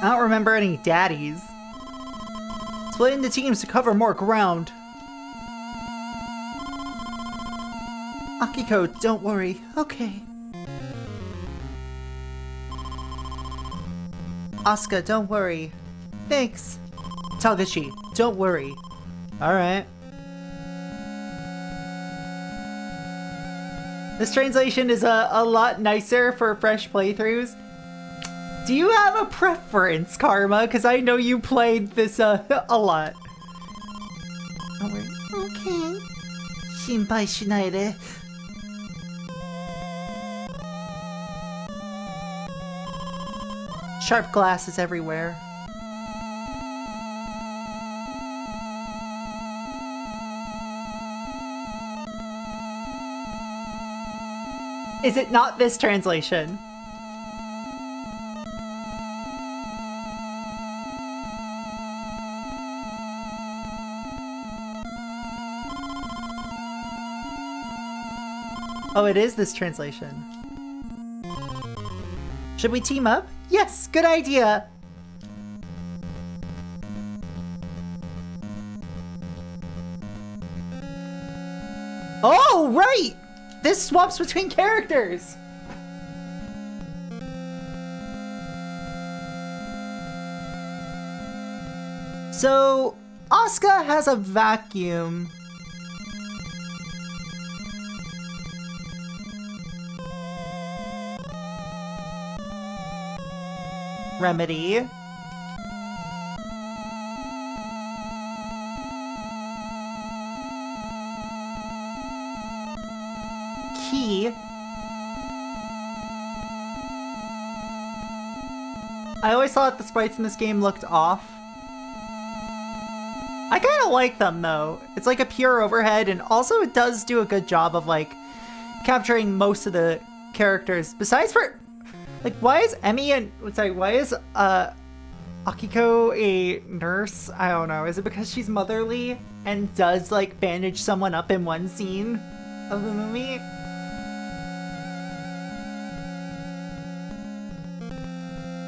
I don't remember any daddies. Split into teams to cover more ground. Akiko, don't worry. Okay. Asuka, don't worry. Thanks. Togashi, don't worry. Alright. This translation is a lot nicer for fresh playthroughs. Do you have a preference, Karma? Because I know you played this a lot. Don't worry. Okay. 心配しないで. Sharp glasses everywhere. Is it not this translation? Oh, it is this translation. Should we team up? Yes, good idea! Oh, right! This swaps between characters! So, Asuka has a vacuum. Remedy. Key. I always thought the sprites in this game looked off. I kind of like them though. It's like a pure overhead, and also it does do a good job of like capturing most of the characters. Besides for like, why is Akiko a nurse? I don't know. Is it because she's motherly and does like bandage someone up in one scene of the movie?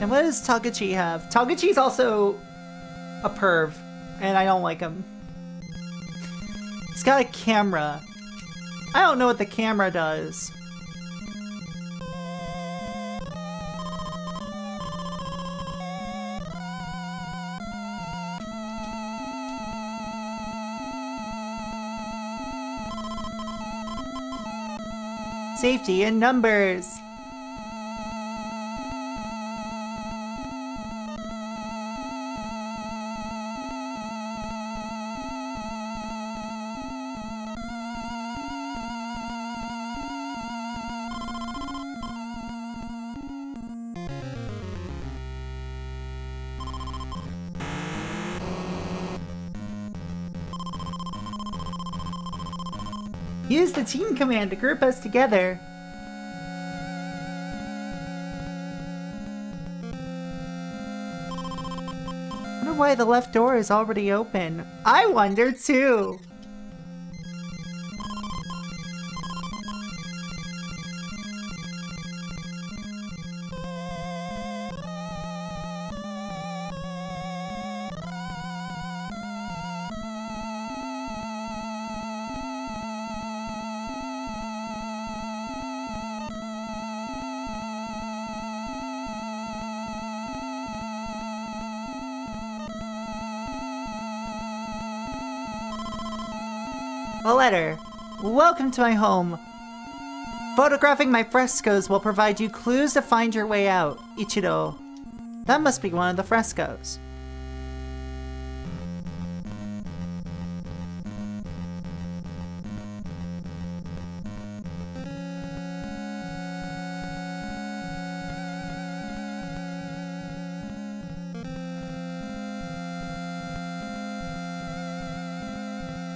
And what does Togachi have? Togachi's also a perv, and I don't like him. He's got a camera. I don't know what the camera does. Safety in numbers. Use the team command to group us together. I wonder why the left door is already open. I wonder too. A letter. Welcome to my home. Photographing my frescoes will provide you clues to find your way out. Ichiro. That must be one of the frescoes.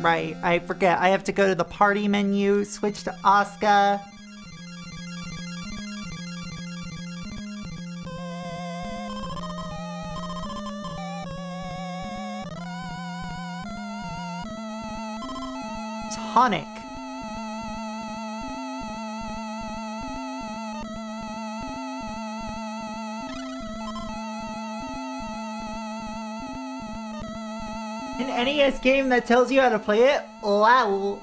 Right, I forget. I have to go to the party menu, switch to Asuka. Tonic. An NES game that tells you how to play it? Wow.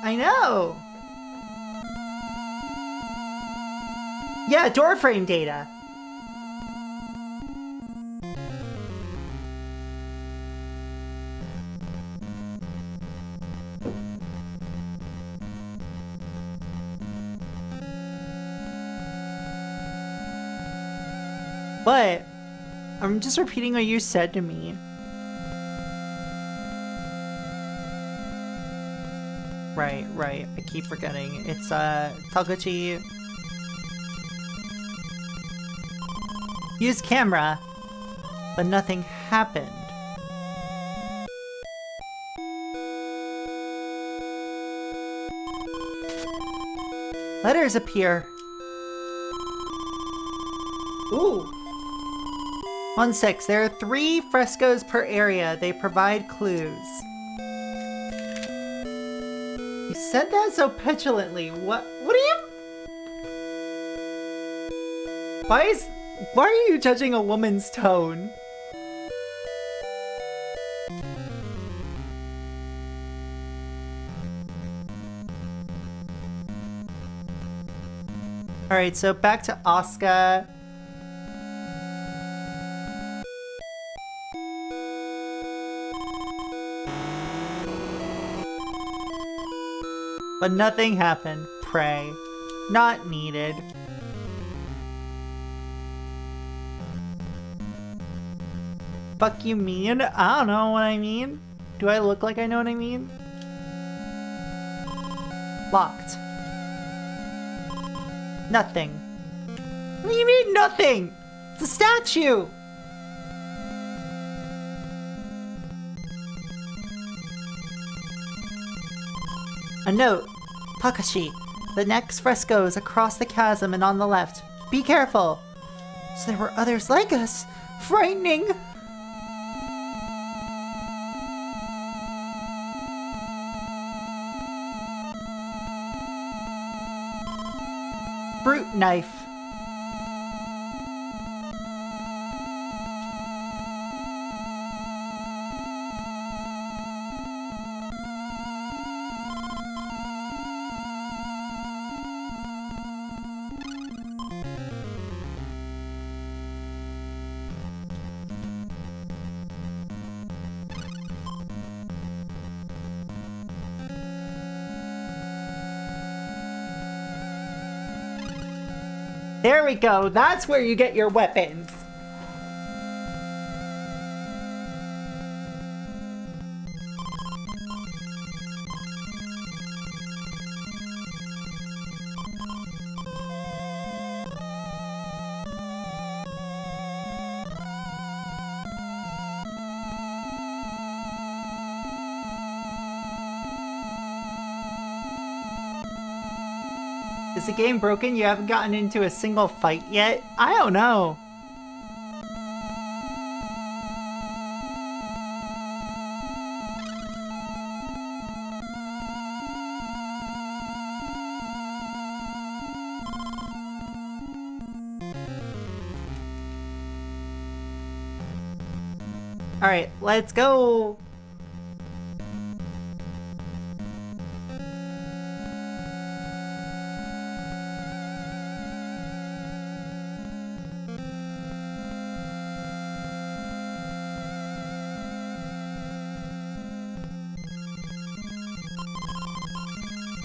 I know. Yeah, door frame data. But I'm just repeating what you said to me. Right. I keep forgetting. It's Taguchi. Use camera, but nothing happened. Letters appear. Ooh. On 6, there are 3 frescoes per area. They provide clues. You said that so petulantly. What are you? Why are you judging a woman's tone? Alright, so back to Asuka. But nothing happened. Pray. Not needed. Fuck you mean? I don't know what I mean. Do I look like I know what I mean? Locked. Nothing. What do you mean nothing? It's a statue! A note. Takashi. The next fresco is across the chasm and on the left. Be careful. So there were others like us. Frightening. Fruit knife. There we go. That's where you get your weapons. Is the game broken? You haven't gotten into a single fight yet? I don't know. Alright, let's go.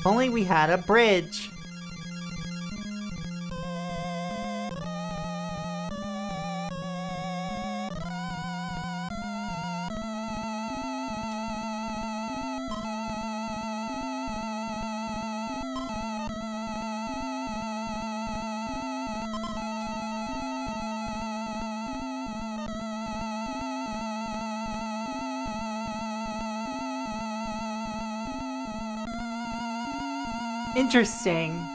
If only we had a bridge. Interesting.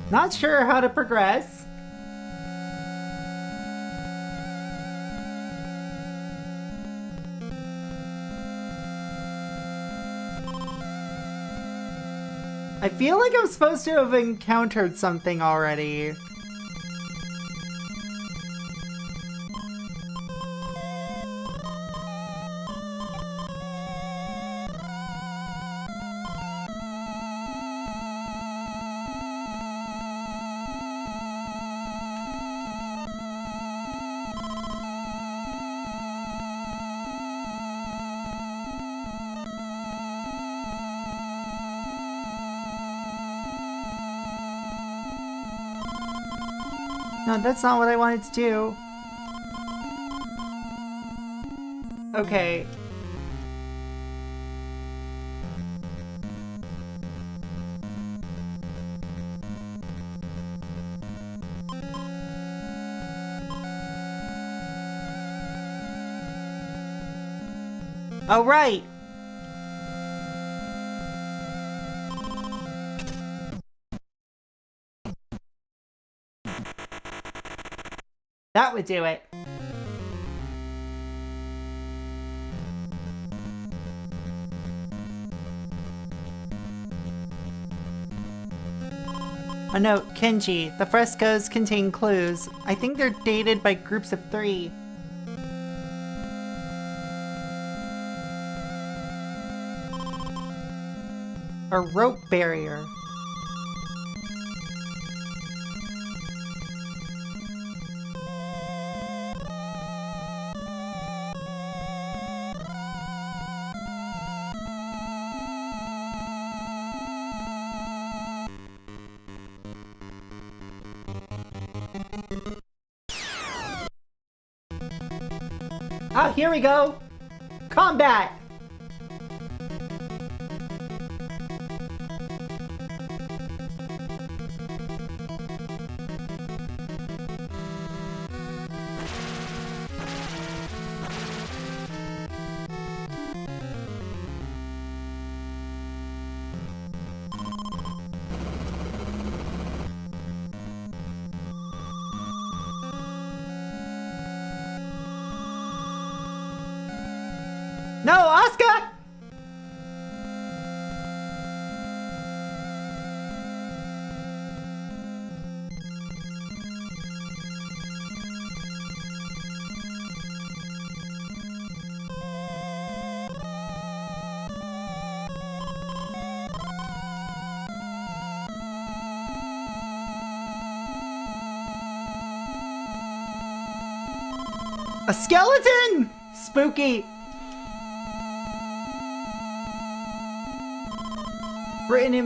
Not sure how to progress. I feel like I'm supposed to have encountered something already. No, that's not what I wanted to do. Okay. Oh, right. That would do it. A note, Kenji, the frescoes contain clues. I think they're dated by groups of 3. A rope barrier. Ah, here we go! Combat! No, Asuka! A skeleton! Spooky! Written in...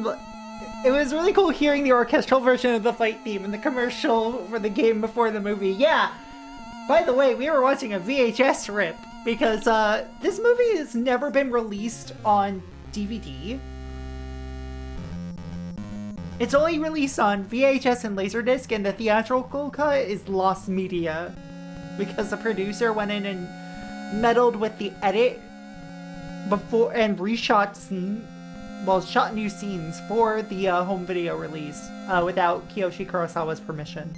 It was really cool hearing the orchestral version of the fight theme in the commercial for the game before the movie. Yeah! By the way, we were watching a VHS rip because this movie has never been released on DVD. It's only released on VHS and Laserdisc, and the theatrical cut is lost media because the producer went in and meddled with the edit before and reshot shot new scenes for the home video release without Kiyoshi Kurosawa's permission.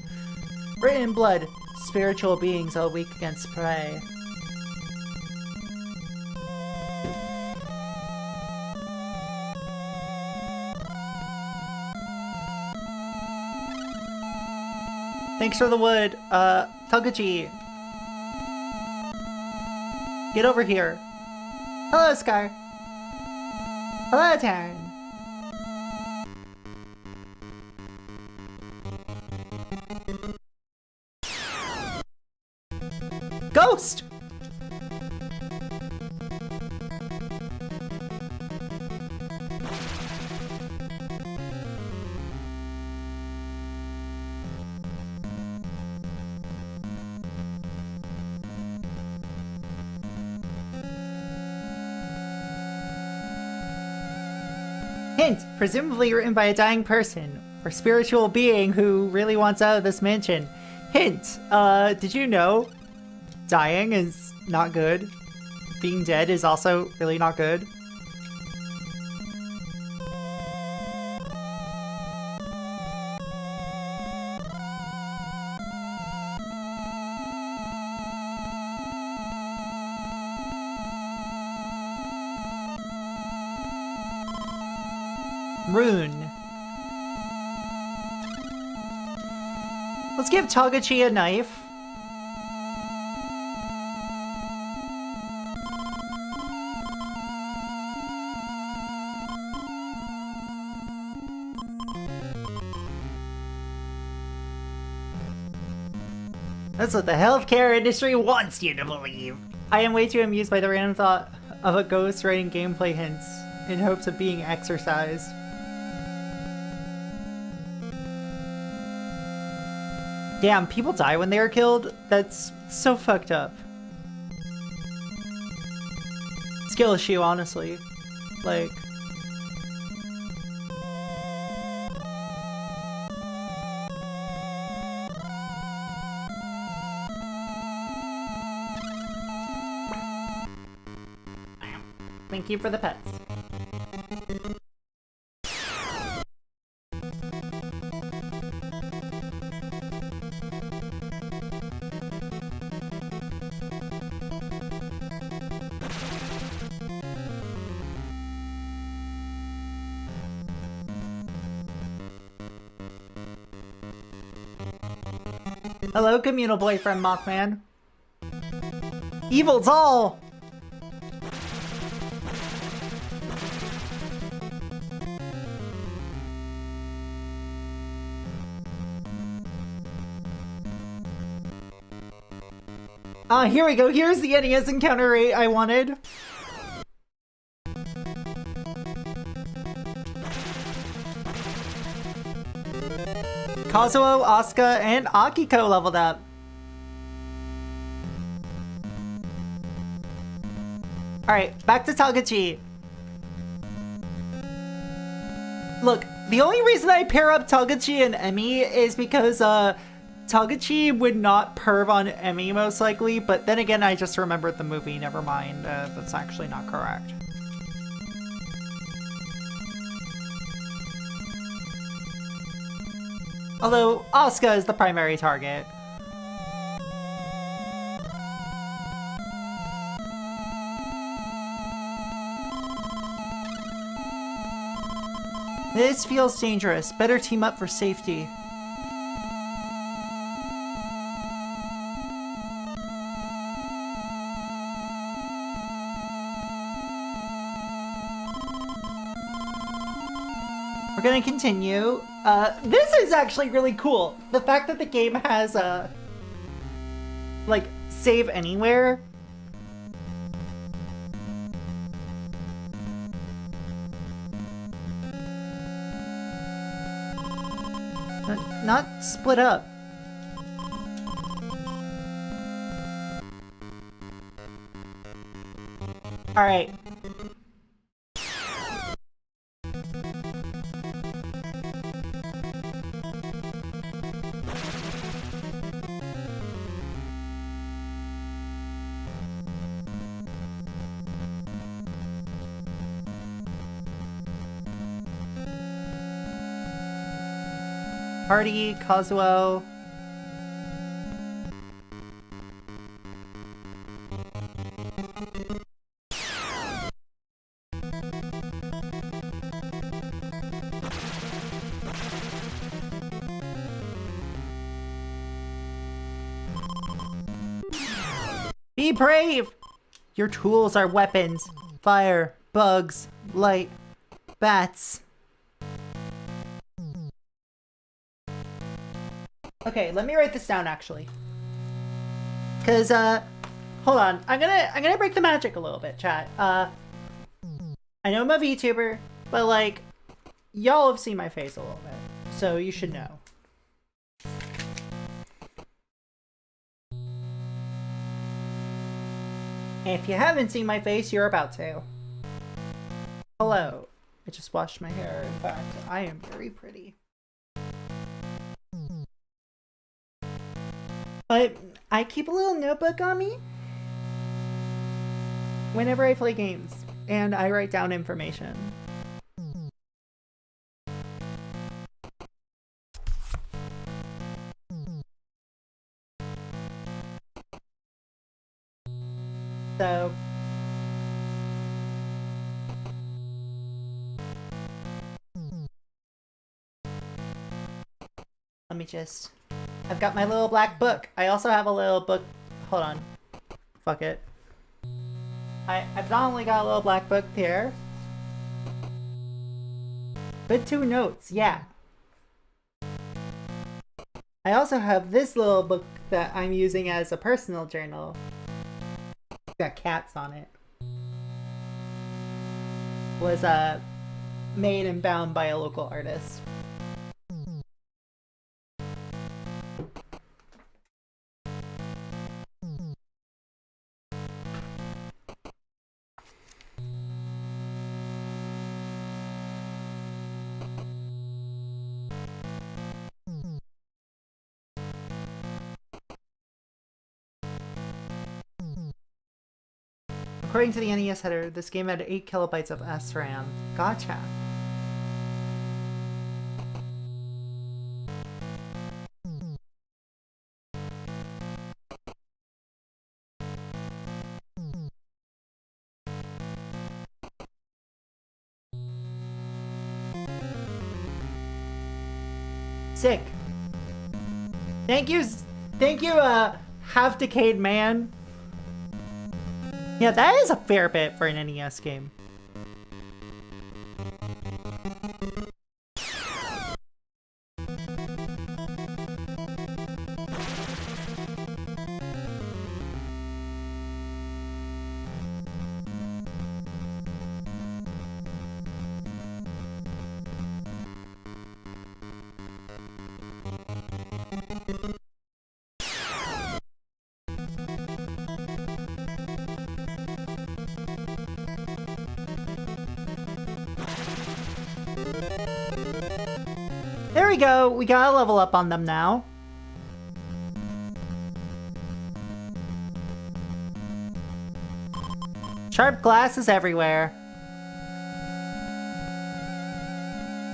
Written in blood, spiritual beings are weak against prey. Thanks for the wood, Toguchi. Get over here. Hello, Scar. Hello, Taryn. Ghost! Hint, presumably written by a dying person, or spiritual being who really wants out of this mansion. Hint, did you know dying is not good? Being dead is also really not good. Rune. Let's give Togechi a knife. That's what the healthcare industry wants you to believe. I am way too amused by the random thought of a ghost writing gameplay hints in hopes of being exercised. Damn, people die when they are killed? That's so fucked up. Skill issue, honestly. Like... Thank you for the pets. Hello, communal boyfriend Mothman. Evil's all! Here we go. Here's the NES encounter rate I wanted. Kazuo, Asuka, and Akiko leveled up. Alright, back to Togechi. Look, the only reason I pair up Togechi and Emmy is because, Togechi would not perv on Emmy most likely, but then again I just remembered the movie, never mind, that's actually not correct. Although, Asuka is the primary target. This feels dangerous, better team up for safety. We're gonna continue. This is actually really cool. The fact that the game has, like, save anywhere. Not split up. Alright. Party, Kazuo. Be brave! Your tools are weapons. Fire, bugs, light, bats. Okay, let me write this down actually. Cause hold on. I'm gonna break the magic a little bit, chat. I know I'm a VTuber, but like y'all have seen my face a little bit. So you should know. If you haven't seen my face, you're about to. Hello. I just washed my hair. In fact, I am very pretty. But I keep a little notebook on me whenever I play games, and I write down information. So Let me just... I've got my little black book. I also have a little book... Hold on. Fuck it. I've not only got a little black book here, but 2 notes, yeah. I also have this little book that I'm using as a personal journal. It's got cats on it. Was made and bound by a local artist. According to the NES header, this game had 8 kilobytes of SRAM. Gotcha. Sick. Thank you, Half Decayed Man. Yeah, that is a fair bit for an NES game. There we go. We gotta level up on them now. Sharp glass is everywhere.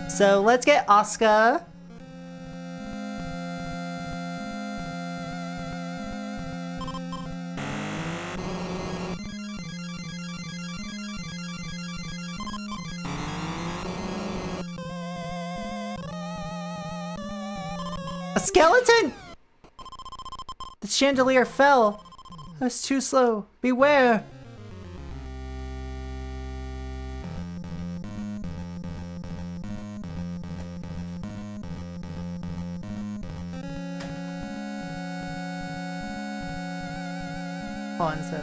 So let's get Asuka. A skeleton! The chandelier fell. I was too slow. Beware! Hold on, so...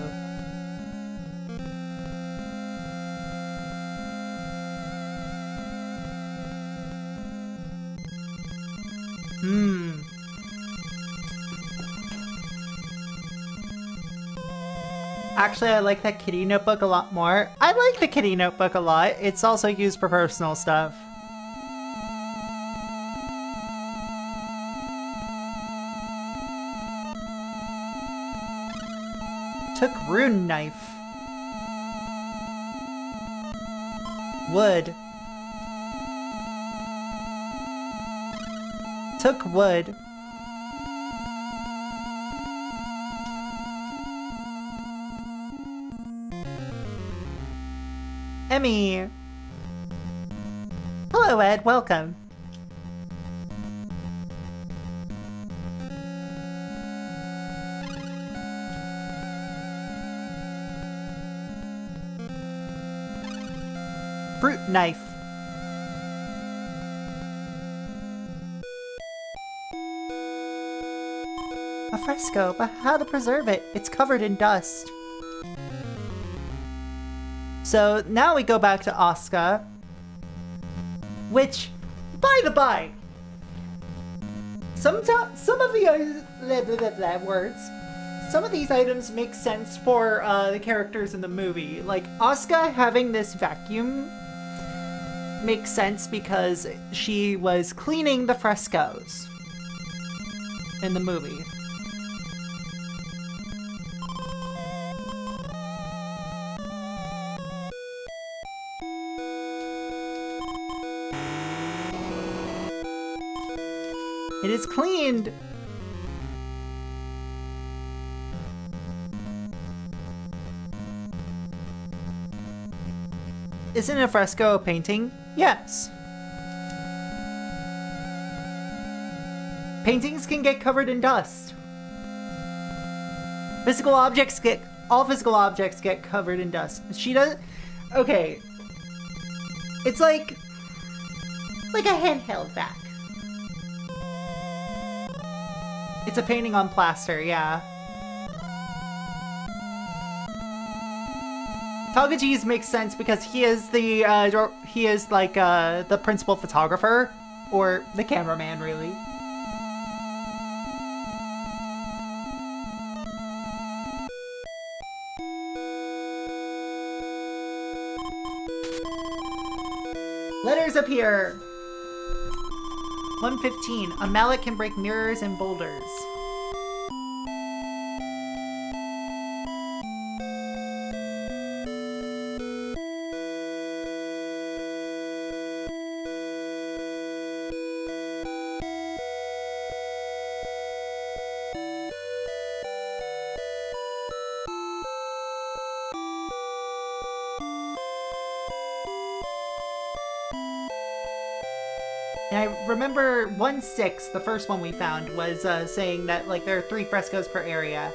Actually, I like that kitty notebook a lot more. I like the kitty notebook a lot. It's also used for personal stuff. Took rune knife. Wood. Took wood. Emmy! Hello, Ed. Welcome. Fruit knife. A fresco, but how to preserve it? It's covered in dust. So now we go back to Asuka, which, by the by, some of the words, some of these items make sense for the characters in the movie. Like Asuka having this vacuum makes sense because she was cleaning the frescoes in the movie. It is cleaned. Isn't a fresco a painting? Yes. Paintings can get covered in dust. All physical objects get covered in dust. She does. Okay. It's like a handheld back. It's a painting on plaster, yeah. Tagaji's makes sense because he is the principal photographer, or the cameraman, really. Letters appear! 115. A mallet can break mirrors and boulders. And I remember 1-6, the first one we found, was saying that like there are 3 frescoes per area.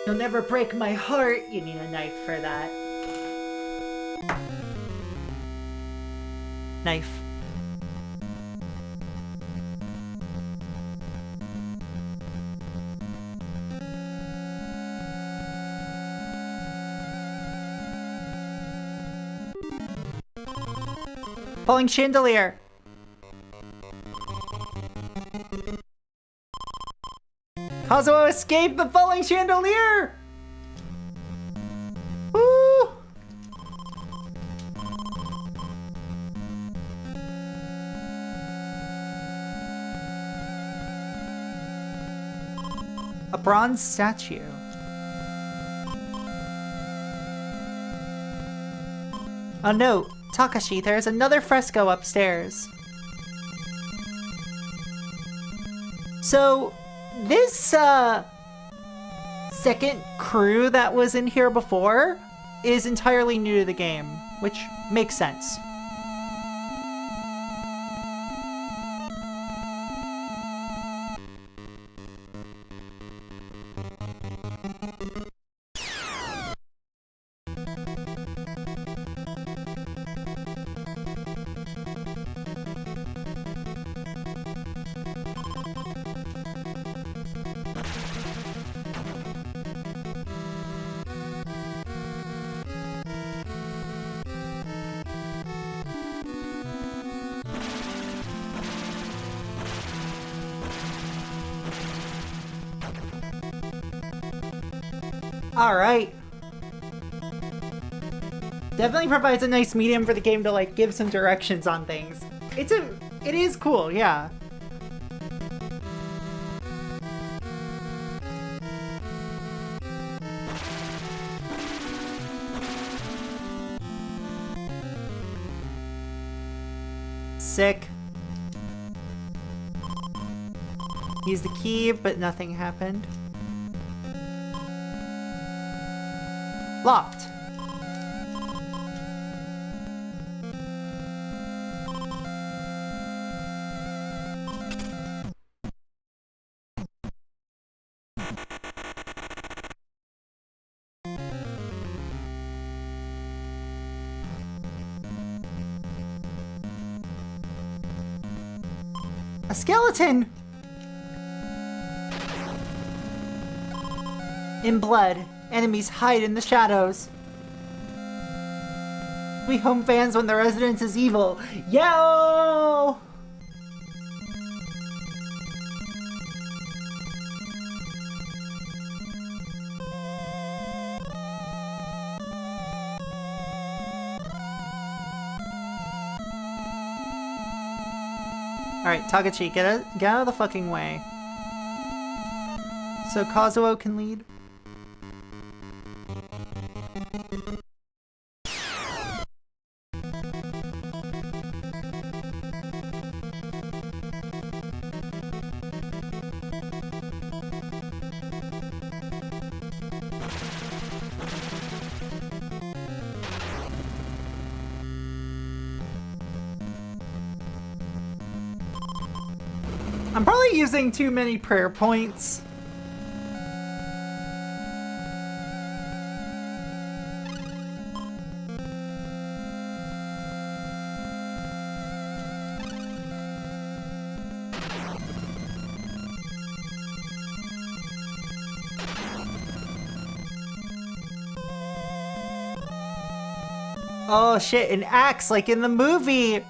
You'll never break my heart. You need a knife for that. Knife. Falling chandelier. Kazuo escaped the falling chandelier! Woo! A bronze statue. A note. Takashi, there's another fresco upstairs. So, this, second crew that was in here before is entirely new to the game, which makes sense. Alright. Definitely provides a nice medium for the game to like give some directions on things. It is cool, yeah. Sick. Use the key, but nothing happened. Locked. A skeleton! In blood, enemies hide in the shadows. We home fans when the residence is evil. Yo! Alright, Takachi, get out of the fucking way. So Kazuo can lead. I'm probably using too many prayer points. Oh shit, an axe like in the movie!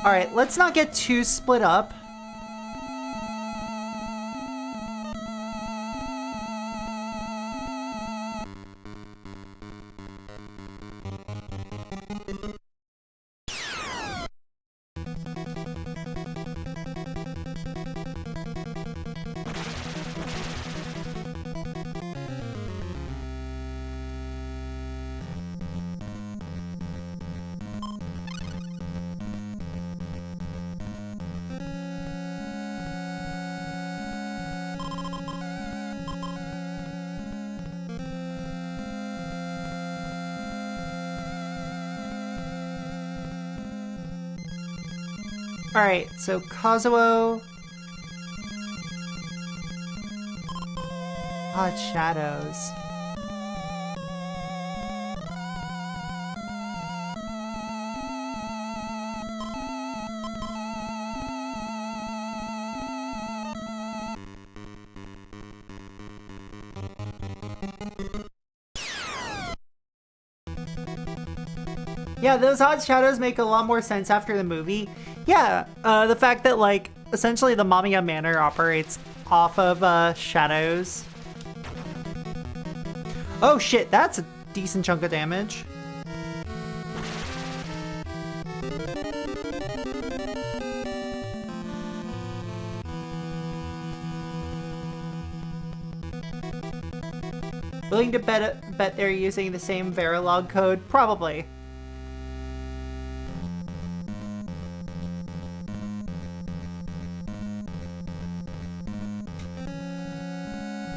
Alright, let's not get too split up. Alright, so Kazuo. Odd shadows. Yeah, those odd shadows make a lot more sense after the movie. Yeah, the fact that, like, essentially the Mamiya Manor operates off of shadows. Oh shit, that's a decent chunk of damage. Willing to bet they're using the same Verilog code? Probably.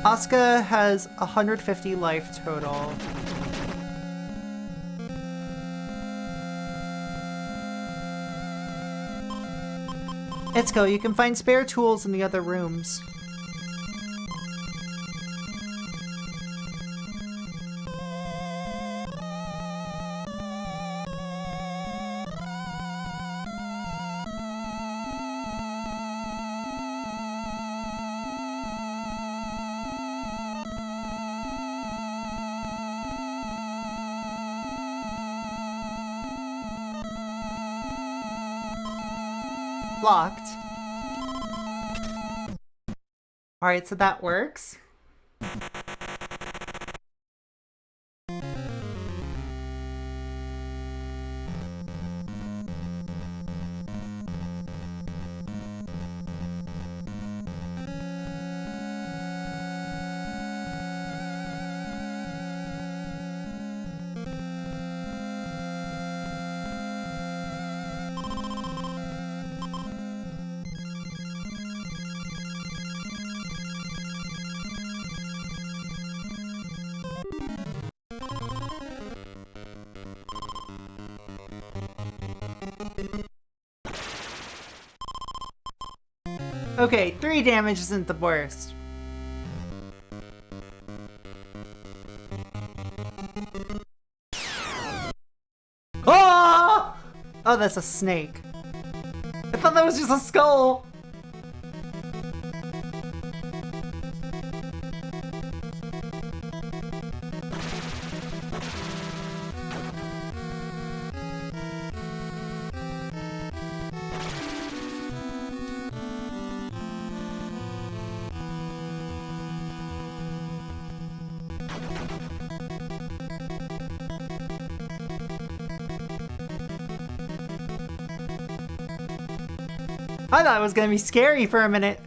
Asuka has 150 life total. Let's go, you can find spare tools in the other rooms. Locked. Alright, so that works. Okay, 3 damage isn't the worst. Oh! Oh, that's a snake. I thought that was just a skull. I thought it was gonna be scary for a minute.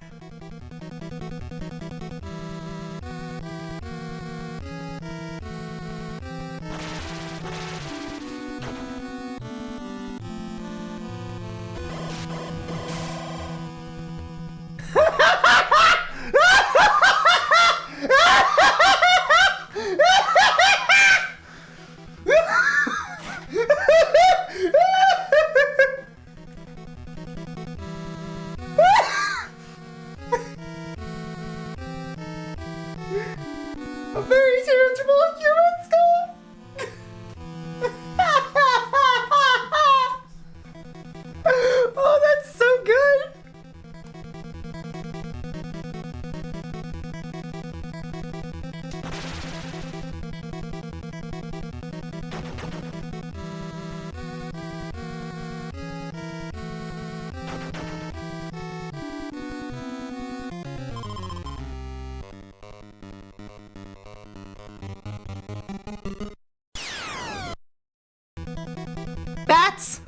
rats!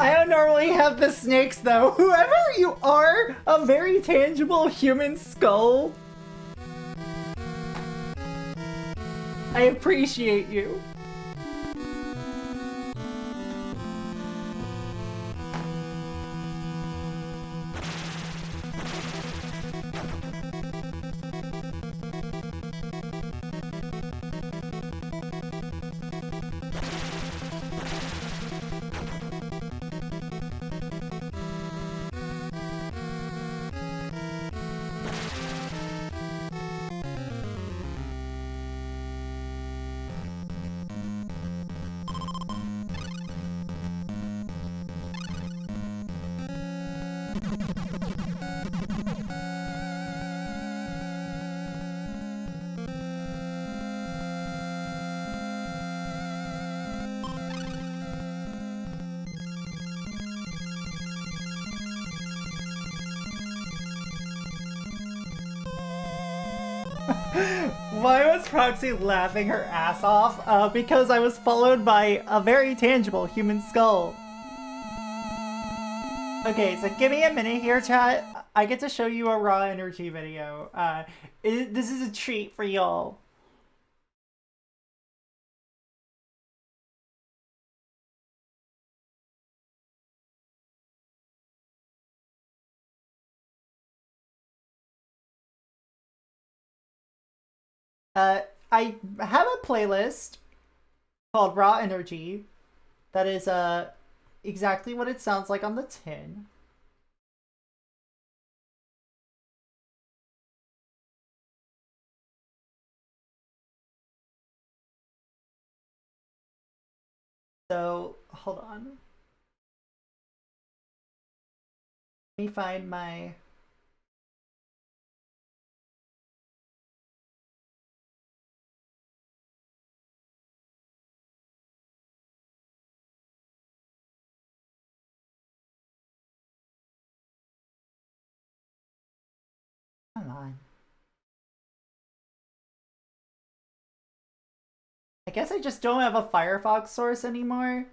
I don't normally have the snakes though. Whoever you are, a very tangible human skull. I appreciate you. Why was Proxy laughing her ass off? Because I was followed by a very tangible human skull. Okay, so give me a minute here, chat. I get to show you a raw energy video. This is a treat for y'all. I have a playlist called Raw Energy that is exactly what it sounds like on the tin. So, hold on. Let me find my... Come on. I guess I just don't have a Firefox source anymore.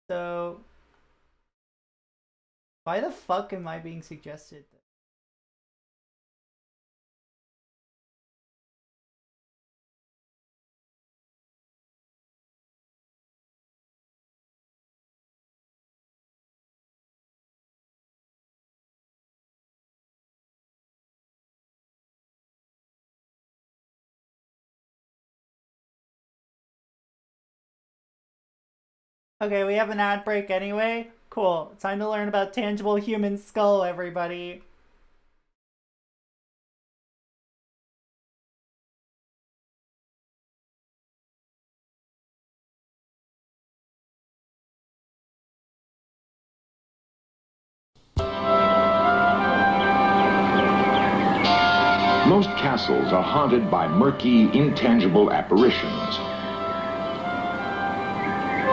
So... Why the fuck am I being suggested? Okay, we have an ad break anyway. Cool. Time to learn about tangible human skull, everybody. Most castles are haunted by murky, intangible apparitions.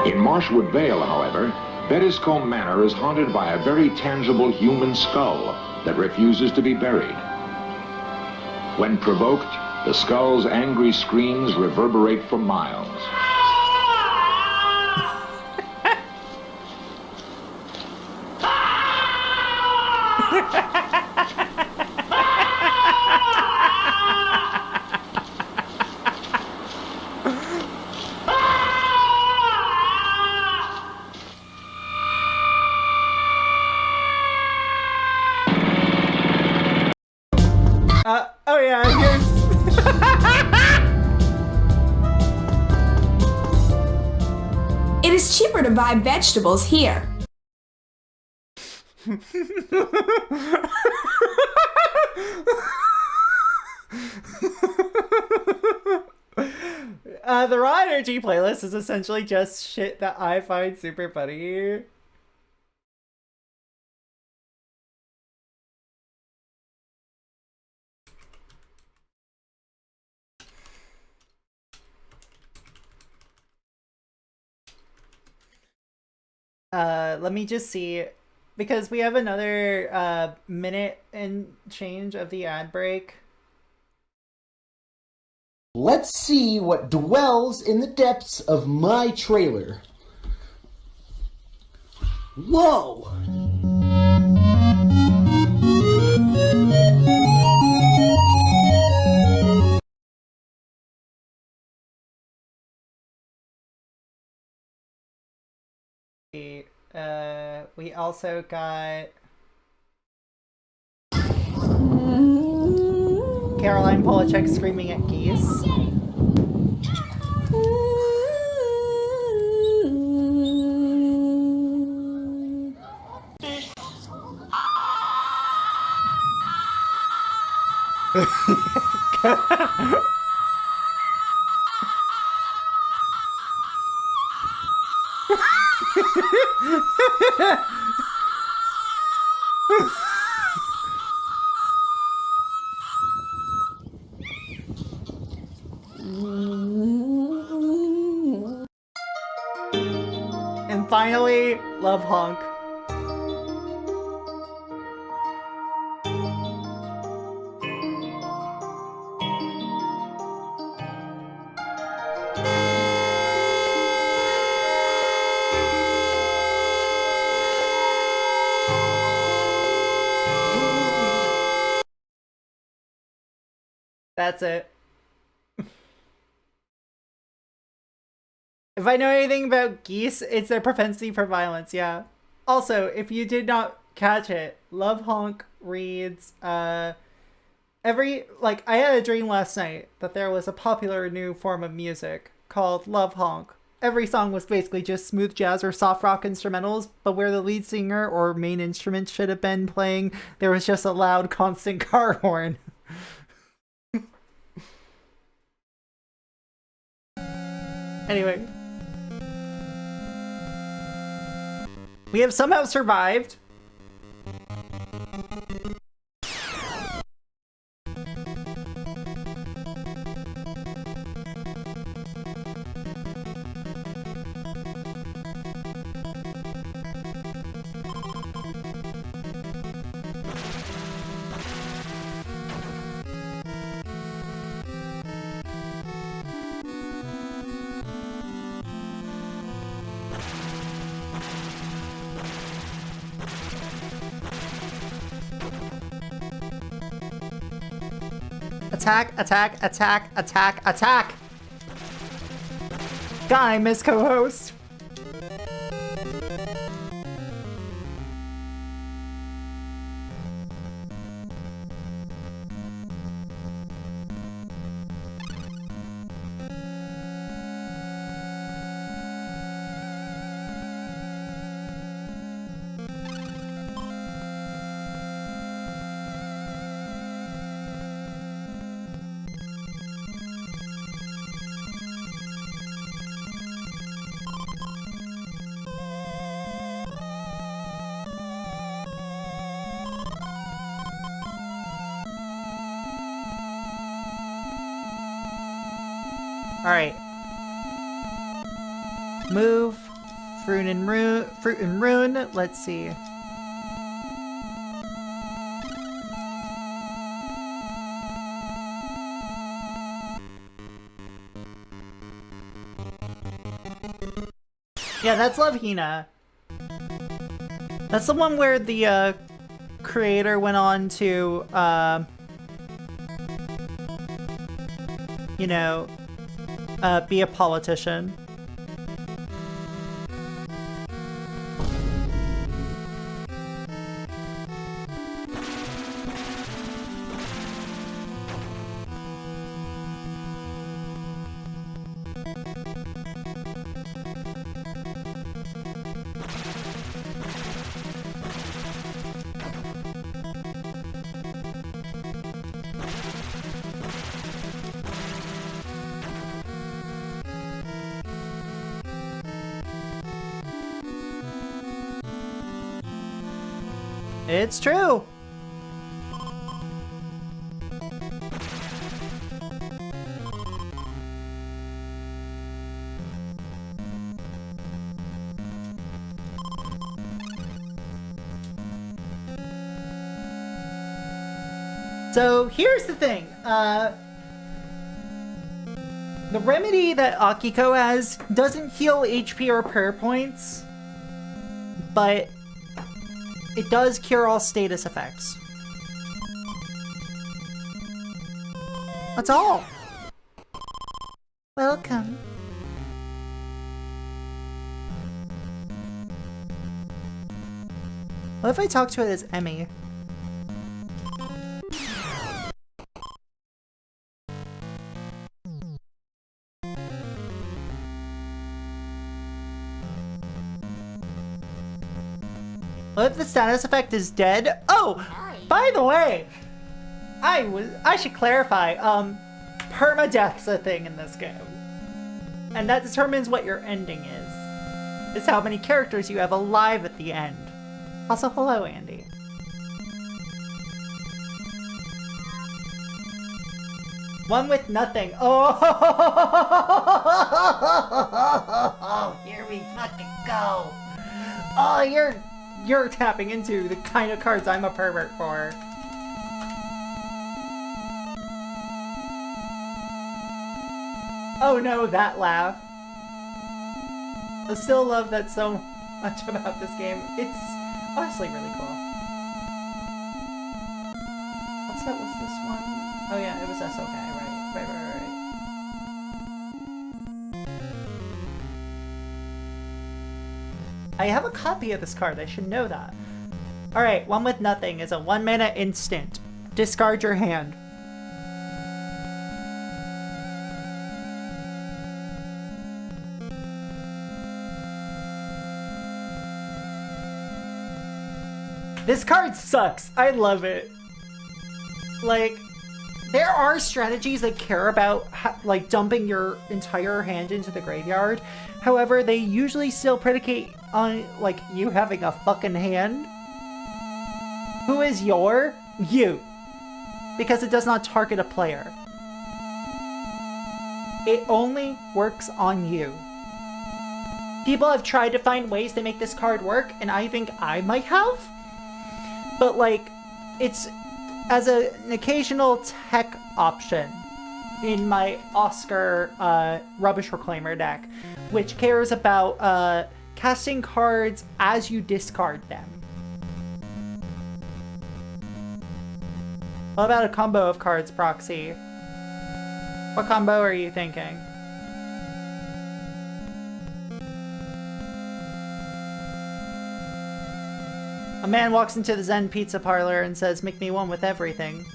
In Marshwood Vale, however, Bettiscombe Manor is haunted by a very tangible human skull that refuses to be buried. When provoked, the skull's angry screams reverberate for miles. Oh yeah, here's... It is cheaper to buy vegetables here. The Raw Energy playlist is essentially just shit that I find super funny. Let me just see, because we have another minute and change of the ad break. Let's see what dwells in the depths of my trailer. Whoa! We also got Caroline Polachek screaming at geese. And finally, Love Honk. That's it. If I know anything about geese, it's their propensity for violence, yeah. Also, if you did not catch it, Love Honk reads, I had a dream last night that there was a popular new form of music called Love Honk. Every song was basically just smooth jazz or soft rock instrumentals, but where the lead singer or main instrument should have been playing, there was just a loud, constant car horn. Anyway. We have somehow survived. Attack, attack, attack, attack, attack! Guy, Miss Co-host. Alright. Move. Fruit and Rune. Let's see. Yeah, that's Love Hina. That's the one where the creator went on to, you know, be a politician. It's true. So here's the thing. The remedy that Akiko has doesn't heal HP or prayer points, but it does cure all status effects. That's all. Welcome. What if I talk to it as Emmy? What if the status effect is dead? Oh, by the way, I should clarify. Permadeath's a thing in this game, and that determines what your ending is. It's how many characters you have alive at the end. Also, hello, Andy. One with nothing. Oh, here we fucking go. Oh, you're tapping into the kind of cards I'm a pervert for. Oh no, that laugh. I still love that so much about this game. It's honestly really cool. What's this one? Oh yeah, it was SOK, right. I have a copy of this card, I should know that. Alright, one with nothing is a 1 mana instant. Discard your hand. This card sucks. I love it. Like, there are strategies that care about like dumping your entire hand into the graveyard. However, they usually still predicate on like you having a fucking hand. Who is your? You. Because it does not target a player. It only works on you. People have tried to find ways to make this card work, and I think I might have. But like, it's as an occasional tech option in my Oscar Rubbish Reclaimer deck, which cares about casting cards as you discard them. What about a combo of cards, Proxy? What combo are you thinking? A man walks into the Zen pizza parlor and says, "Make me one with everything."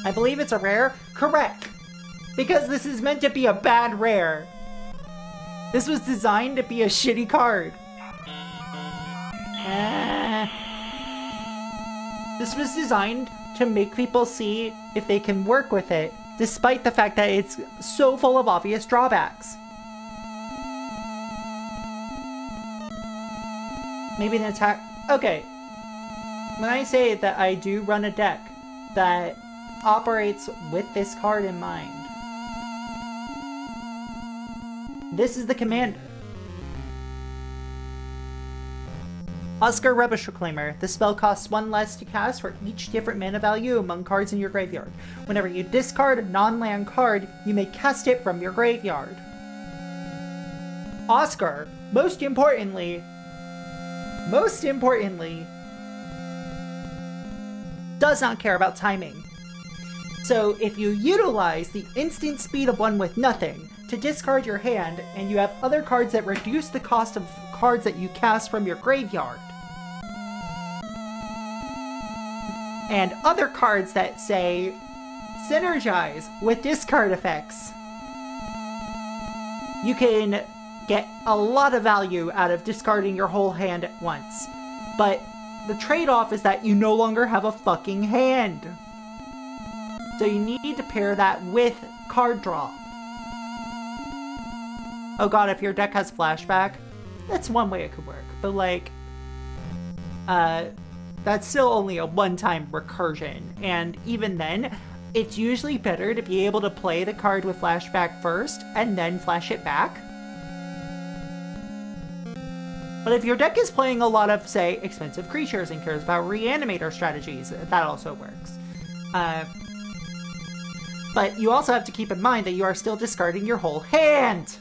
I believe it's a rare? Correct! Because this is meant to be a bad rare. This was designed to be a shitty card. This was designed to make people see if they can work with it, despite the fact that it's so full of obvious drawbacks. Maybe an attack... Okay. When I say that I do run a deck that operates with this card in mind, this is the commander. Oscar Rubbish Reclaimer. The spell costs 1 less to cast for each different mana value among cards in your graveyard. Whenever you discard a non-land card, you may cast it from your graveyard. Oscar, most importantly, does not care about timing. So if you utilize the instant speed of one with nothing to discard your hand, and you have other cards that reduce the cost of cards that you cast from your graveyard, and other cards that say synergize with discard effects, you can get a lot of value out of discarding your whole hand at once. But the trade-off is that you no longer have a fucking hand. So you need to pair that with card draw. Oh god, if your deck has flashback, that's one way it could work. But like, that's still only a one-time recursion. And even then, it's usually better to be able to play the card with flashback first and then flash it back. But if your deck is playing a lot of, say, expensive creatures and cares about reanimator strategies, that also works. But you also have to keep in mind that you are still discarding your whole hand.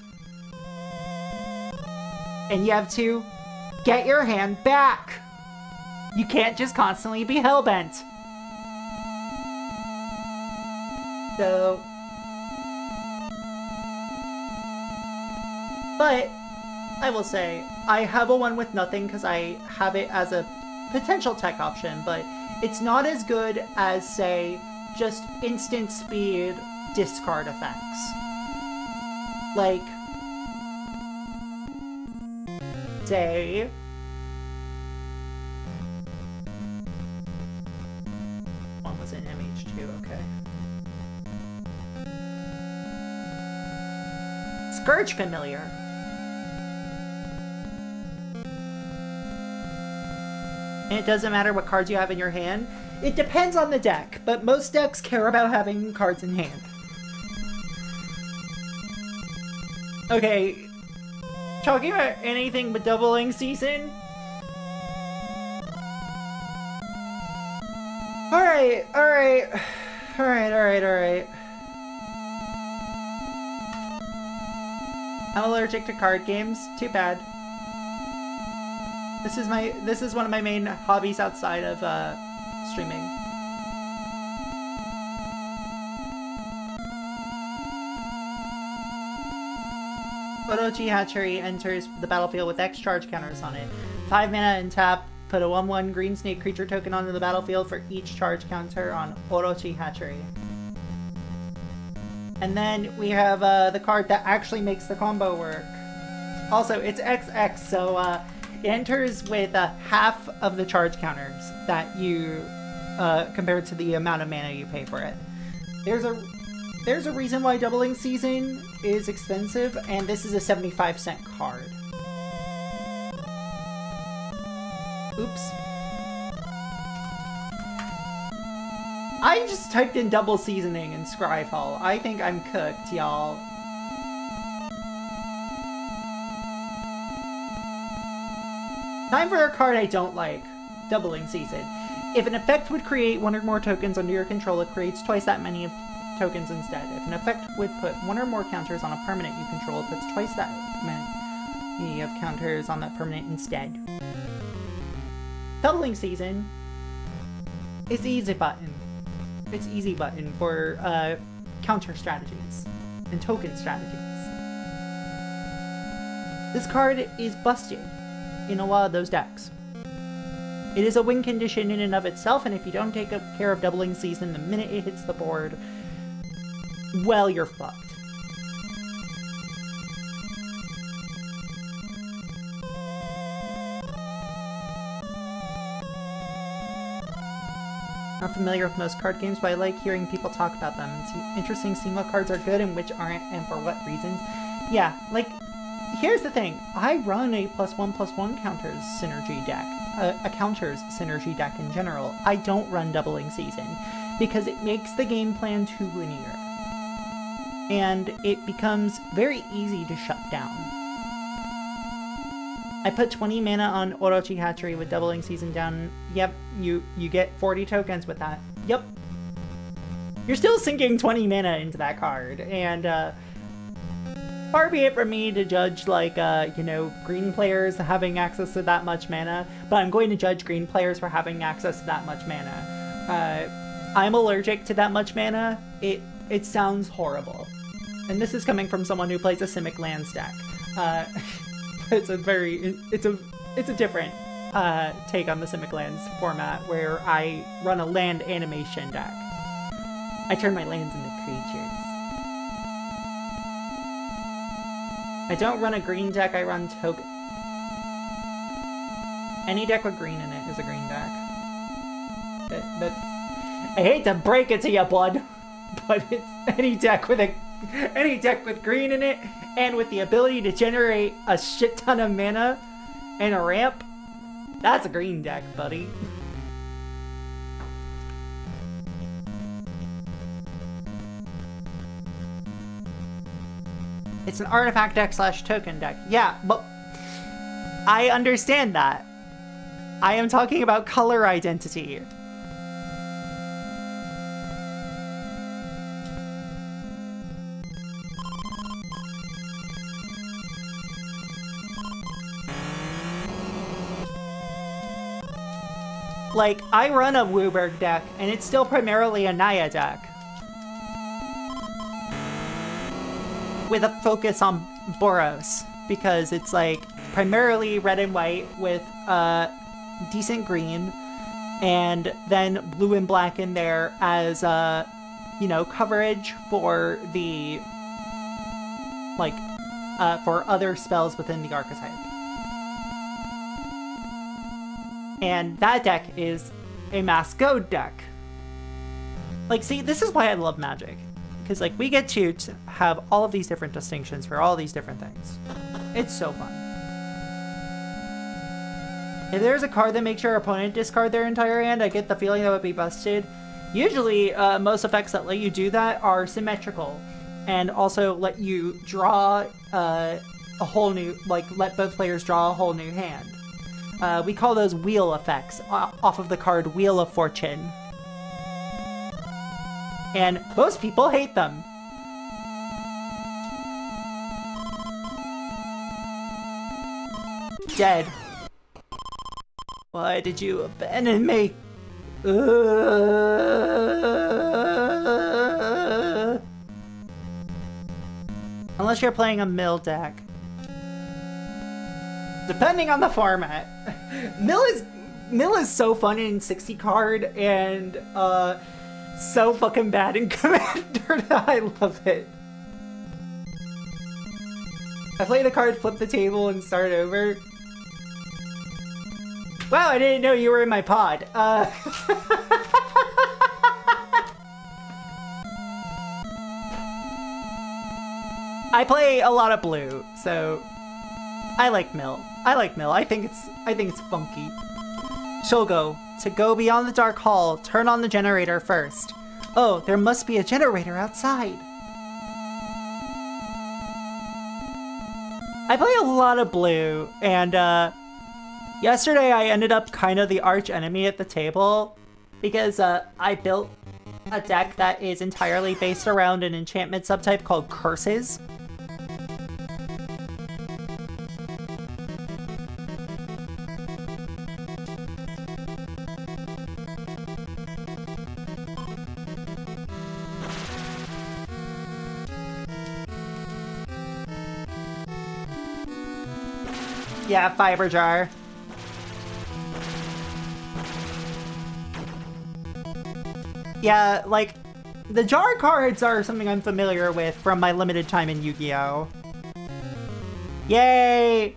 And you have to get your hand back. You can't just constantly be hellbent. So... But... I will say, I have a one with nothing because I have it as a potential tech option, but it's not as good as, say, just instant speed discard effects. Like, say, one was in MH2, okay. Scourge Familiar. And it doesn't matter what cards you have in your hand. It depends on the deck, but most decks care about having cards in hand. Okay, talking about anything but doubling season. Alright. I'm allergic to card games. Too bad. This is one of my main hobbies outside of streaming. Orochi Hatchery enters the battlefield with X charge counters on it. 5 mana and tap. Put a 1/1 green snake creature token onto the battlefield for each charge counter on Orochi Hatchery. And then we have the card that actually makes the combo work. Also, it's XX, so it enters with half of the charge counters that you compared to the amount of mana you pay for it. There's a reason why doubling season is expensive, and this is a 75-cent card. Oops. I just typed in double seasoning in Scryfall. I think I'm cooked, y'all. Time for a card I don't like. Doubling Season. If an effect would create one or more tokens under your control, it creates twice that many of tokens instead. If an effect would put one or more counters on a permanent you control, it puts twice that many of counters on that permanent instead. Doubling Season is easy button. It's easy button for counter strategies and token strategies. This card is busted in a lot of those decks. It is a win condition in and of itself, and if you don't take care of Doubling Season the minute it hits the board, well, you're fucked. Not familiar with most card games, but I like hearing people talk about them. It's interesting seeing what cards are good and which aren't, and for what reasons. Yeah, like, here's the thing. I run a +1/+1 counters synergy deck. A counters synergy deck in general. I don't run Doubling Season because it makes the game plan too linear. And it becomes very easy to shut down. I put 20 mana on Orochi Hatchery with Doubling Season down. Yep, you get 40 tokens with that. Yep. You're still sinking 20 mana into that card, and far be it from me to judge, like, green players having access to that much mana, but I'm going to judge green players for having access to that much mana. I'm allergic to that much mana. It sounds horrible. And this is coming from someone who plays a Simic Lands deck. It's a different take on the Simic Lands format, where I run a land animation deck. I turn my lands into creatures. I don't run a green deck, I run token. Any deck with green in it is a green deck. I hate to break it to you, bud, but it's any deck with green in it, and with the ability to generate a shit ton of mana and a ramp, that's a green deck, buddy. It's an artifact deck / token deck. Yeah, but I understand that. I am talking about color identity. Like, I run a Wooburg deck, and it's still primarily a Naya deck. With a focus on Boros, because it's like primarily red and white with decent green, and then blue and black in there as coverage for the for other spells within the archetype. And that deck is a Mascode deck. Like, see, this is why I love Magic. Because, like, we get to have all of these different distinctions for all these different things. It's so fun. If there's a card that makes your opponent discard their entire hand, I get the feeling that would be busted. Usually, most effects that let you do that are symmetrical. And also let you draw a whole new, let both players draw a whole new hand. We call those wheel effects off of the card Wheel of Fortune. And most people hate them. Dead. Why did you abandon me? Unless you're playing a mill deck. Depending on the format. Mill is so fun in 60 card and so fucking bad in Commander that I love it. I play the card, flip the table, and start over. Wow, I didn't know you were in my pod. I play a lot of blue, so I like mill. I think it's funky. Shogo, to go beyond the Dark Hall, turn on the generator first. Oh, there must be a generator outside. I play a lot of blue, and yesterday I ended up kind of the arch enemy at the table because I built a deck that is entirely based around an enchantment subtype called Curses. Yeah, Fiber Jar. Yeah, like, the jar cards are something I'm familiar with from my limited time in Yu-Gi-Oh! Yay!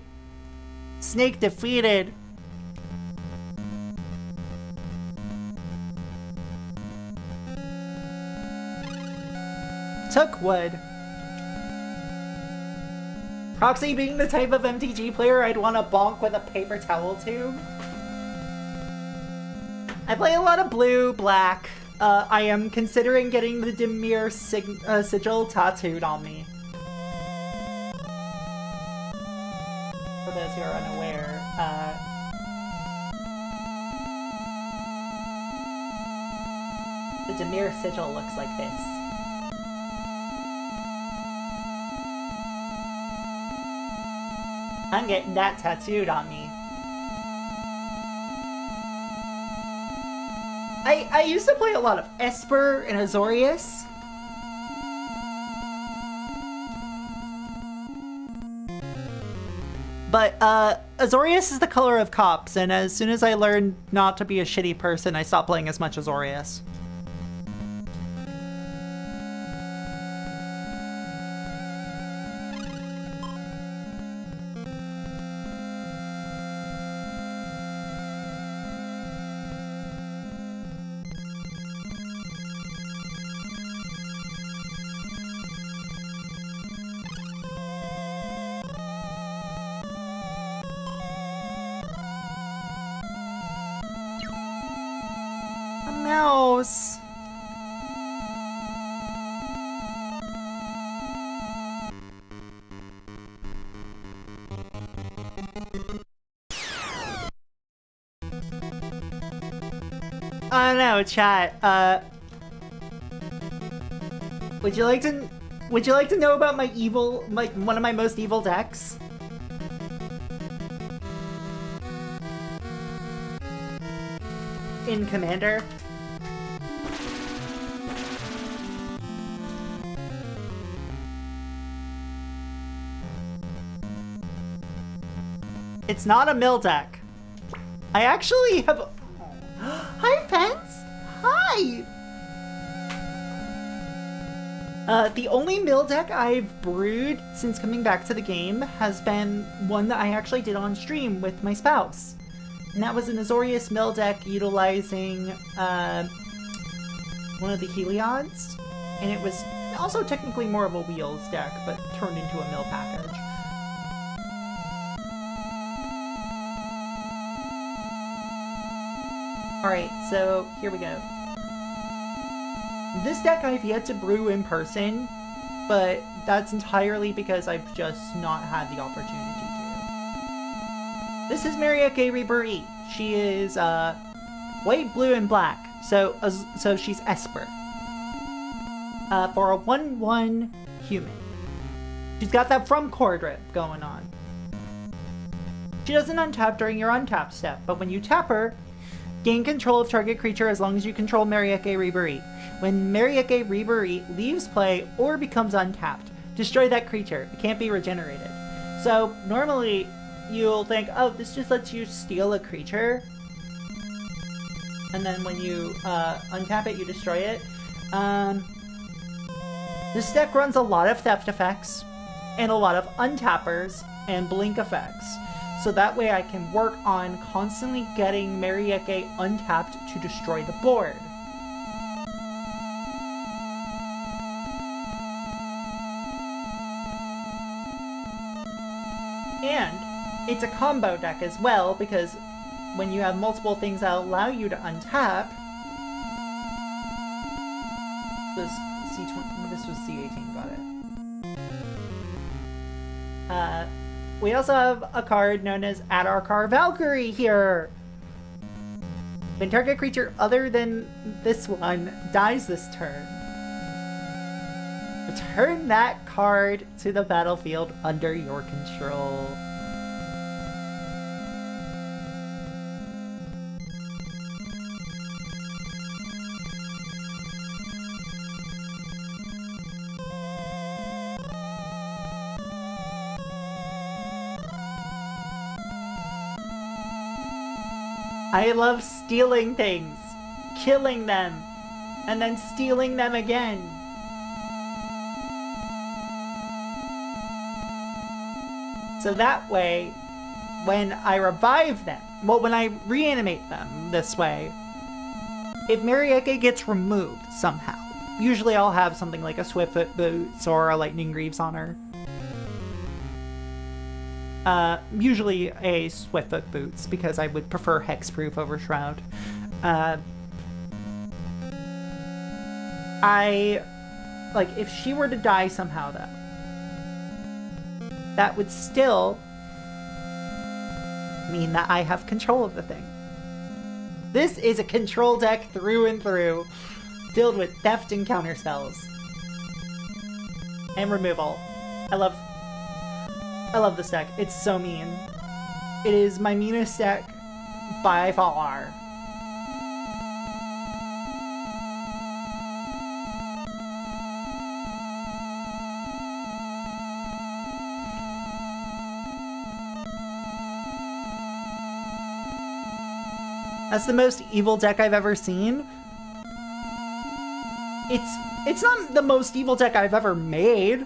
Snake defeated. Took wood. Proxy being the type of MTG player I'd want to bonk with a paper towel tube. I play a lot of blue, black. I am considering getting the Dimir sigil tattooed on me. For those who are unaware, the Dimir sigil looks like this. I'm getting that tattooed on me. I used to play a lot of Esper and Azorius. But Azorius is the color of cops, and as soon as I learned not to be a shitty person, I stopped playing as much Azorius. Mouse. I don't know, chat. Would you like to know about my evil, like one of my most evil decks? In Commander? It's not a mill deck. I actually have... Hi, Fence! Hi! The only mill deck I've brewed since coming back to the game has been one that I actually did on stream with my spouse. And that was an Azorius mill deck utilizing one of the Heliod's. And it was also technically more of a wheels deck, but turned into a mill package. Alright, so here we go. This deck I've yet to brew in person, but that's entirely because I've just not had the opportunity to. This is Marieke Reburi. She is white, blue, and black, so she's Esper. For a 1/1 human. She's got that from chord rip going on. She doesn't untap during your untap step, but when you tap her, gain control of target creature as long as you control Marieke Reburi. When Marieke Reburi leaves play or becomes untapped, destroy that creature. It can't be regenerated. So normally you'll think, oh, this just lets you steal a creature, and then when you untap it, you destroy it. This deck runs a lot of theft effects and a lot of untappers and blink effects. So that way I can work on constantly getting Marieke untapped to destroy the board. And it's a combo deck as well, because when you have multiple things that allow you to untap... This was C18, got it. We also have a card known as Adarkar Valkyrie here. When target creature other than this one dies this turn, return that card to the battlefield under your control. I love stealing things, killing them, and then stealing them again. So that way, when I revive them, well, when I reanimate them this way, if Marieke gets removed somehow, usually I'll have something like a Swiftfoot Boots or a Lightning Greaves on her. Usually a Swiftfoot Boots, because I would prefer Hexproof over Shroud. If she were to die somehow, though, that would still mean that I have control of the thing. This is a control deck through and through, filled with theft and counter spells. And removal. I love this deck. It's so mean. It is my meanest deck by far. That's the most evil deck I've ever seen. It's not the most evil deck I've ever made.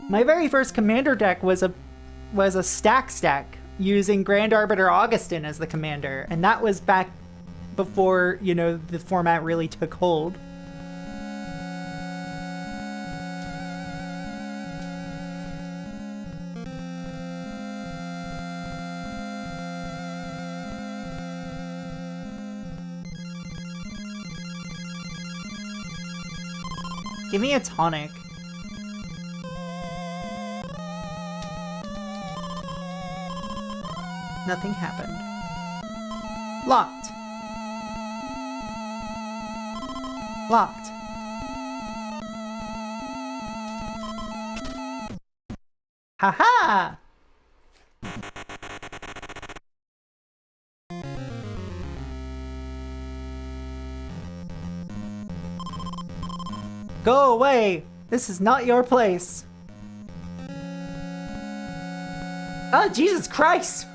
My very first commander deck was a stack using Grand Arbiter Augustin as the commander, and that was back before, the format really took hold. Give me a tonic. Nothing happened. Locked. Locked. Haha! Go away! This is not your place. Oh, Jesus Christ!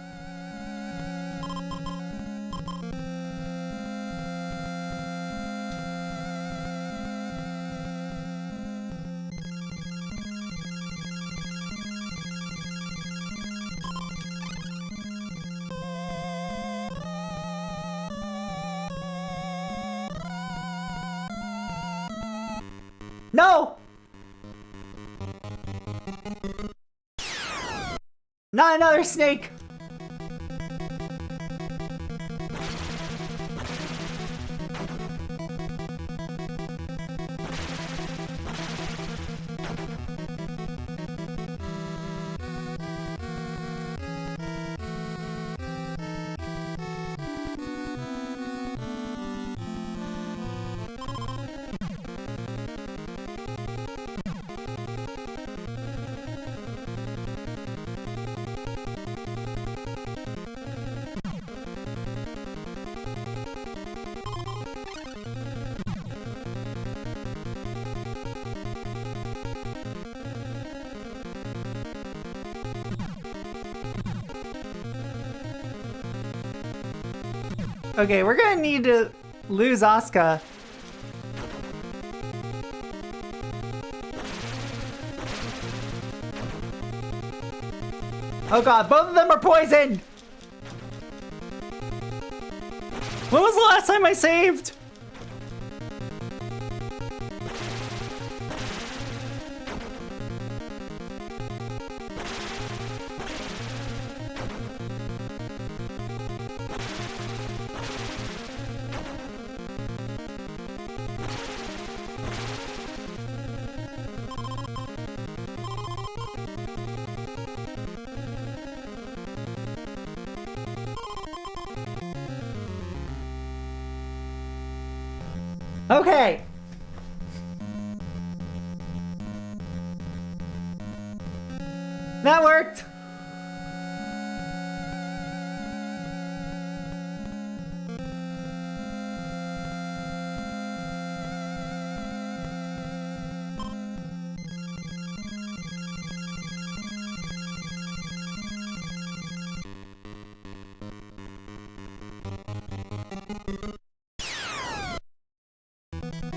No! Not another snake! Okay, we're gonna need to lose Asuka. Oh god, both of them are poisoned! When was the last time I saved? Okay. That worked.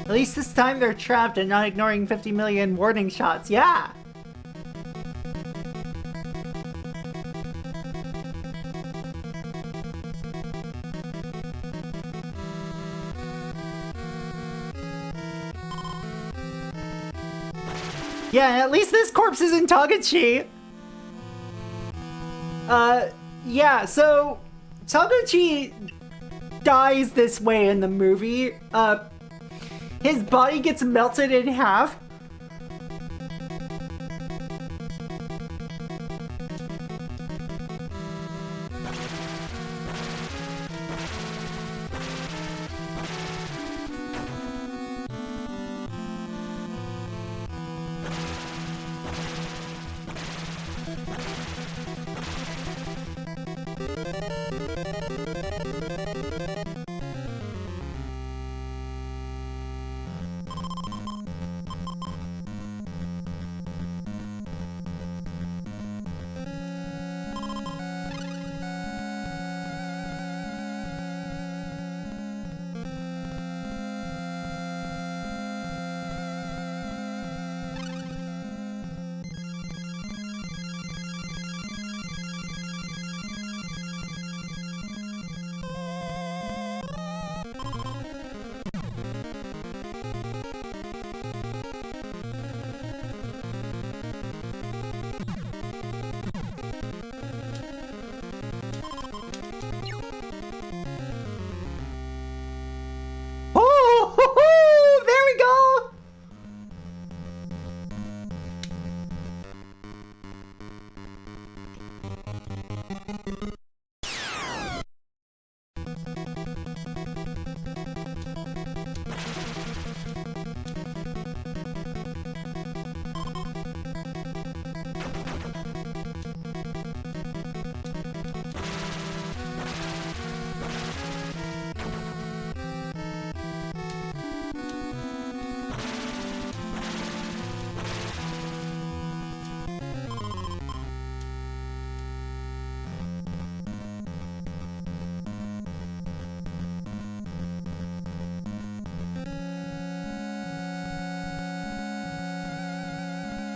At least this time they're trapped and not ignoring 50 million warning shots. Yeah! Yeah, at least this corpse isn't Taguchi. Yeah, so Taguchi dies this way in the movie. His body gets melted in half.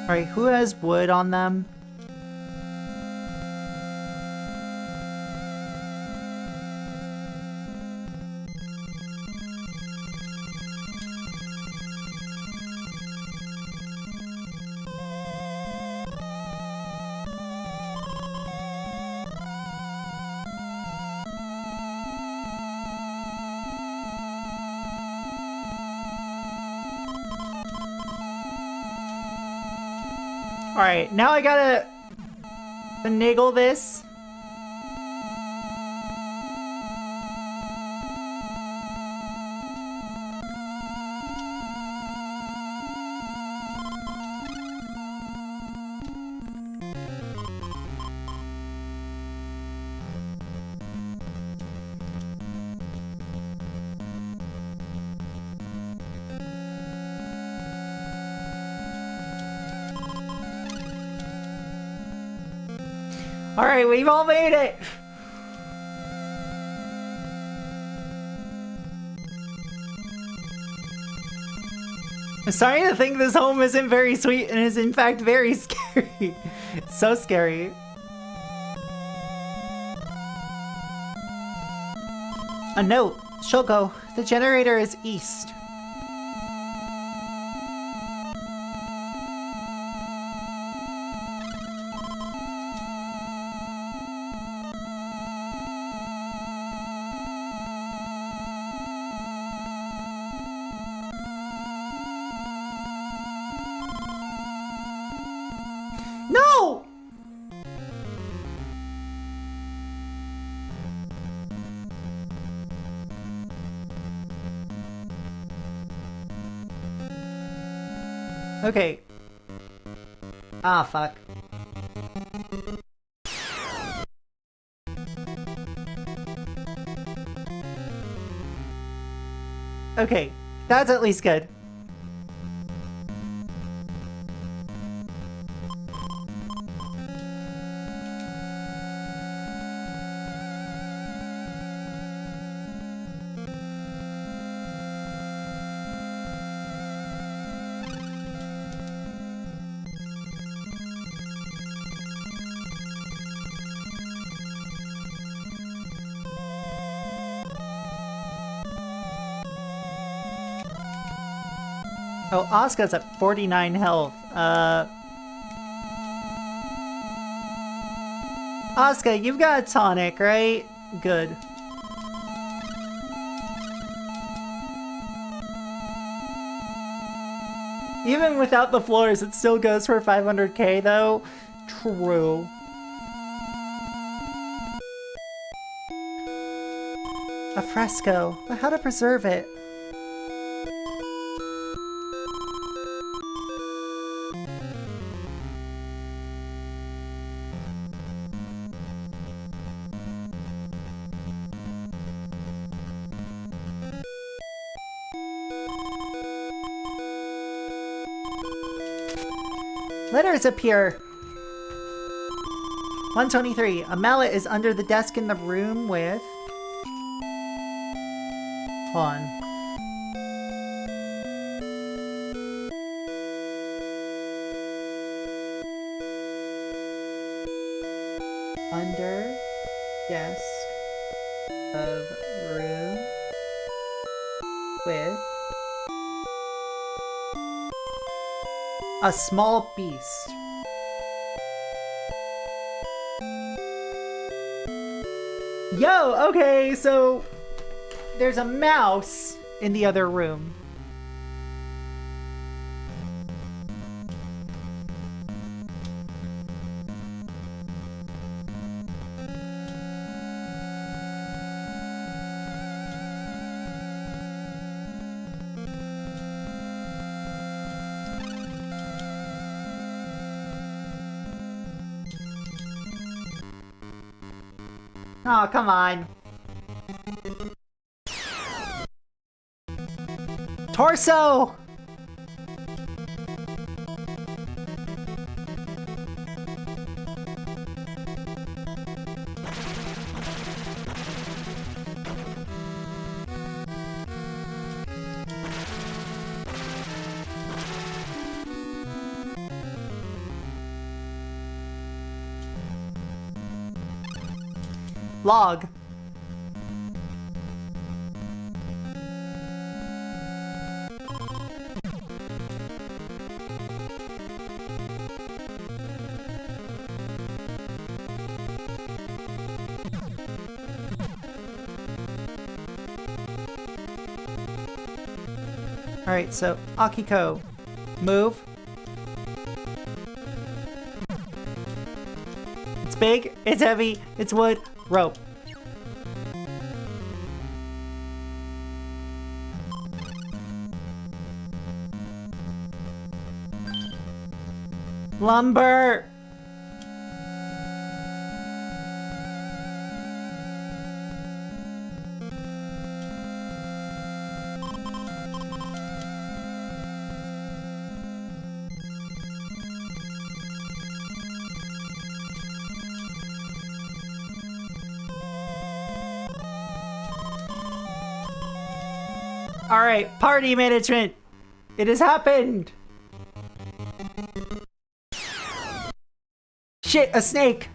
Alright, who has wood on them? Alright, now I gotta finagle this. Alright, we've all made it! I'm starting to think this home isn't very sweet and is in fact very scary. It's so scary. A note. Shoko, the generator is east. No! Okay. Ah, fuck. Okay, that's at least good. Oh, Asuka's at 49 health. Asuka, you've got a tonic, right? Good. Even without the floors, it still goes for 500k though. True. A fresco, but how to preserve it? Letters appear. 123. A mallet is under the desk in the room with... Hold on. Under desk of room with a small beast. Yo, okay, so there's a mouse in the other room. Oh, come on. Torso! log. Alright, so Akiko, move. It's big, it's heavy, it's wood, rope. Lumber! Alright, party management! It has happened! Shit, a snake!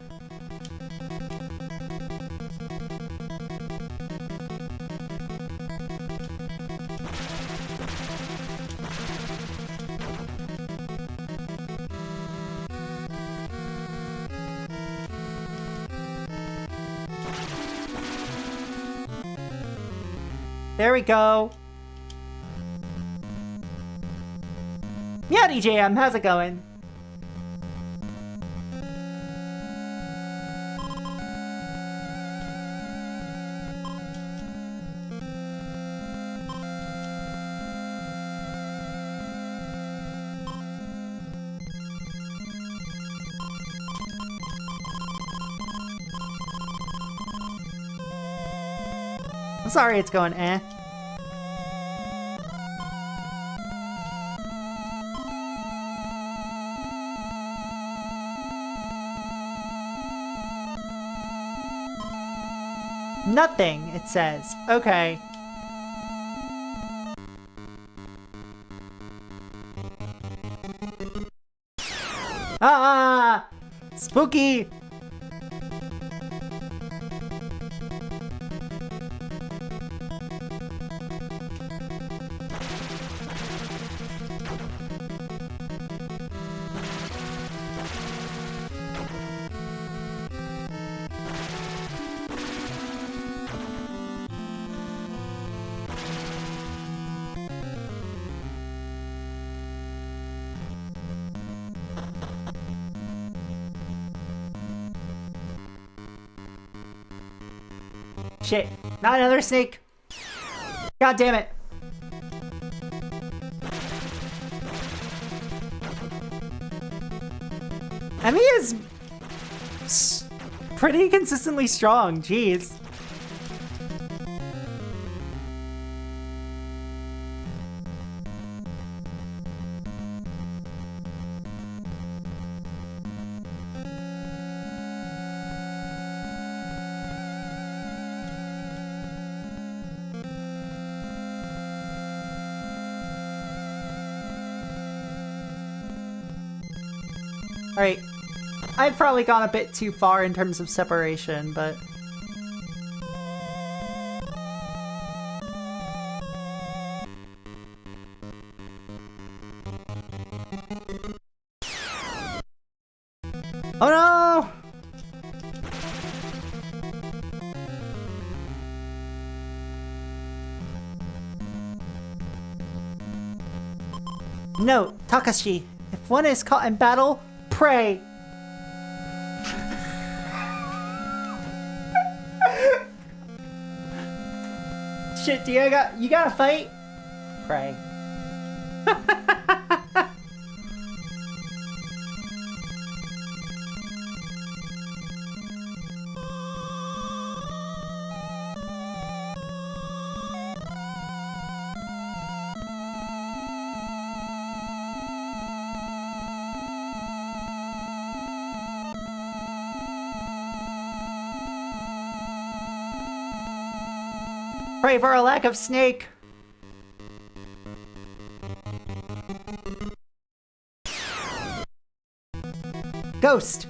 There we go. Yeah, DJM, how's it going? I'm sorry it's going eh. Nothing, it says. Okay. Ah! Spooky! Shit, not another snake. God damn it. Emmy is pretty consistently strong, jeez. Alright, I've probably gone a bit too far in terms of separation, but... Oh no! No, Takashi, if one is caught in battle, pray. Shit, you gotta fight? Pray. Pray for a lack of snake. Ghost.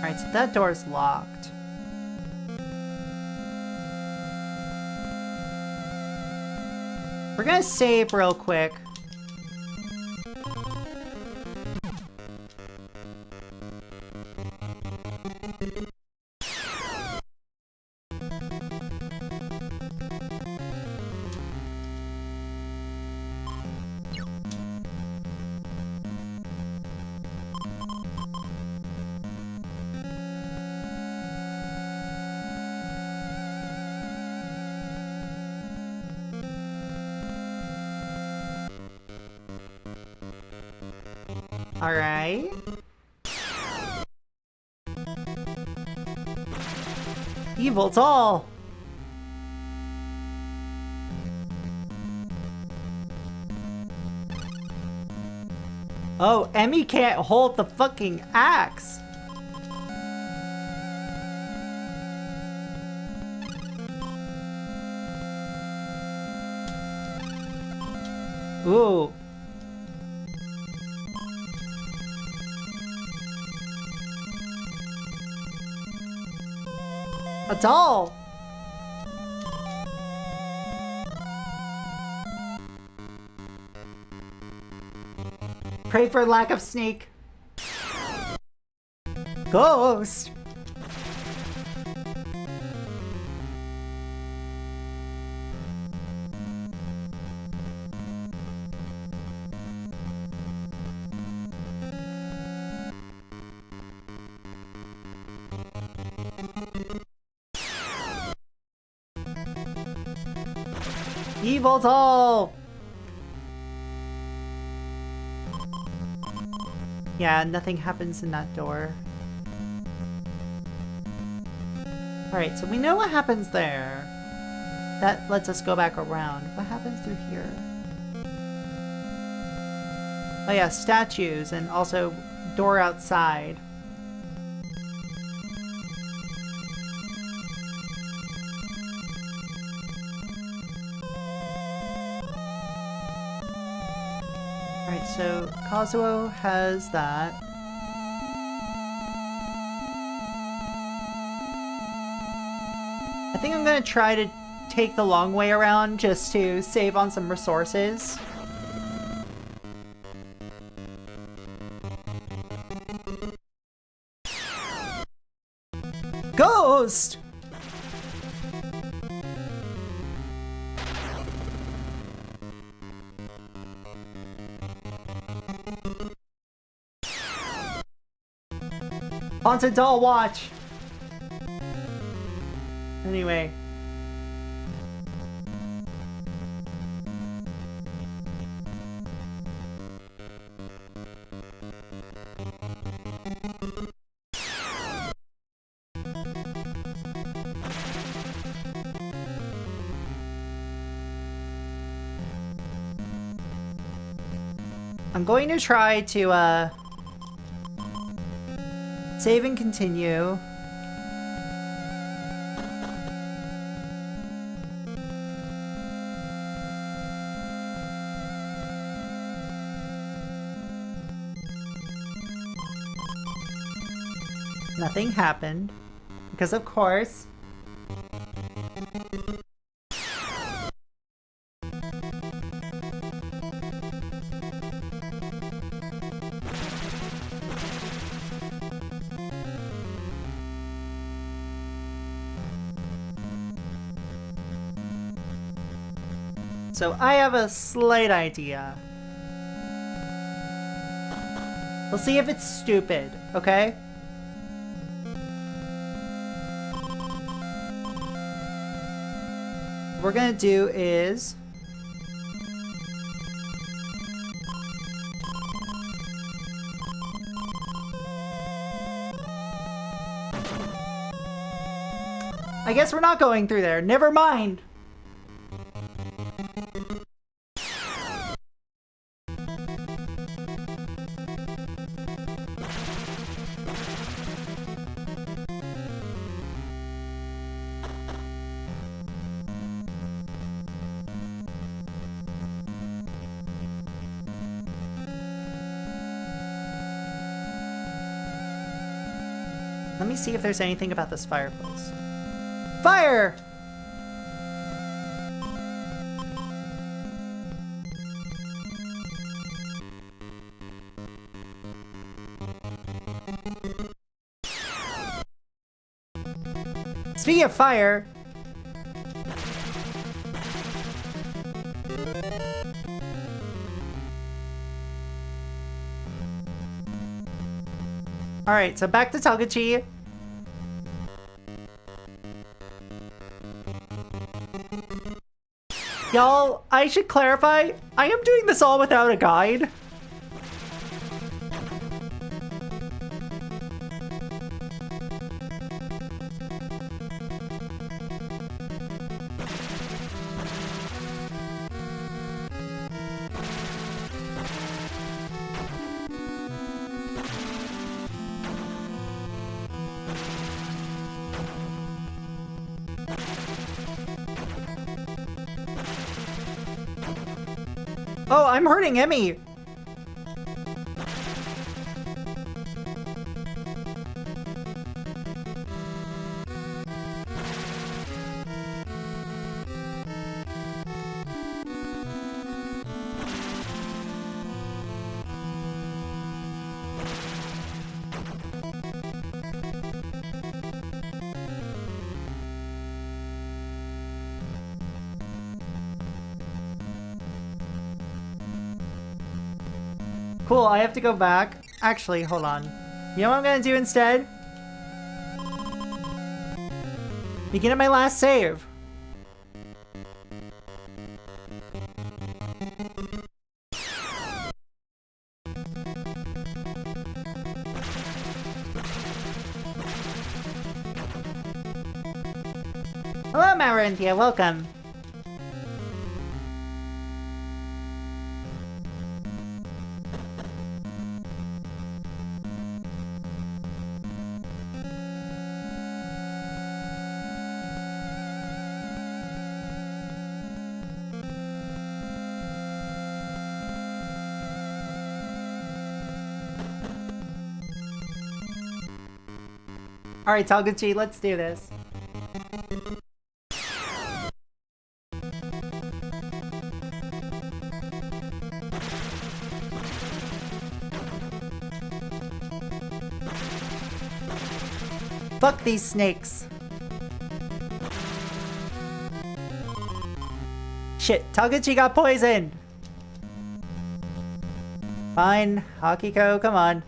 Alright, so that door's locked. We're gonna save real quick. Alright. Evil doll! Oh, Emmy can't hold the fucking axe! Ooh. A doll! Pray for lack of snake. Ghost! Evil doll! Yeah, nothing happens in that door. Alright, so we know what happens there. That lets us go back around. What happens through here? Oh yeah, statues and also door outside. Alright, so Kazuo has that. I think I'm gonna try to take the long way around just to save on some resources. Ghost! Haunted doll watch! Anyway. I'm going to try to, save and continue. Nothing happened. Because of course. So I have a slight idea. We'll see if it's stupid, okay? What we're gonna do is I guess we're not going through there. Never mind. Let me see if there's anything about this fireplace. Fire! Speaking of fire... Alright, so back to Togechi. Y'all, I should clarify, I am doing this all without a guide. Oh, I'm hurting Emmy. Cool, I have to go back. Actually, hold on. You know what I'm gonna do instead? Begin at my last save. Hello, Marinthia, welcome. Alright, Togechi, let's do this. Fuck these snakes. Shit, Togechi got poisoned. Fine, Akiko, come on.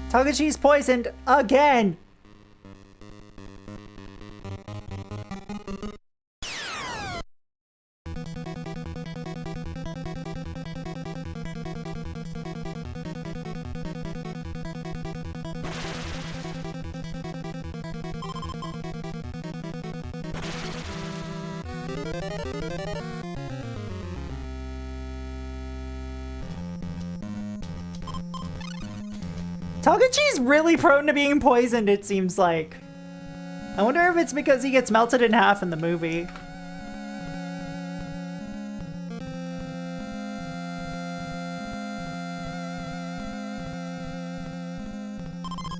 Togechi's poisoned again! Togechi's really prone to being poisoned, it seems like. I wonder if it's because he gets melted in half in the movie.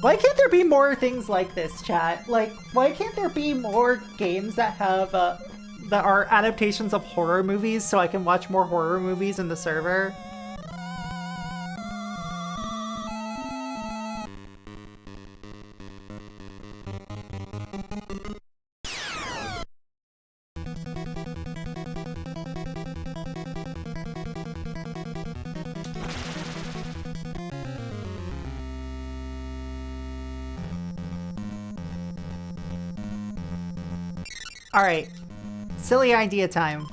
Why can't there be more things like this, chat? Like, why can't there be more games that have, that are adaptations of horror movies so I can watch more horror movies in the server? Alright, silly idea time.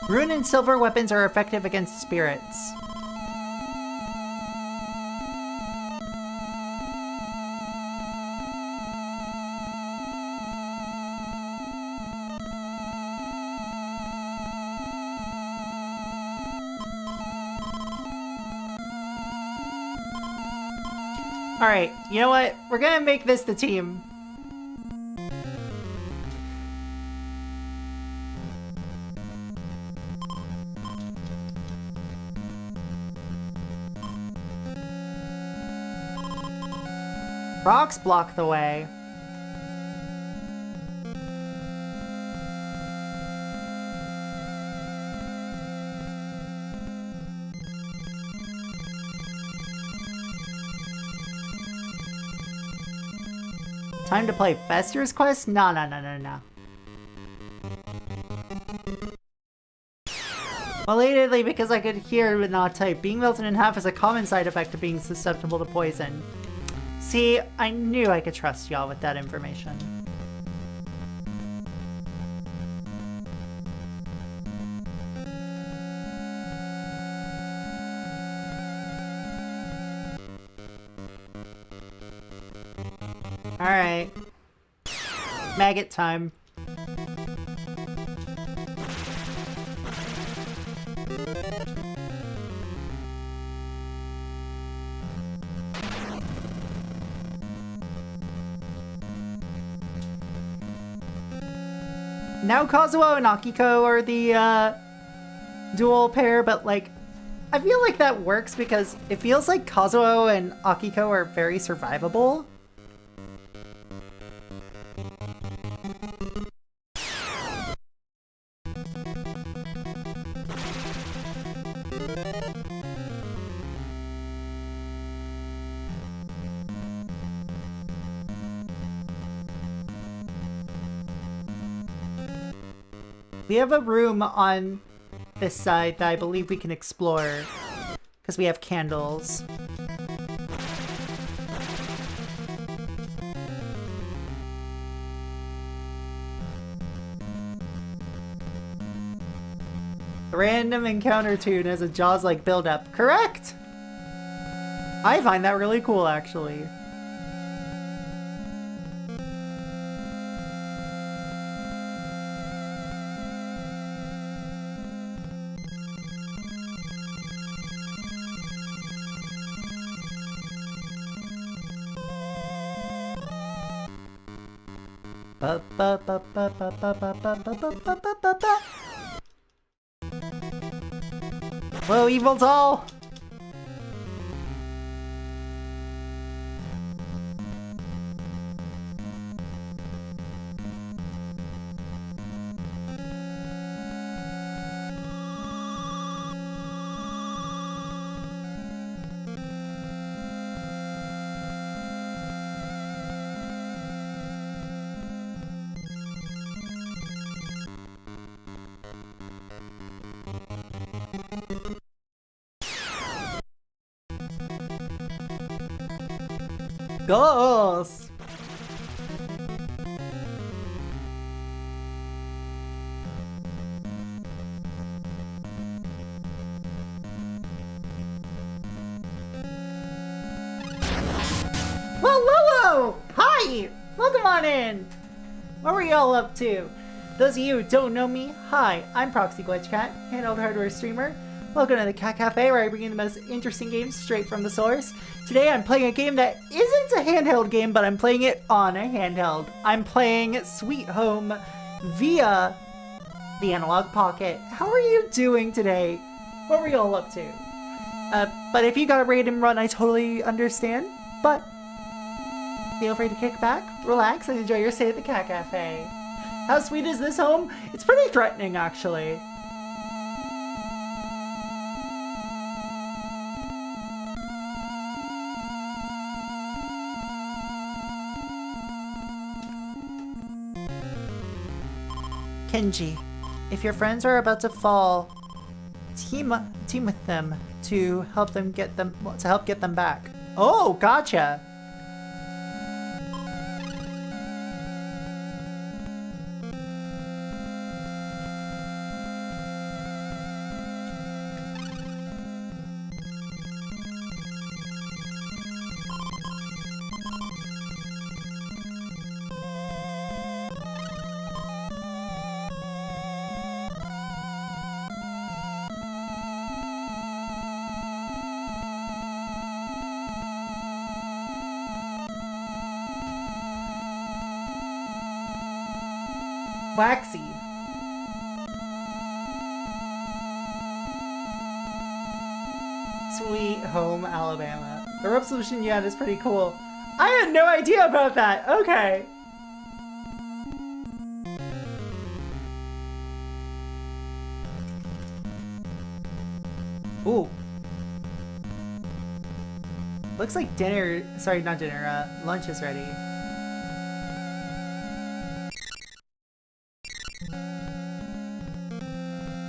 Rune and silver weapons are effective against spirits. Alright, you know what? We're gonna make this the team. Rocks block the way. Time to play Fester's Quest? No. Belatedly, because I could hear but not type. Being melted in half is a common side effect of being susceptible to poison. See, I knew I could trust y'all with that information. Alright. Maggot time. Now Kazuo and Akiko are the dual pair, but like, I feel like that works because it feels like Kazuo and Akiko are very survivable. We have a room on this side that I believe we can explore because we have candles. Random encounter tune as a Jaws-like build-up. Correct! I find that really cool, actually. Whoa, evil doll! Ghost! Whoa! Hi! Welcome on in! What were y'all up to? Those of you who don't know me, hi, I'm Proxy Glitchcat, handheld hardware streamer. Welcome to the Cat Cafe, where I bring you the most interesting games straight from the source. Today I'm playing a game that isn't a handheld game, but I'm playing it on a handheld. I'm playing Sweet Home via the Analogue Pocket. How are you doing today? What were y'all up to? But if you got a random run, I totally understand. But feel free to kick back, relax, and enjoy your stay at the Cat Cafe. How sweet is this home? It's pretty threatening, actually. Kenji, if your friends are about to fall, team with them to help get them back. Oh, gotcha. Waxy. Sweet Home Alabama. The rope solution you had is pretty cool. I had no idea about that. Okay. Ooh. Looks like dinner, sorry, not dinner, lunch is ready.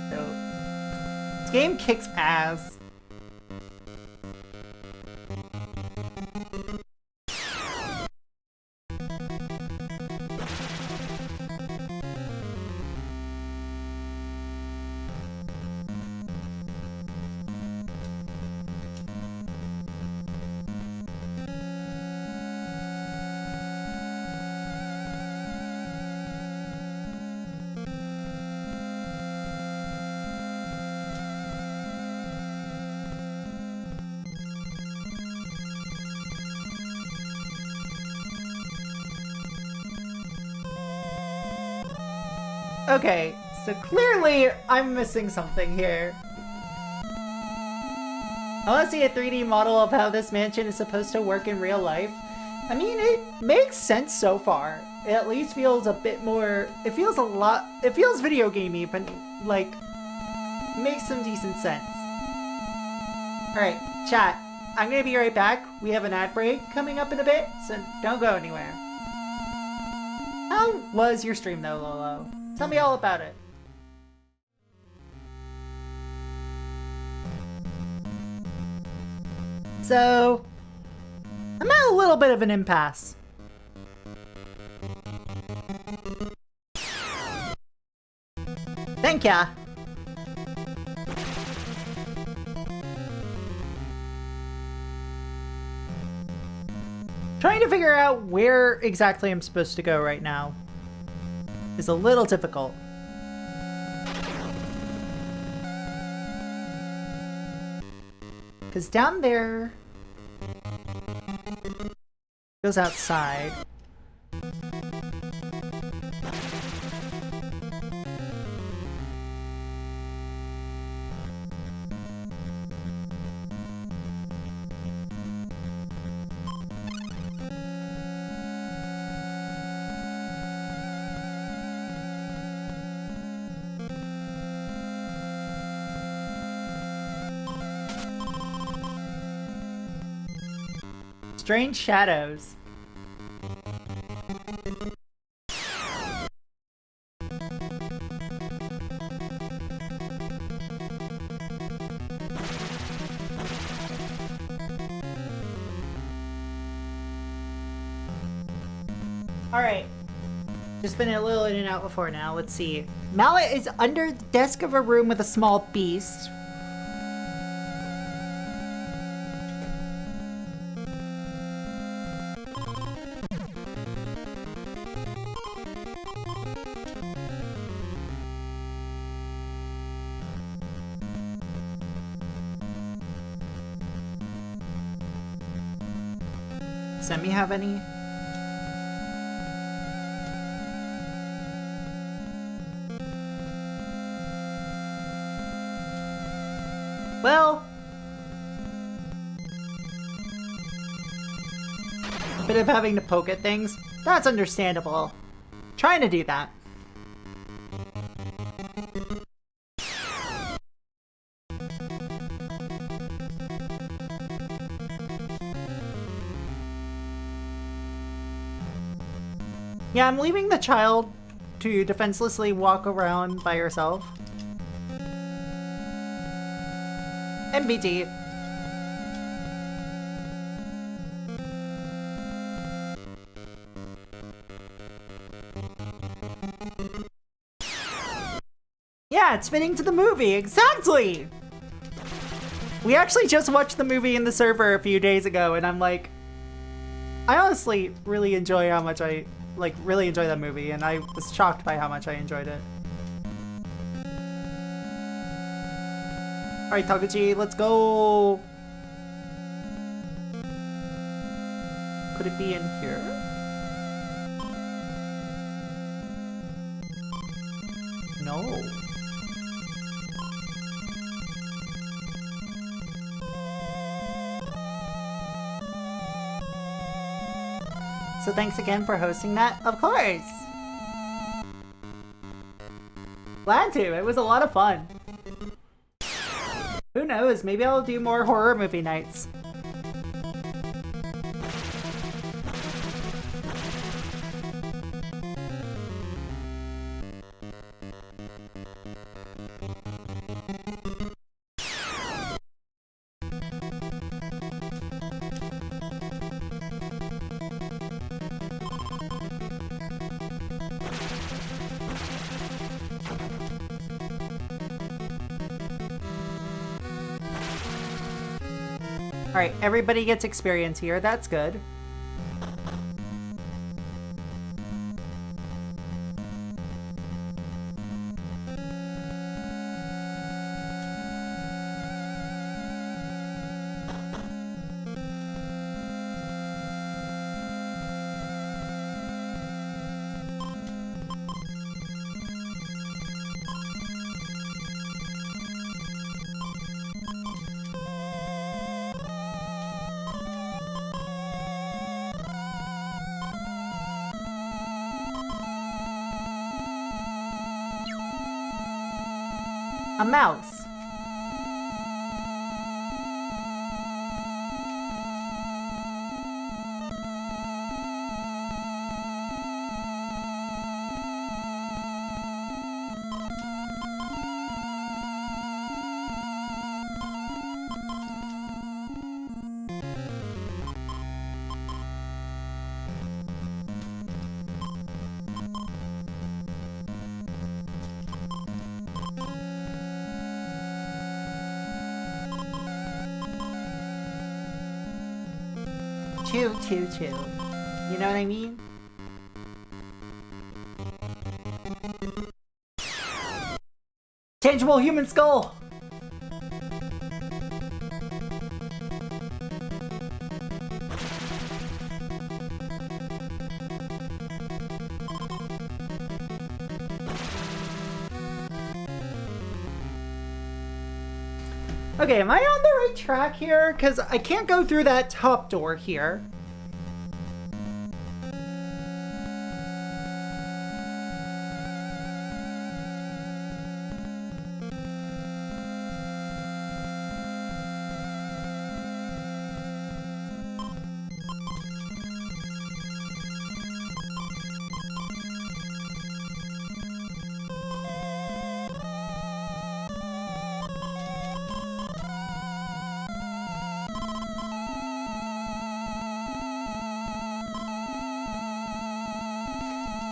So, this game kicks ass. Okay, so clearly I'm missing something here. I want to see a 3D model of how this mansion is supposed to work in real life. I mean, it makes sense so far. It at least feels a bit more... It feels video gamey, but, like, makes some decent sense. Alright, chat. I'm gonna be right back. We have an ad break coming up in a bit, so don't go anywhere. How was your stream though, Lolo? Tell me all about it. So, I'm at a little bit of an impasse. Thank ya. Trying to figure out where exactly I'm supposed to go right now is a little difficult. Because down there goes outside. Strange shadows. Alright. Just been a little in and out before now. Let's see. Mallet is under the desk of a room with a small beast. Does Emmy have any? Well, a bit of having to poke at things, that's understandable. Trying to do that. Yeah, I'm leaving the child to defenselessly walk around by herself. MBD. Yeah, it's fitting to the movie, exactly! We actually just watched the movie in the server a few days ago, and I'm like, I honestly really enjoy how much I, really enjoy that movie, and I was shocked by how much I enjoyed it. Alright, Taguchi, let's go! Could it be in here? No. So thanks again for hosting that. Of course. Glad to. It was a lot of fun. Who knows? Maybe I'll do more horror movie nights. Alright, everybody gets experience here. That's good. A mouse. Chew, chew, chew. You know what I mean? Tangible human skull! Okay, am I on the right track here? Because I can't go through that top door here.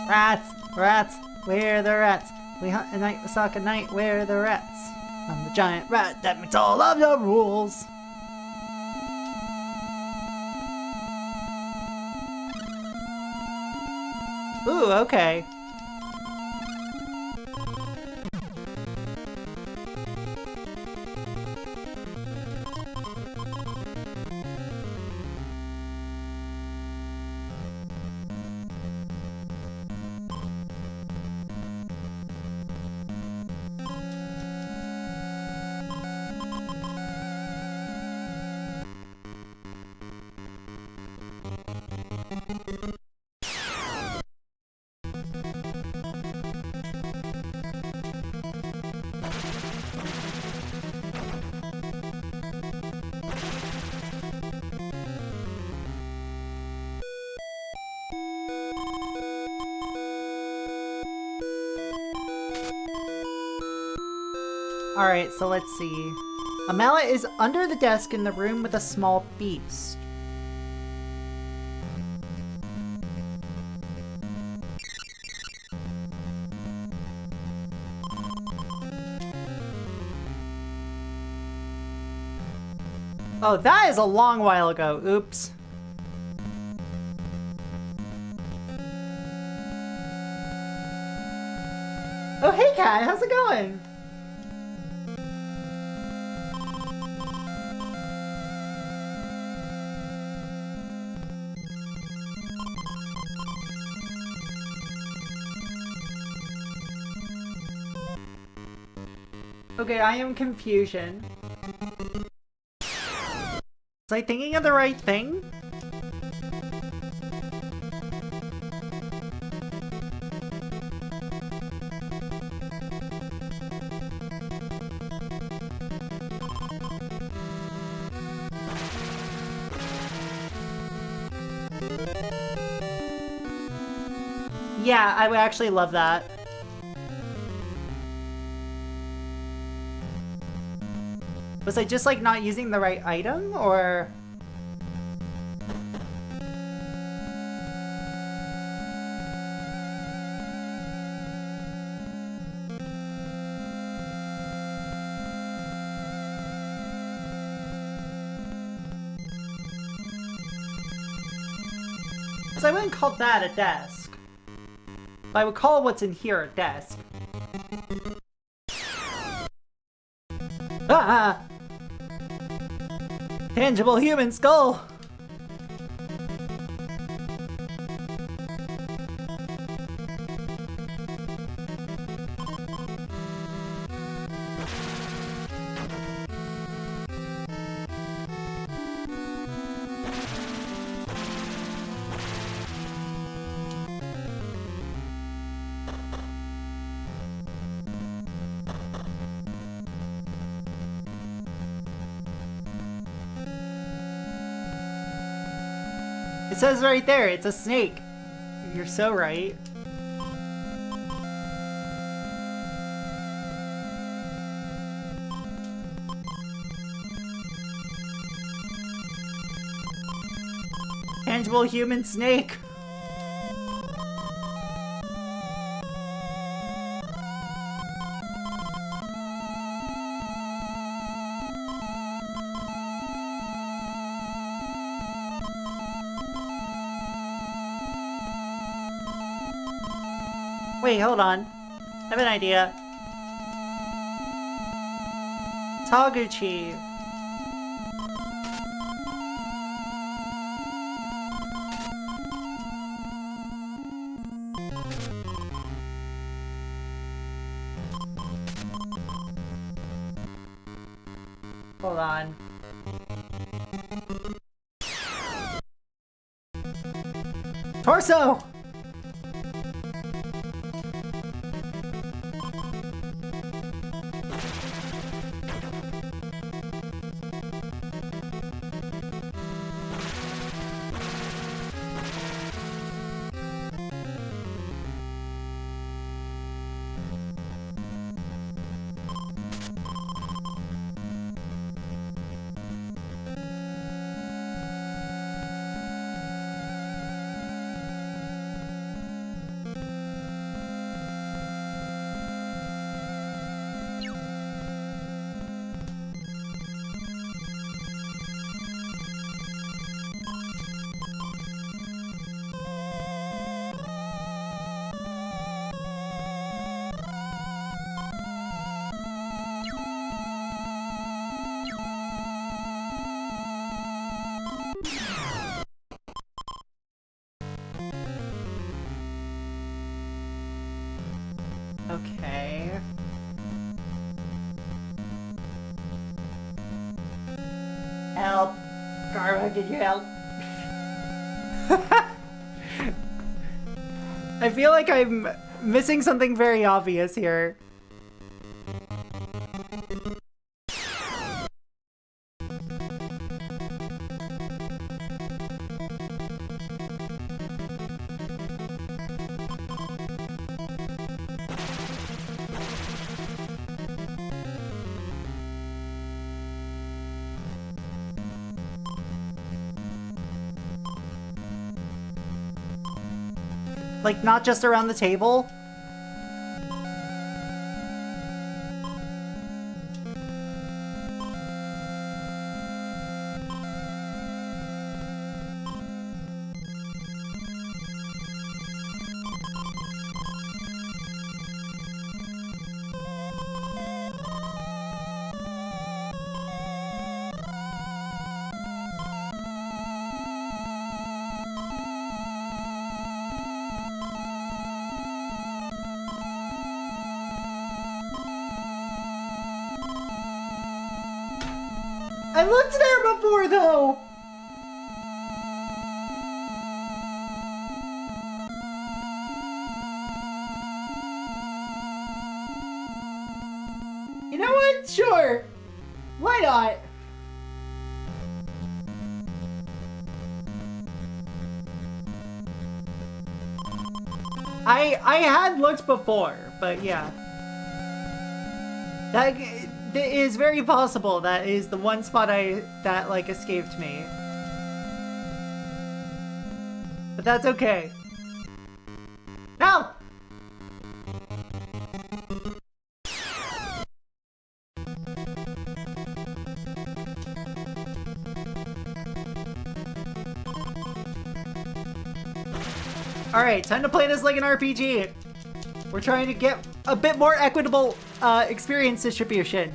Rats! Rats! Where are the rats? We hunt at night, we stalk at night, where are the rats? I'm the giant rat that makes all of the rules! Ooh, okay. Alright, so let's see. A mallet is under the desk in the room with a small beast. Oh, that is a long while ago. Oops. Oh, hey, Kat. How's it going? Okay, I am confusion. Was I thinking of the right thing? Yeah, I would actually love that. Was I just like not using the right item, or? Because I wouldn't call that a desk. I would call what's in here a desk. Ah! Tangible human skull! It says right there, it's a snake. You're so right. Tangible human snake. Wait, hold on. I have an idea. Taguchi. Hold on. Torso! Okay. Help! Karma, can you help? I feel like I'm missing something very obvious here. Like, not just around the table? I looked there before, though! You know what? Sure. Why not? I had looked before, but yeah. That is very possible. That is the one spot that like escaped me. But that's okay. No! Alright, time to play this like an RPG. We're trying to get a bit more equitable experience distribution.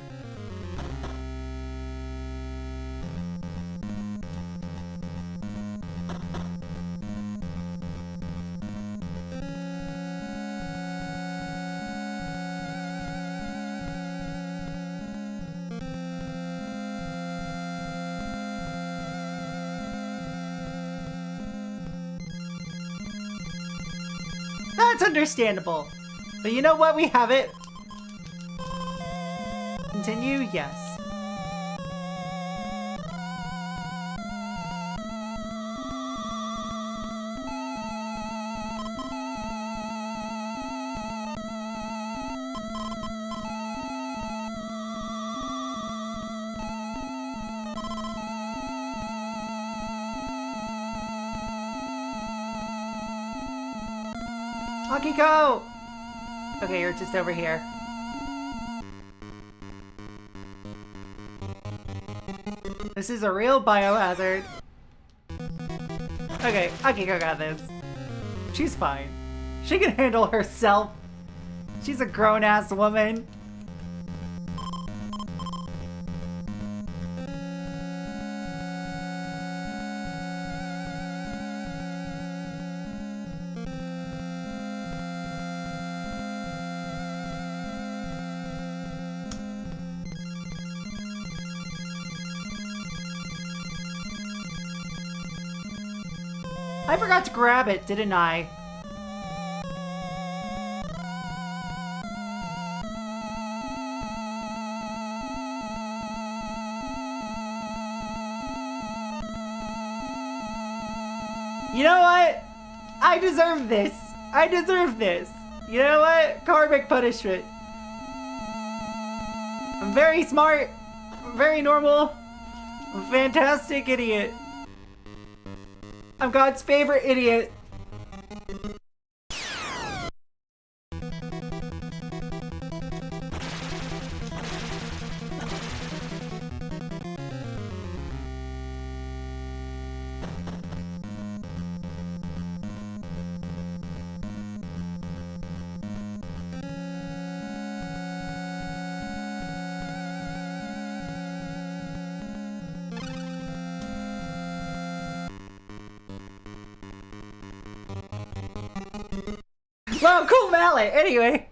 That's understandable. But you know what? We have it. Continue? Yes. Akiko! Okay, you're just over here. This is a real biohazard. Okay, Akiko got this. She's fine. She can handle herself. She's a grown-ass woman. I forgot to grab it, didn't I? You know what? I deserve this. I deserve this. You know what? Karmic punishment. I'm very smart. I'm very normal. I'm a fantastic idiot. I'm God's favorite idiot. Wow, cool mallet. Anyway.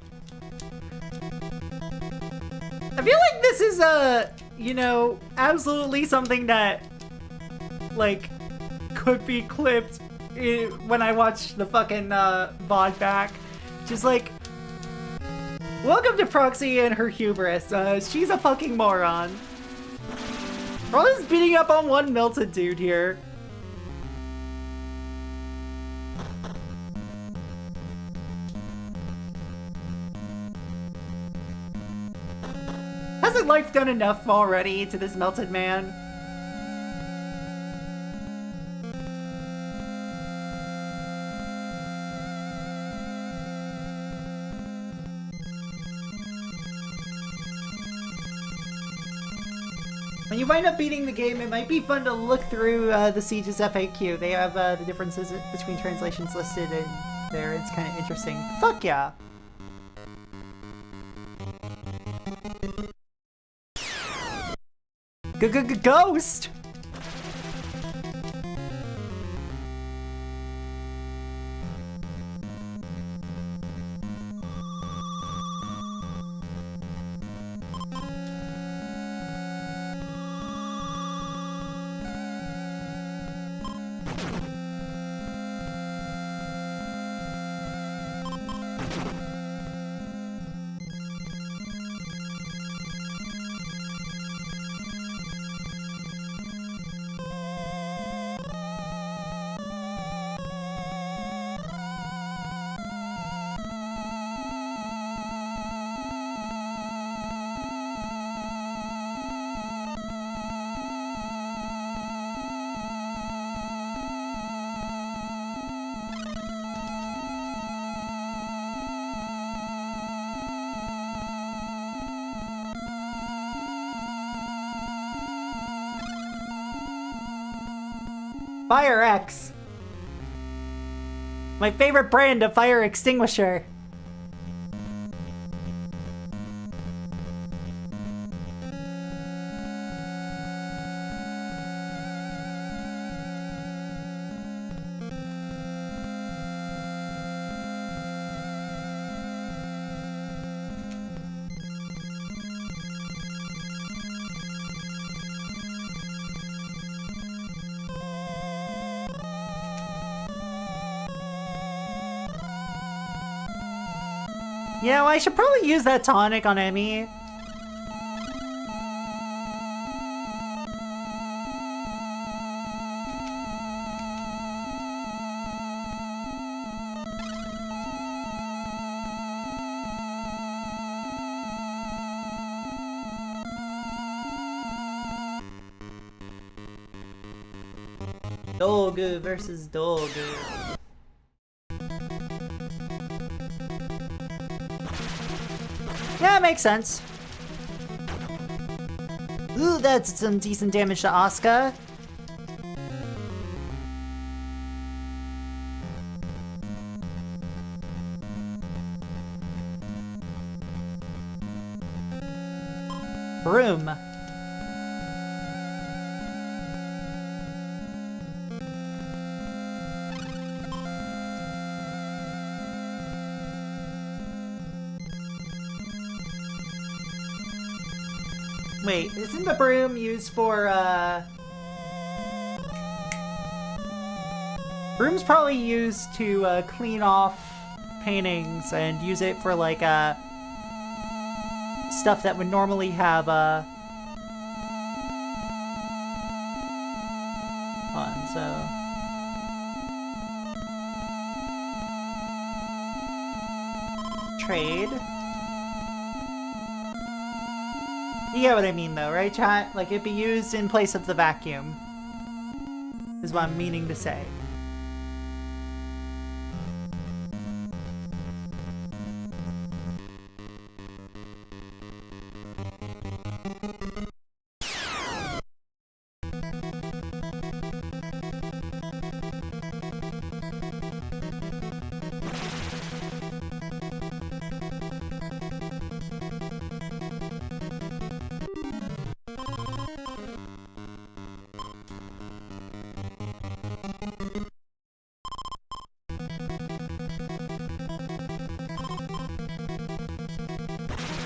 I feel like this is, you know, absolutely something that, like, could be clipped when I watch the fucking, VOD back. Just like, welcome to Proxy and her hubris. She's a fucking moron. We're all just beating up on one melted dude here. Hasn't life done enough already to this melted man? When you wind up beating the game, it might be fun to look through the Siege's FAQ. They have the differences between translations listed in there. It's kind of interesting. Fuck yeah! Ghost! Fire X. My favorite brand of fire extinguisher. Yeah, well, I should probably use that tonic on Emmy. Dolgu versus Dolgu. Yeah, makes sense. Ooh, that's some decent damage to Asuka. Broom. Wait, isn't the broom used for, Broom's probably used to, clean off paintings and use it for, like, stuff that would normally have, hold on, so... Trade. You get what I mean, though, right, chat? Like, it'd be used in place of the vacuum. Is what I'm meaning to say.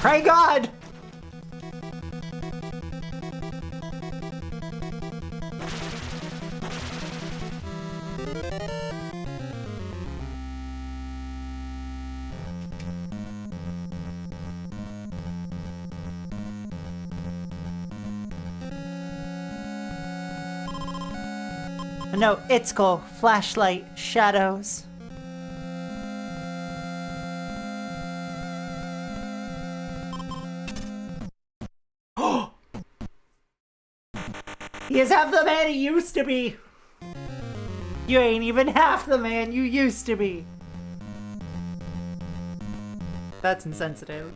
Pray God! No, Itsuko, flashlight, shadows. He is half the man he used to be. You ain't even half the man you used to be. That's insensitive.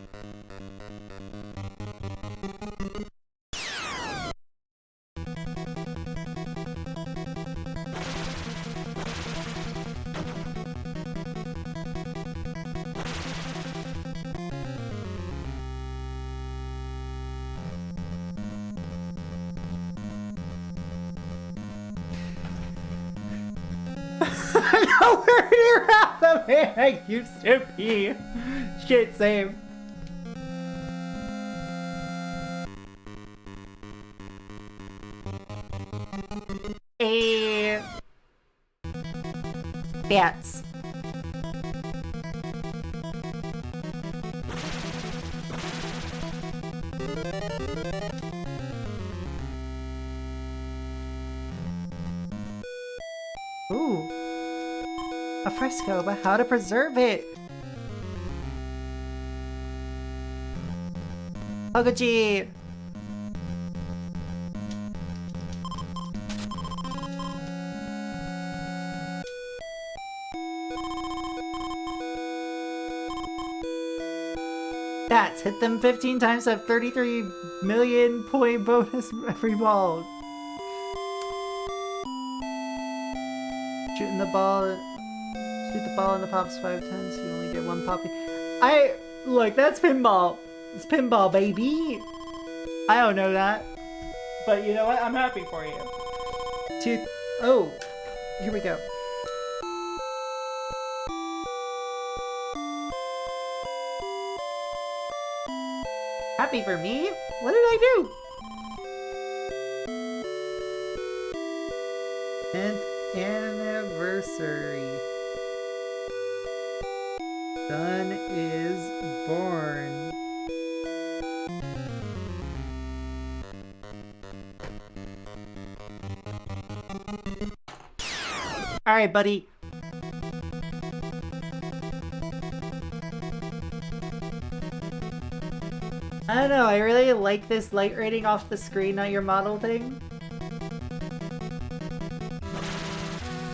Nowhere near half the man I used to be. Shit, same. Bats. Ooh. A fresco, but how to preserve it? Hoguchi! Stats, hit them 15 times, have 33 million point bonus every ball. Shooting the ball. Shoot the ball in the pops 5 times. You only get 1 poppy. Look, that's pinball. It's pinball, baby. I don't know that. But you know what? I'm happy for you. Oh, here we go. Happy for me? What did I do? 10th anniversary. Son is born. All right, buddy. I don't know, I really like this light rating off the screen on your model thing.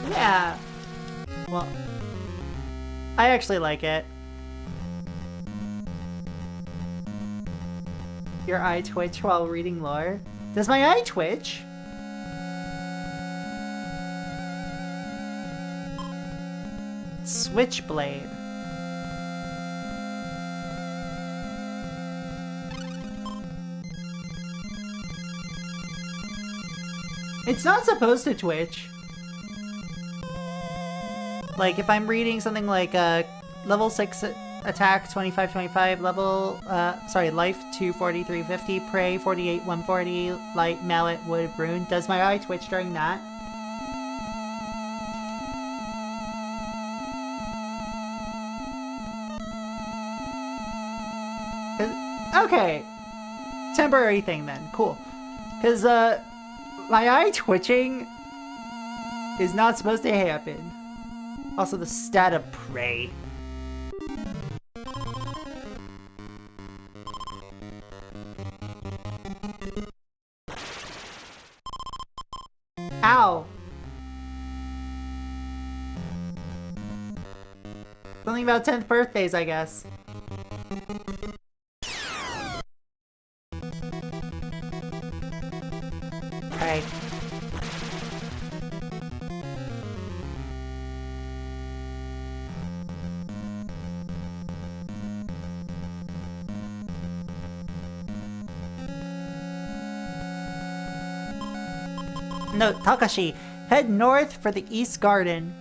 Yeah. Well, I actually like it. Your eye twitch while reading lore. Does my eye twitch? Switchblade. It's not supposed to twitch. Like, if I'm reading something like level 6 attack 2525, level, life 24350, prey 48140, light mallet wood rune, does my eye twitch during that? Okay. Temporary thing then. Cool. Because, my eye twitching is not supposed to happen. Also, the stat of prey. Ow! Something about 10th birthdays, I guess. Okay. No, Takashi, head north for the East Garden.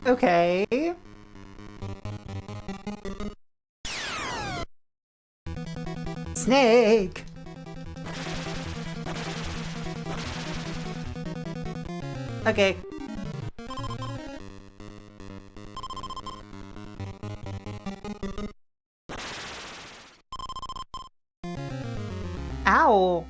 Okay. Snake! Okay. Ow!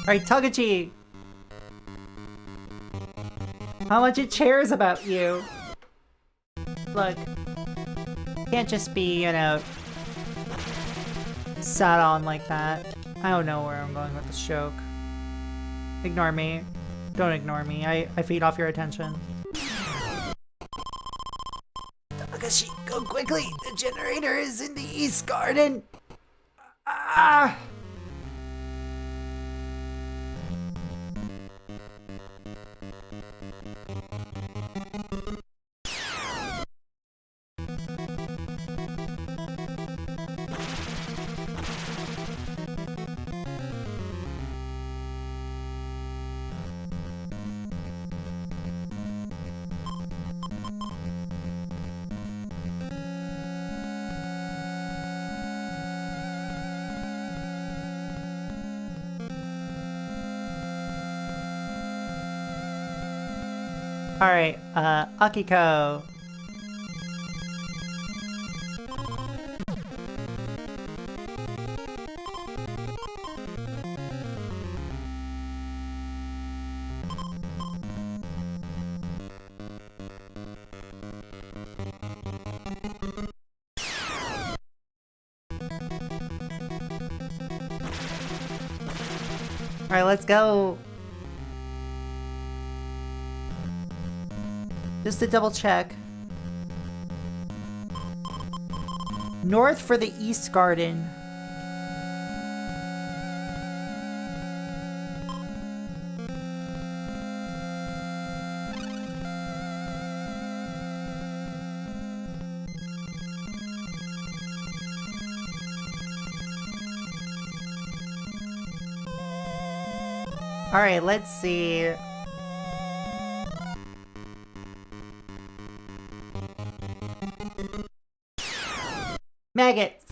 Alright, Togechi! How much it cares about you? Look. Can't just be, you know, sat on like that. I don't know where I'm going with this joke. Ignore me. Don't ignore me. I feed off your attention. Togechi, go quickly! The generator is in the East Garden! Ah! Alright, Akiko. Alright, let's go. Just to double check. North for the East Garden. Alright, let's see. Maggots.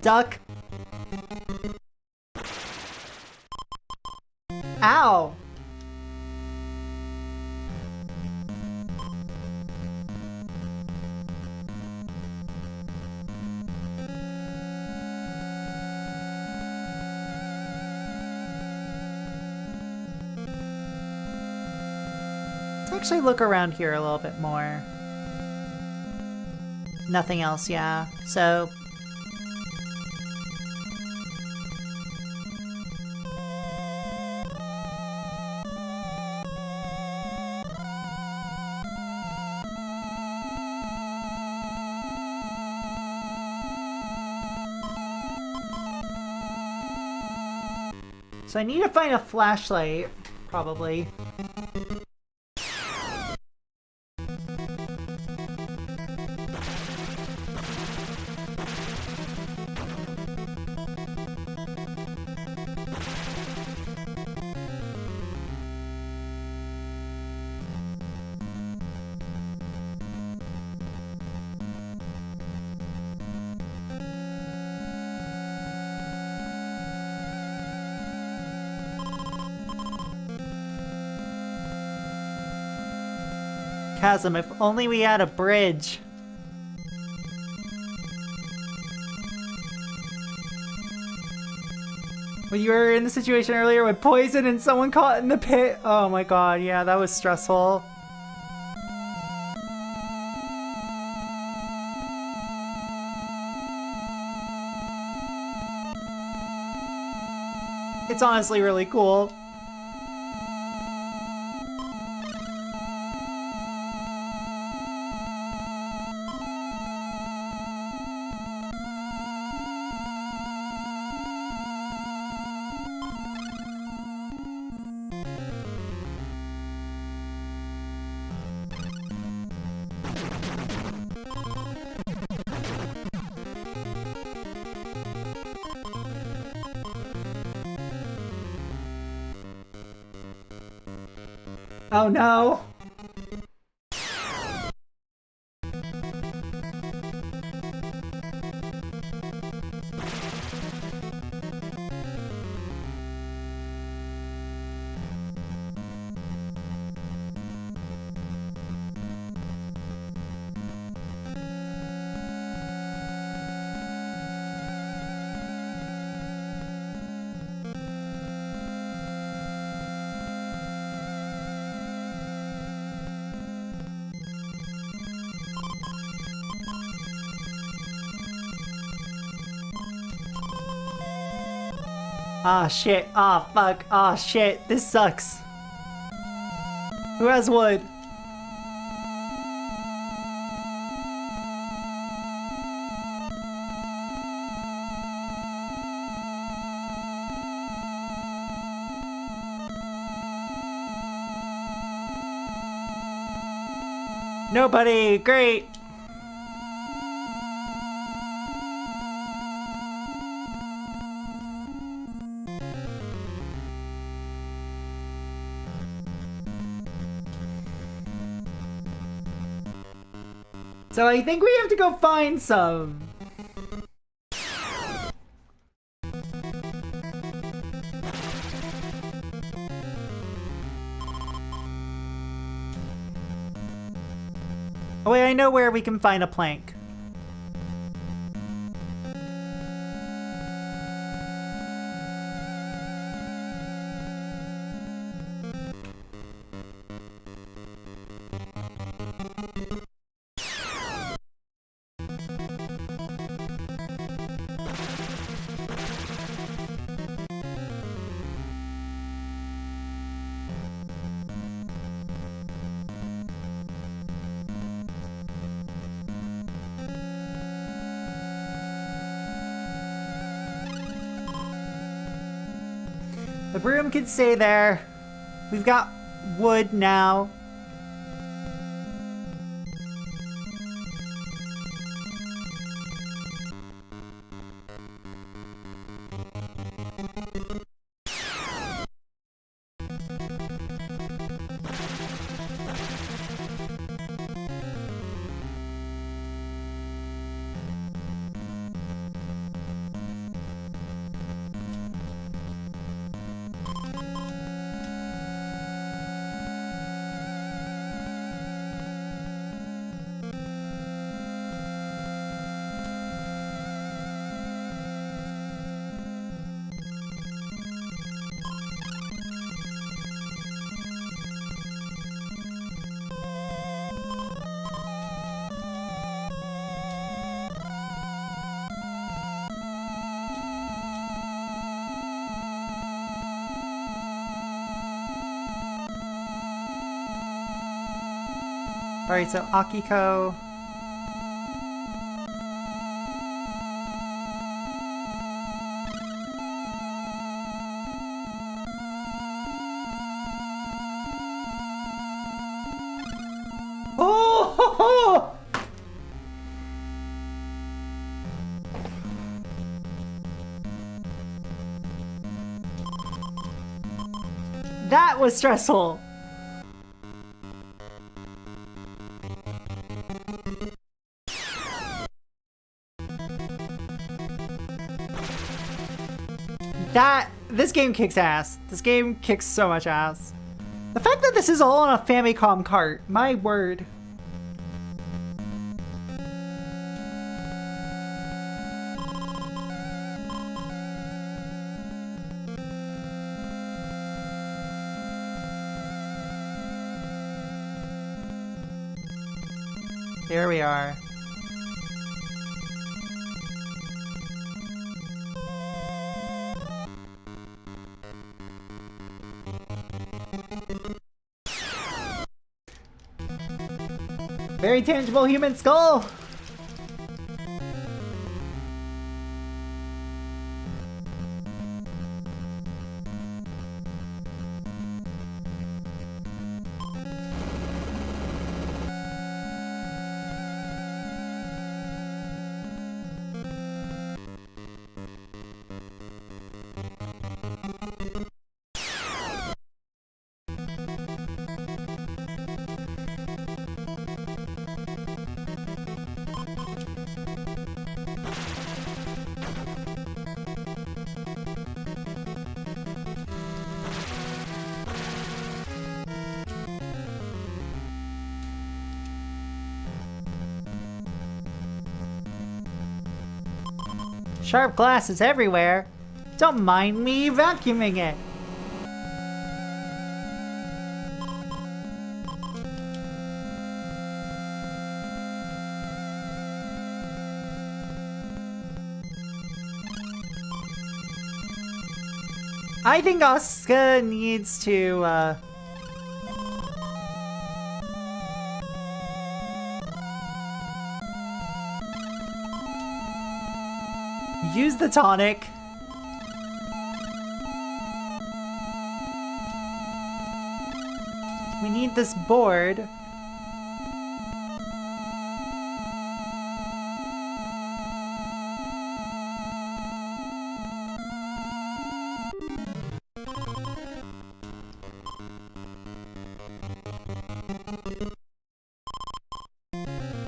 Duck. Ow. Let's actually look around here a little bit more. Nothing else, yeah. So I need to find a flashlight, probably. Chasm, if only we had a bridge. When you were in the situation earlier with poison and someone caught in the pit. Oh my god, yeah, that was stressful. It's honestly really cool. Oh no! Ah shit, ah fuck, ah shit, this sucks. Who has wood? Nobody, great! So I think we have to go find some. Oh wait, I know where we can find a plank. The broom can stay there. We've got wood now. Alright, so Akiko. Oh! That was stressful. This game kicks ass. This game kicks so much ass. The fact that this is all on a Famicom cart, my word. Here we are. Very tangible human skull! Sharp glass is everywhere. Don't mind me vacuuming it. I think Asuka needs to, use the tonic. We need this board.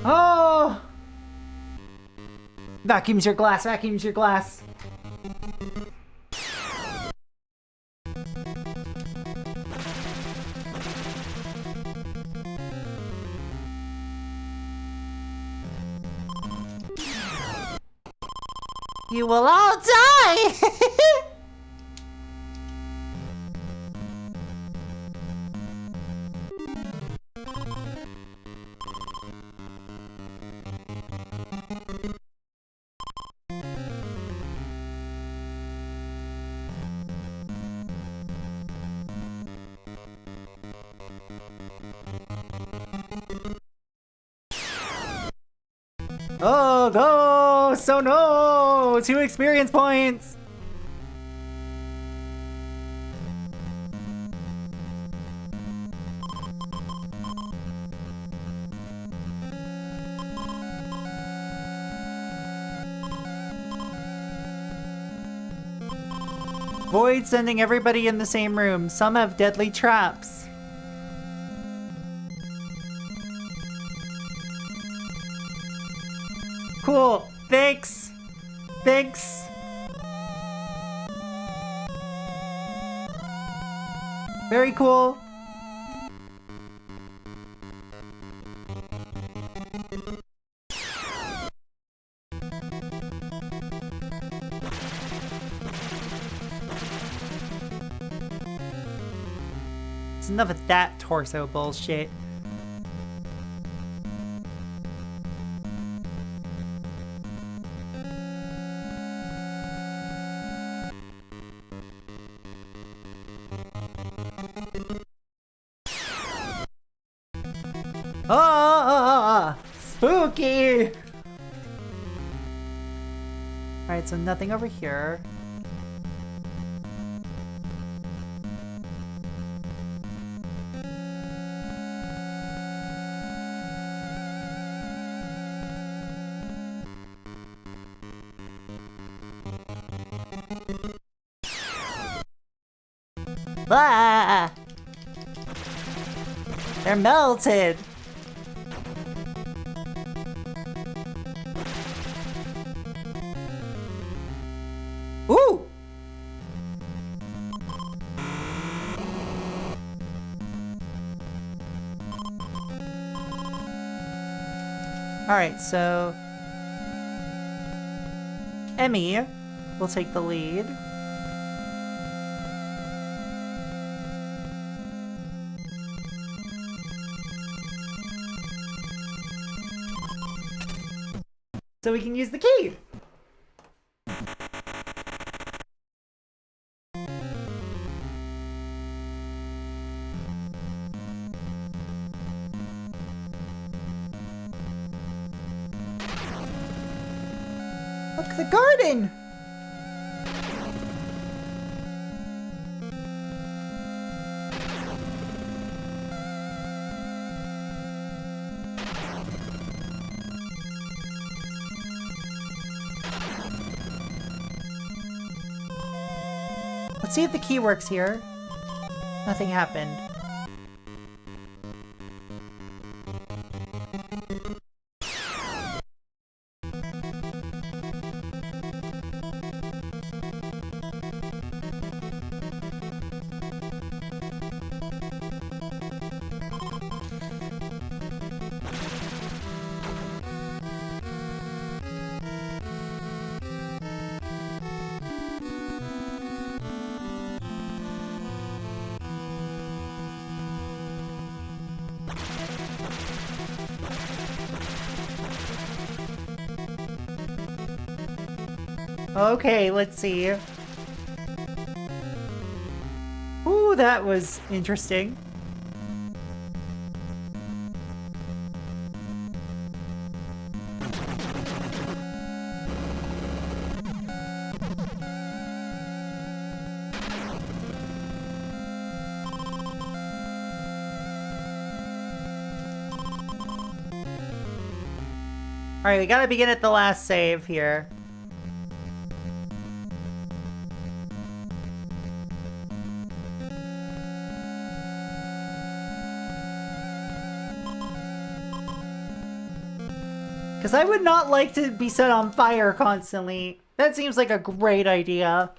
Oh! Vacuums your glass, vacuums your glass. You will all die! Oh, go! So no! 2 experience points! Avoid sending everybody in the same room. Some have deadly traps. Cool. Thanks. Thanks. Very cool. It's enough of that torso bullshit. Oh, spooky! Alright, so nothing over here. Ah! They're melted! Ooh! Alright, so Emmy will take the lead. So we can use the key! Look, the garden! Let's see if the key works here. Nothing happened. Okay, let's see. Ooh, that was interesting. Alright, we gotta begin at the last save here. Because I would not like to be set on fire constantly. That seems like a great idea.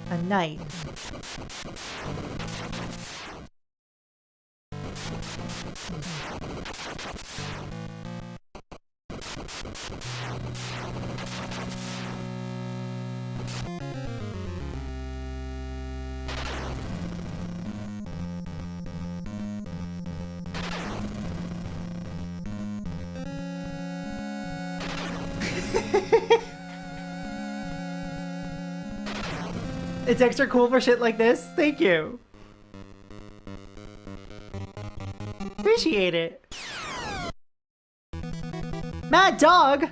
A knife. It's extra cool for shit like this. Thank you. Appreciate it. Mad Dog!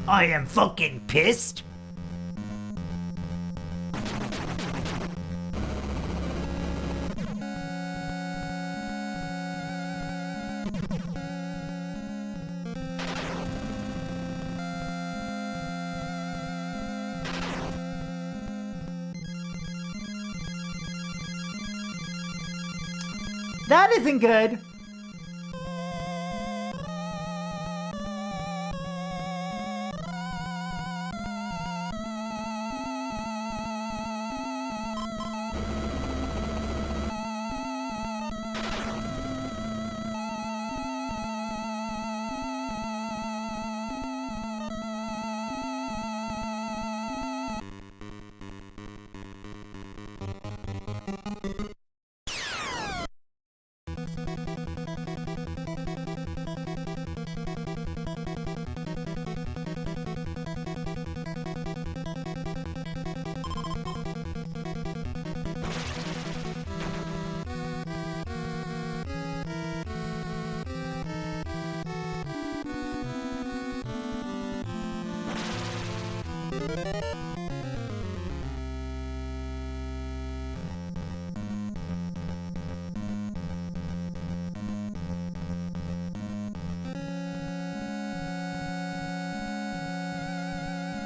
I am fucking pissed. That isn't good.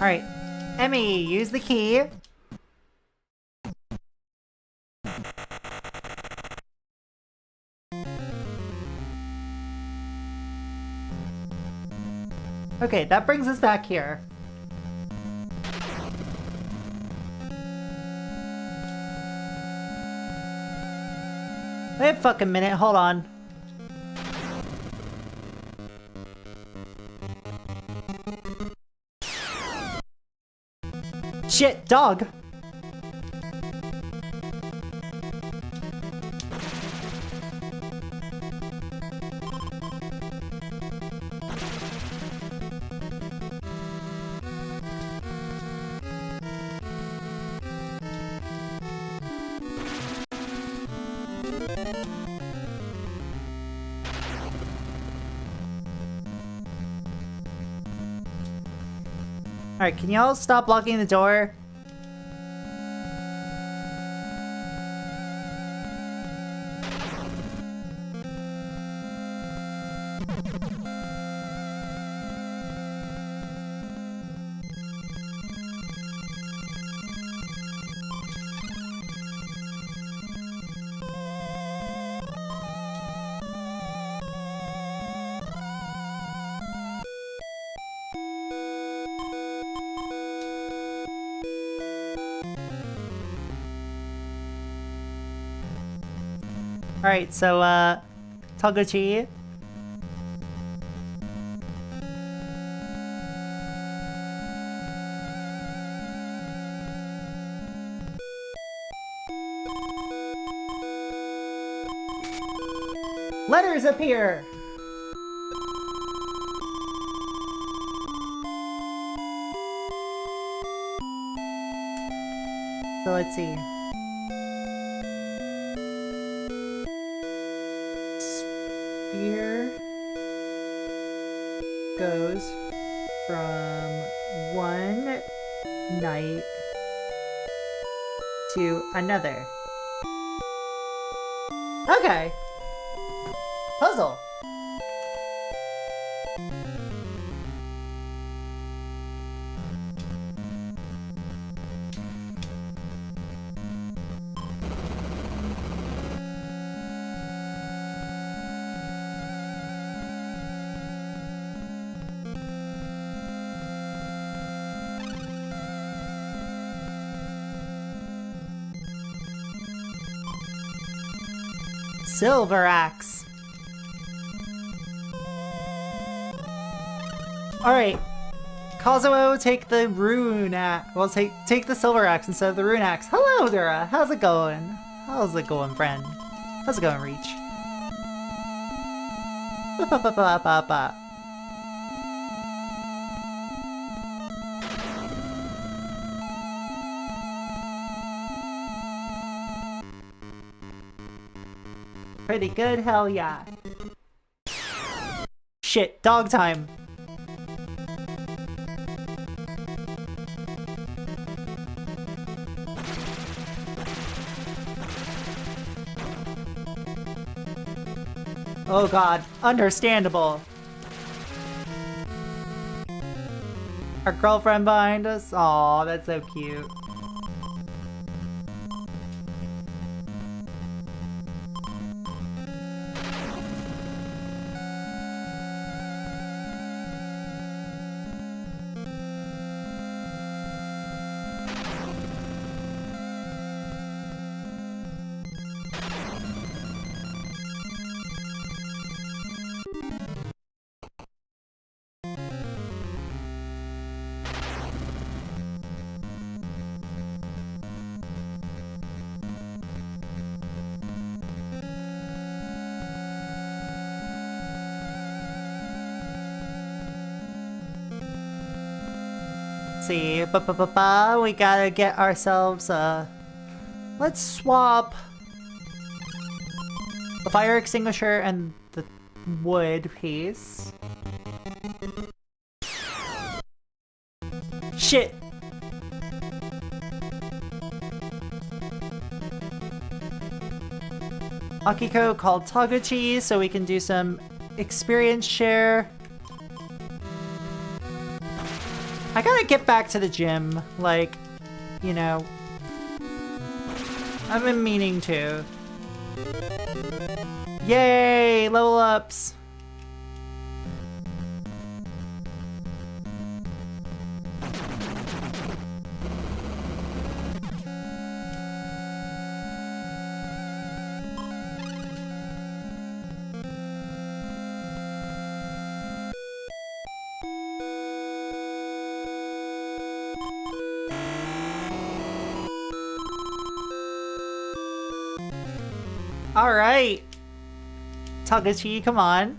Alright. Emmy, use the key. Okay, that brings us back here. Wait a fucking minute, hold on. Shit, dog! Alright, can y'all stop blocking the door? Alright, so, Toguchi. Letters appear! So let's see. Spear goes from one knight to another. Okay. Puzzle. Silver axe. Alright. Kazuo, take the rune axe. Well, take the silver axe instead of the rune axe. Hello, Dura. How's it going? How's it going, friend? How's it going, Reach? Ba-ba-ba-ba-ba-ba. Pretty good, hell yeah. Shit, dog time. Oh god, understandable. Our girlfriend behind us? Aw, that's so cute. See, we gotta get ourselves let's swap the fire extinguisher and the wood piece. Shit! Akiko called Toguchi so we can do some experience share. I gotta get back to the gym, like, you know, I've been meaning to. Yay, level ups. Alright! Toguchi, come on.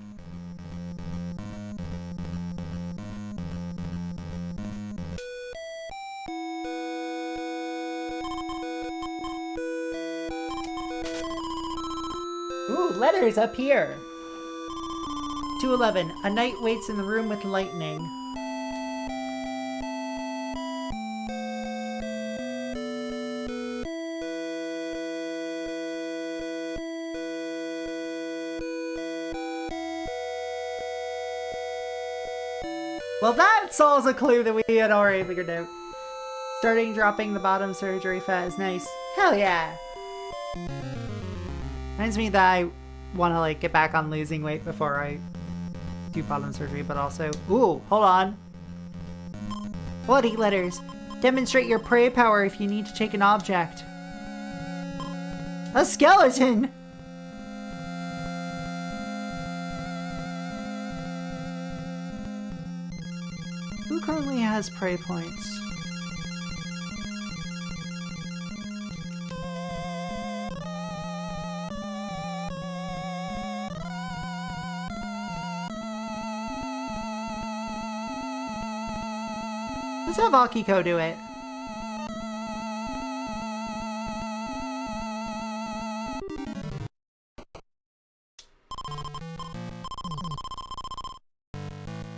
Ooh, letters up here! 211. A knight waits in the room with lightning. Well, that solves a clue that we had already figured out. Starting dropping the bottom surgery fat is nice. Hell yeah! Reminds me that I want to like get back on losing weight before I do bottom surgery, but also... Ooh, hold on. Bloody letters. Demonstrate your prey power if you need to take an object. A skeleton! Who currently has prey points? Let's have Akiko do it.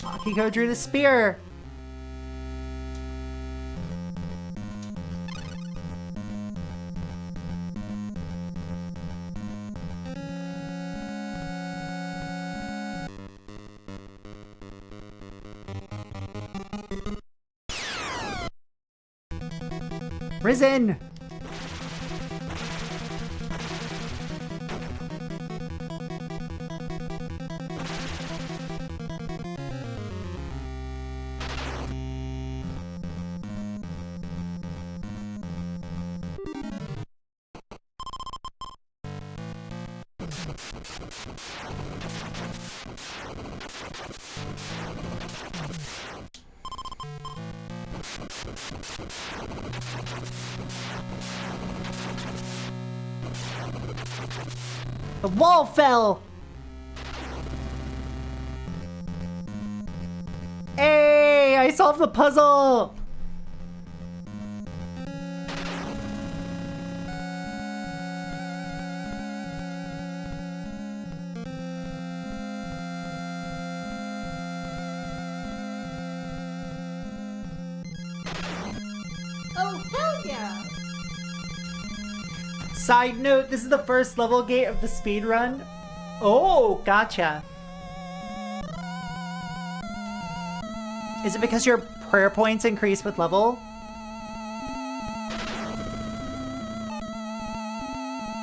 Akiko drew the spear. Risen! The wall fell! Hey, I solved the puzzle! Oh, hell yeah! Side note, this is the first level gate of the speed run. Oh, gotcha. Is it because your prayer points increase with level?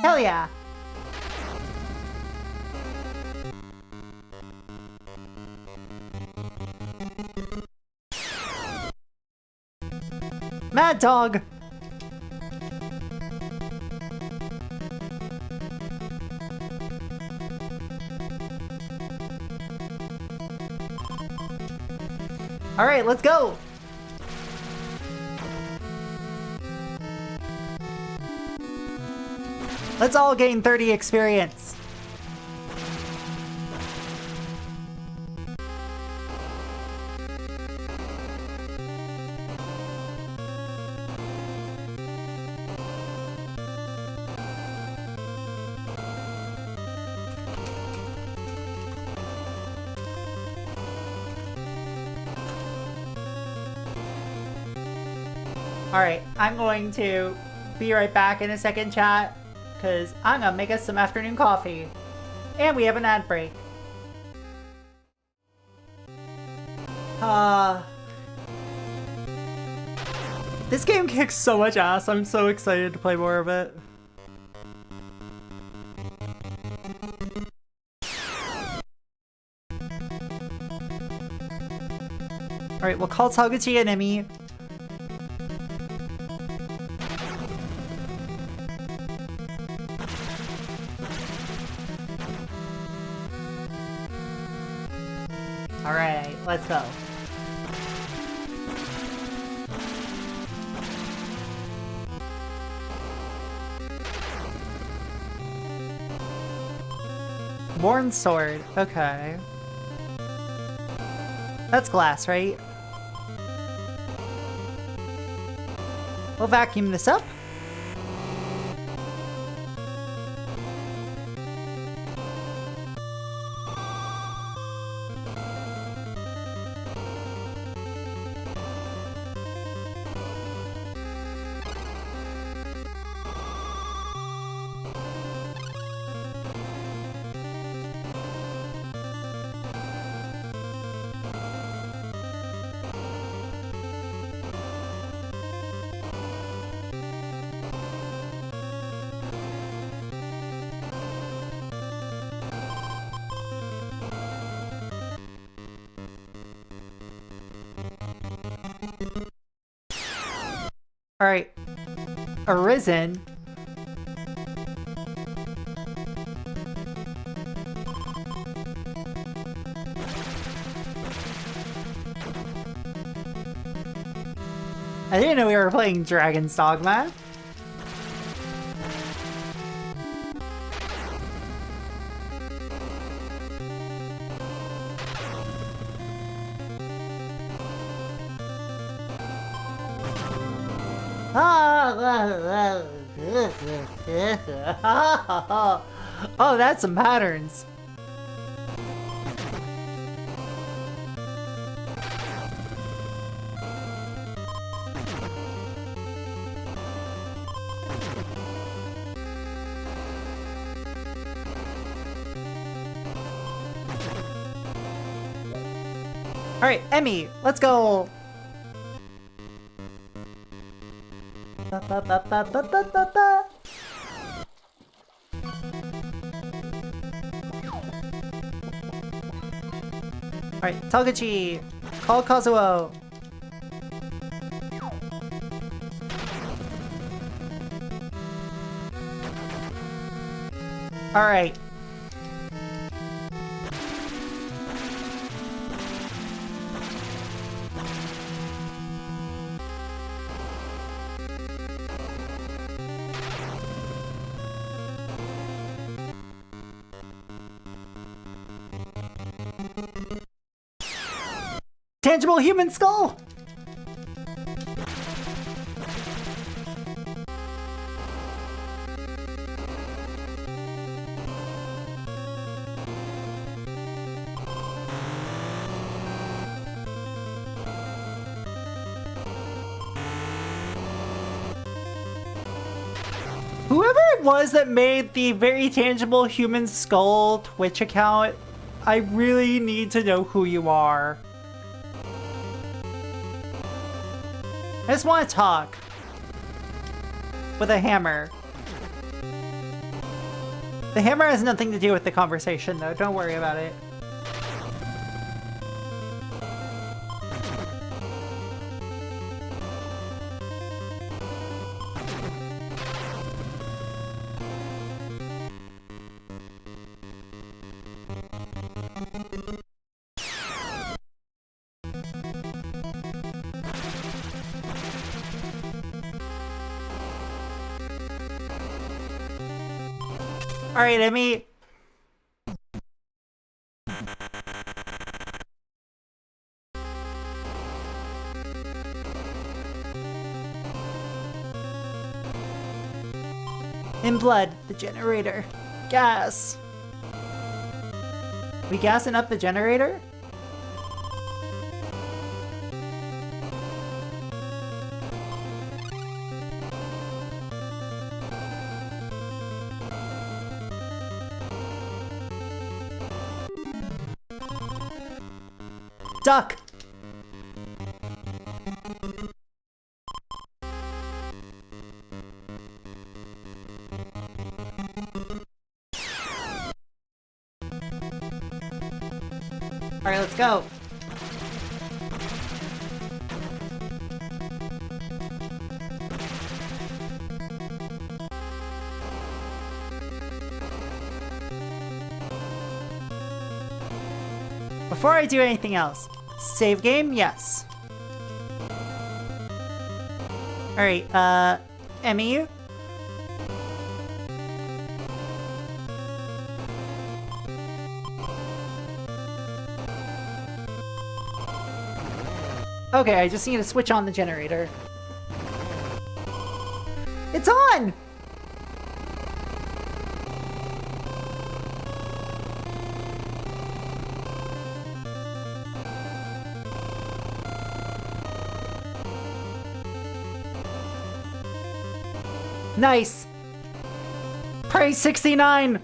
Hell yeah. Mad Dog! Alright, let's go! Let's all gain 30 experience. Alright, I'm going to be right back in a second, chat, because I'm gonna make us some afternoon coffee. And we have an ad break. This game kicks so much ass. I'm so excited to play more of it. Alright, we'll call Toguchi an enemy. Alright, let's go. Worn sword, okay. That's glass, right? We'll vacuum this up. Alright. Arisen. I didn't know we were playing Dragon's Dogma. Oh, that's some patterns. All right, Emmy, let's go. Ba, ba, ba, ba, ba, ba, ba, ba. All right, Togechi, call Kazuo. All right. Tangible human skull! Whoever it was that made the very tangible human skull Twitch account, I really need to know who you are. I just want to talk with a hammer. The hammer has nothing to do with the conversation, though. Don't worry about it. All right, Emmy. In blood, the generator. Gas. We gassing up the generator? Duck! Alright, let's go. Before I do anything else, save game? Yes. Alright, Emmy? Okay, I just need to switch on the generator. It's on! Nice! Price 69!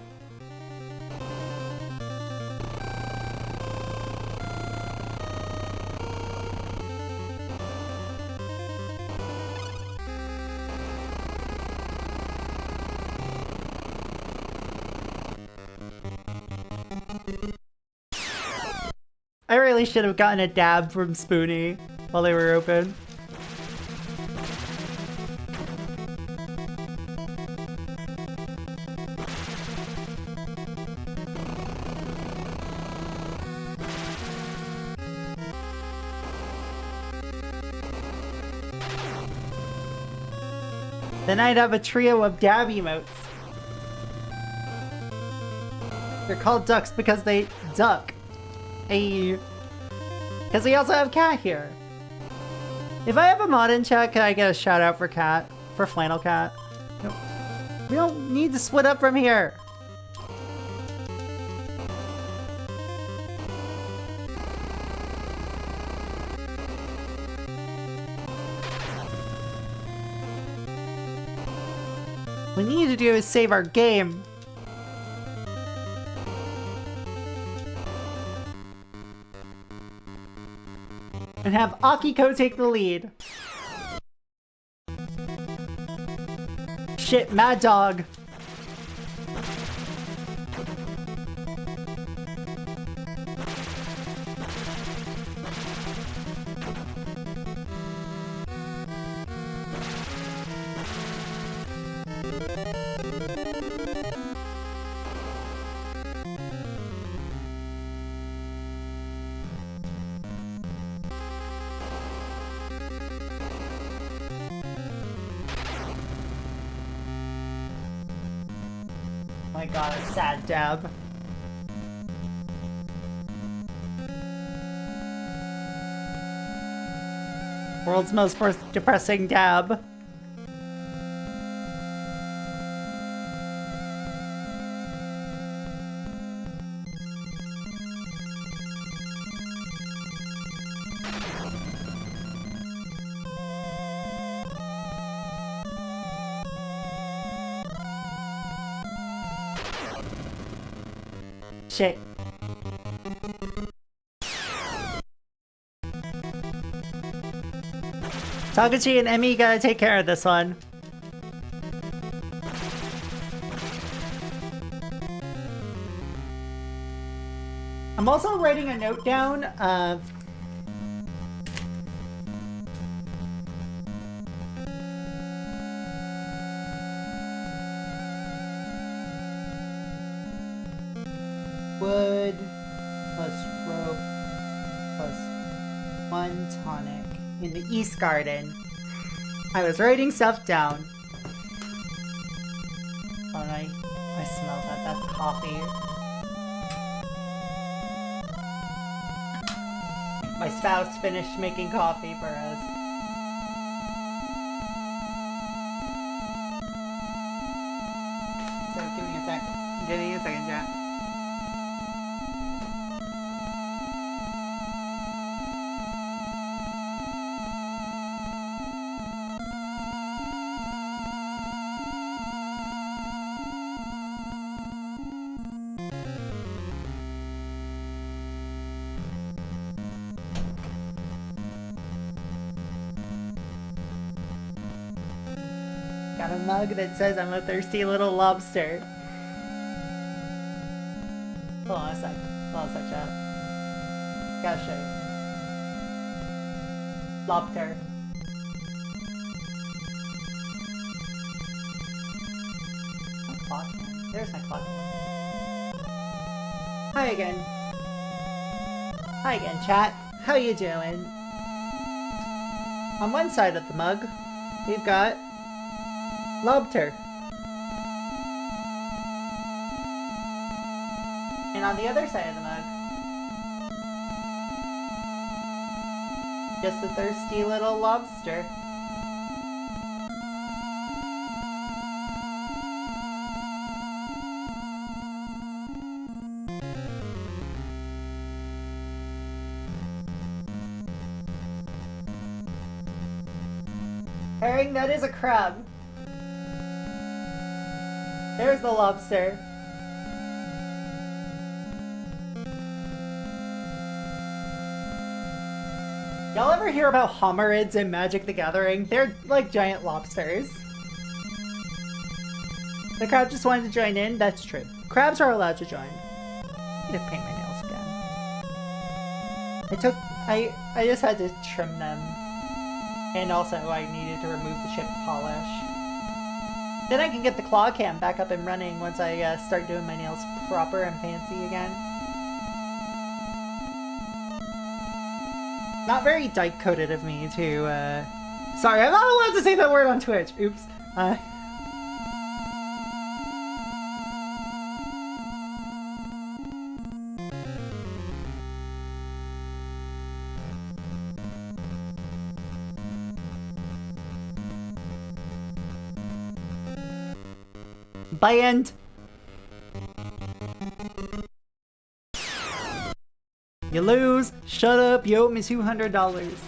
I really should have gotten a dab from Spoonie while they were open. Then I'd have a trio of dab emotes. They're called ducks because they duck. Because we also have Cat here. If I have a mod in chat, can I get a shout out for Cat? For Flannel Cat? No. We don't need to split up from here. What we need to do is save our game. And have Akiko take the lead. Shit, Mad Dog. My god, a sad dab. World's most depressing dab. Shit. Tagachi and Emmy gotta take care of this one. I'm also writing a note down of wood plus rope plus 1 tonic in the East Garden. I was writing stuff down. Oh, and I smell that. That's coffee. My spouse finished making coffee for us. So give me a sec. Give me a second, chat. Got a mug that says I'm a thirsty little lobster. Hold on a sec. Hold on a sec, chat. Gotta show you. Lobster. My clock. There's my clock. Hi again. Hi again, chat. How you doing? On one side of the mug, we've got lobster. And on the other side of the mug, just a thirsty little lobster. Herring, that is a crab. There's the lobster. Y'all ever hear about hominids in Magic the Gathering? They're like giant lobsters. The crab just wanted to join in? That's true. Crabs are allowed to join. I need to paint my nails again. I just had to trim them. And also I needed to remove the chip polish. Then I can get the claw cam back up and running once I start doing my nails proper and fancy again. Not very dyke-coded of me to, sorry, I'm not allowed to say that word on Twitch. Oops. Bye, end. You lose. Shut up. You owe me $200.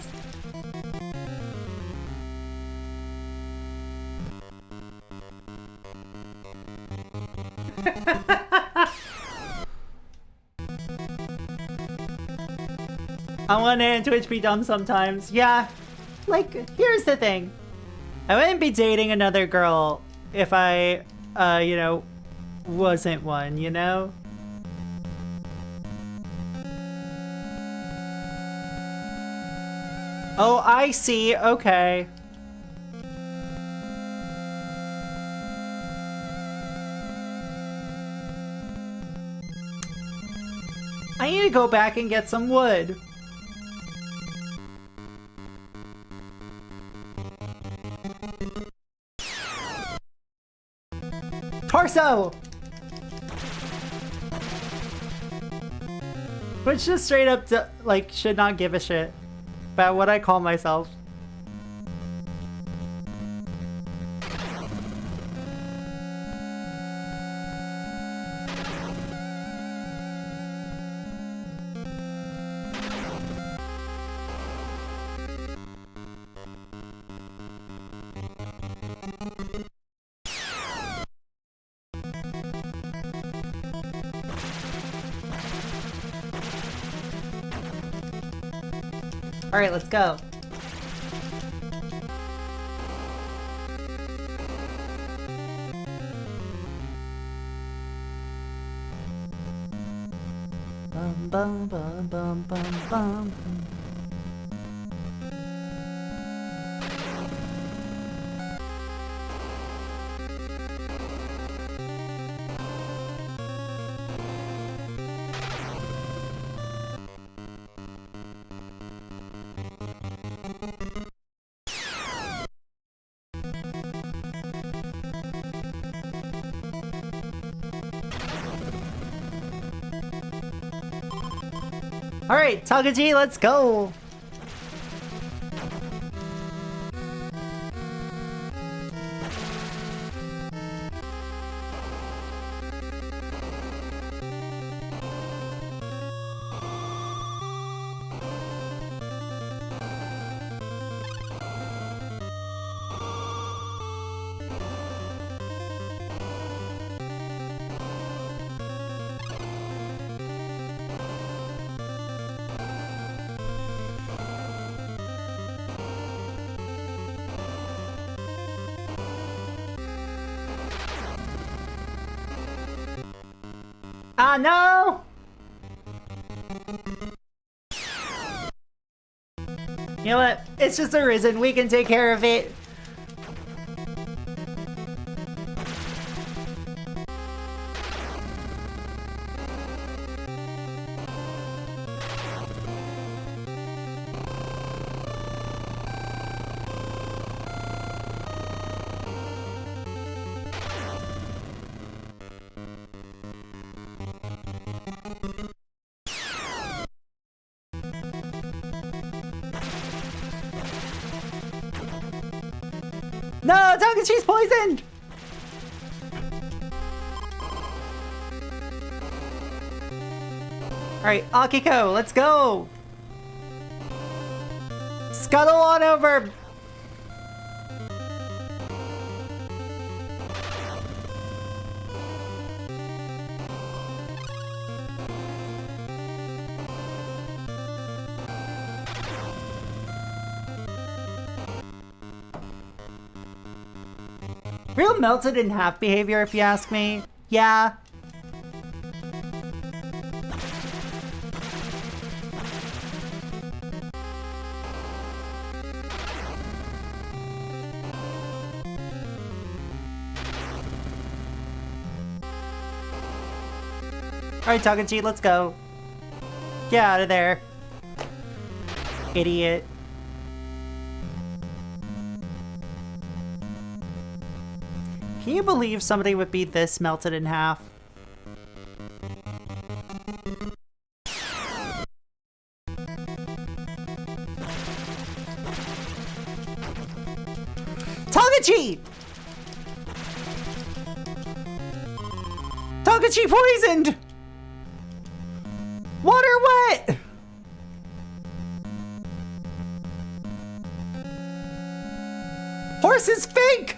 I want to end Twitch be dumb sometimes. Yeah. Like, here's the thing. I wouldn't be dating another girl if I, you know, wasn't one, you know? Oh, I see. Okay. I need to go back and get some wood. Torso! Which just straight up, like, should not give a shit about what I call myself. Alright, let's go. Bum bum bum bum bum bum. Alright, Tagaji, let's go! Ah, no! You know what? It's just arisen. We can take care of it. No, Tagachi's poisoned! Alright, Akiko, let's go! Scuttle on over! Real melted in half behavior, if you ask me. Yeah. Alright, Tagachi, let's go. Get out of there. Idiot. Can you believe somebody would be this melted in half? Togechi! Togechi poisoned! Water wet! Horse is fake!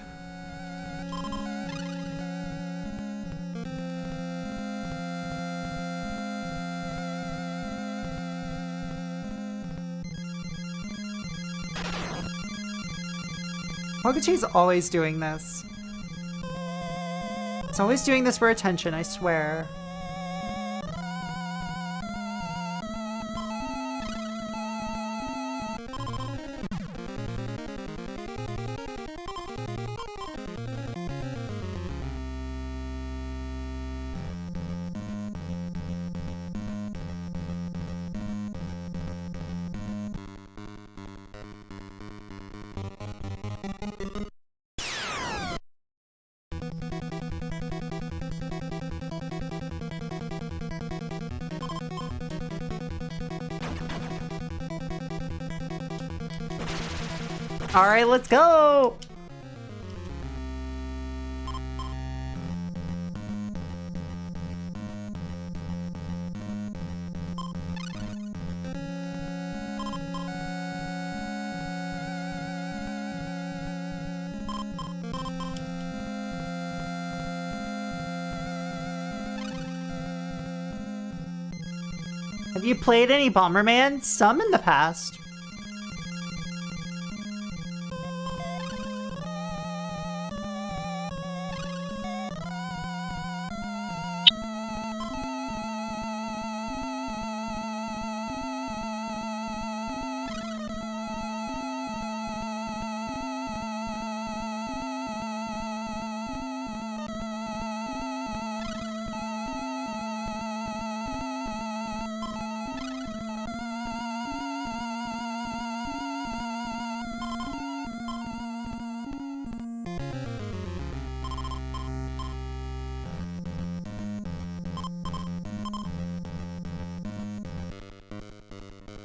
Togechi's always doing this. It's always doing this for attention, I swear. All right, let's go. Have you played any Bomberman? Some in the past.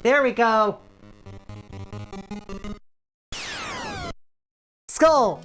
There we go. Skull.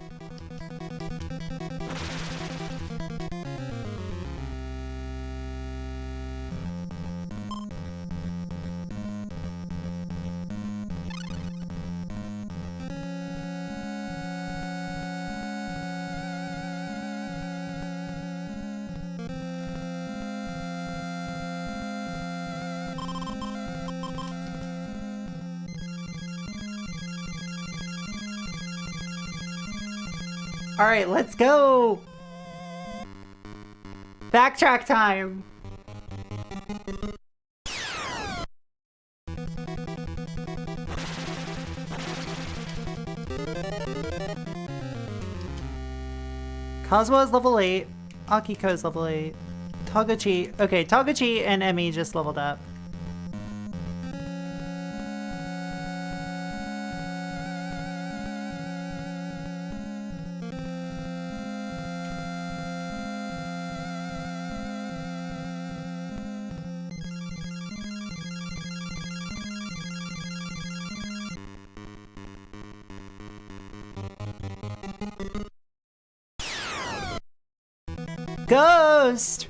All right, let's go. Backtrack time. Cosmo is level 8. Akiko is level 8. Togechi. Okay, Togechi and Emmy just leveled up. Ghost!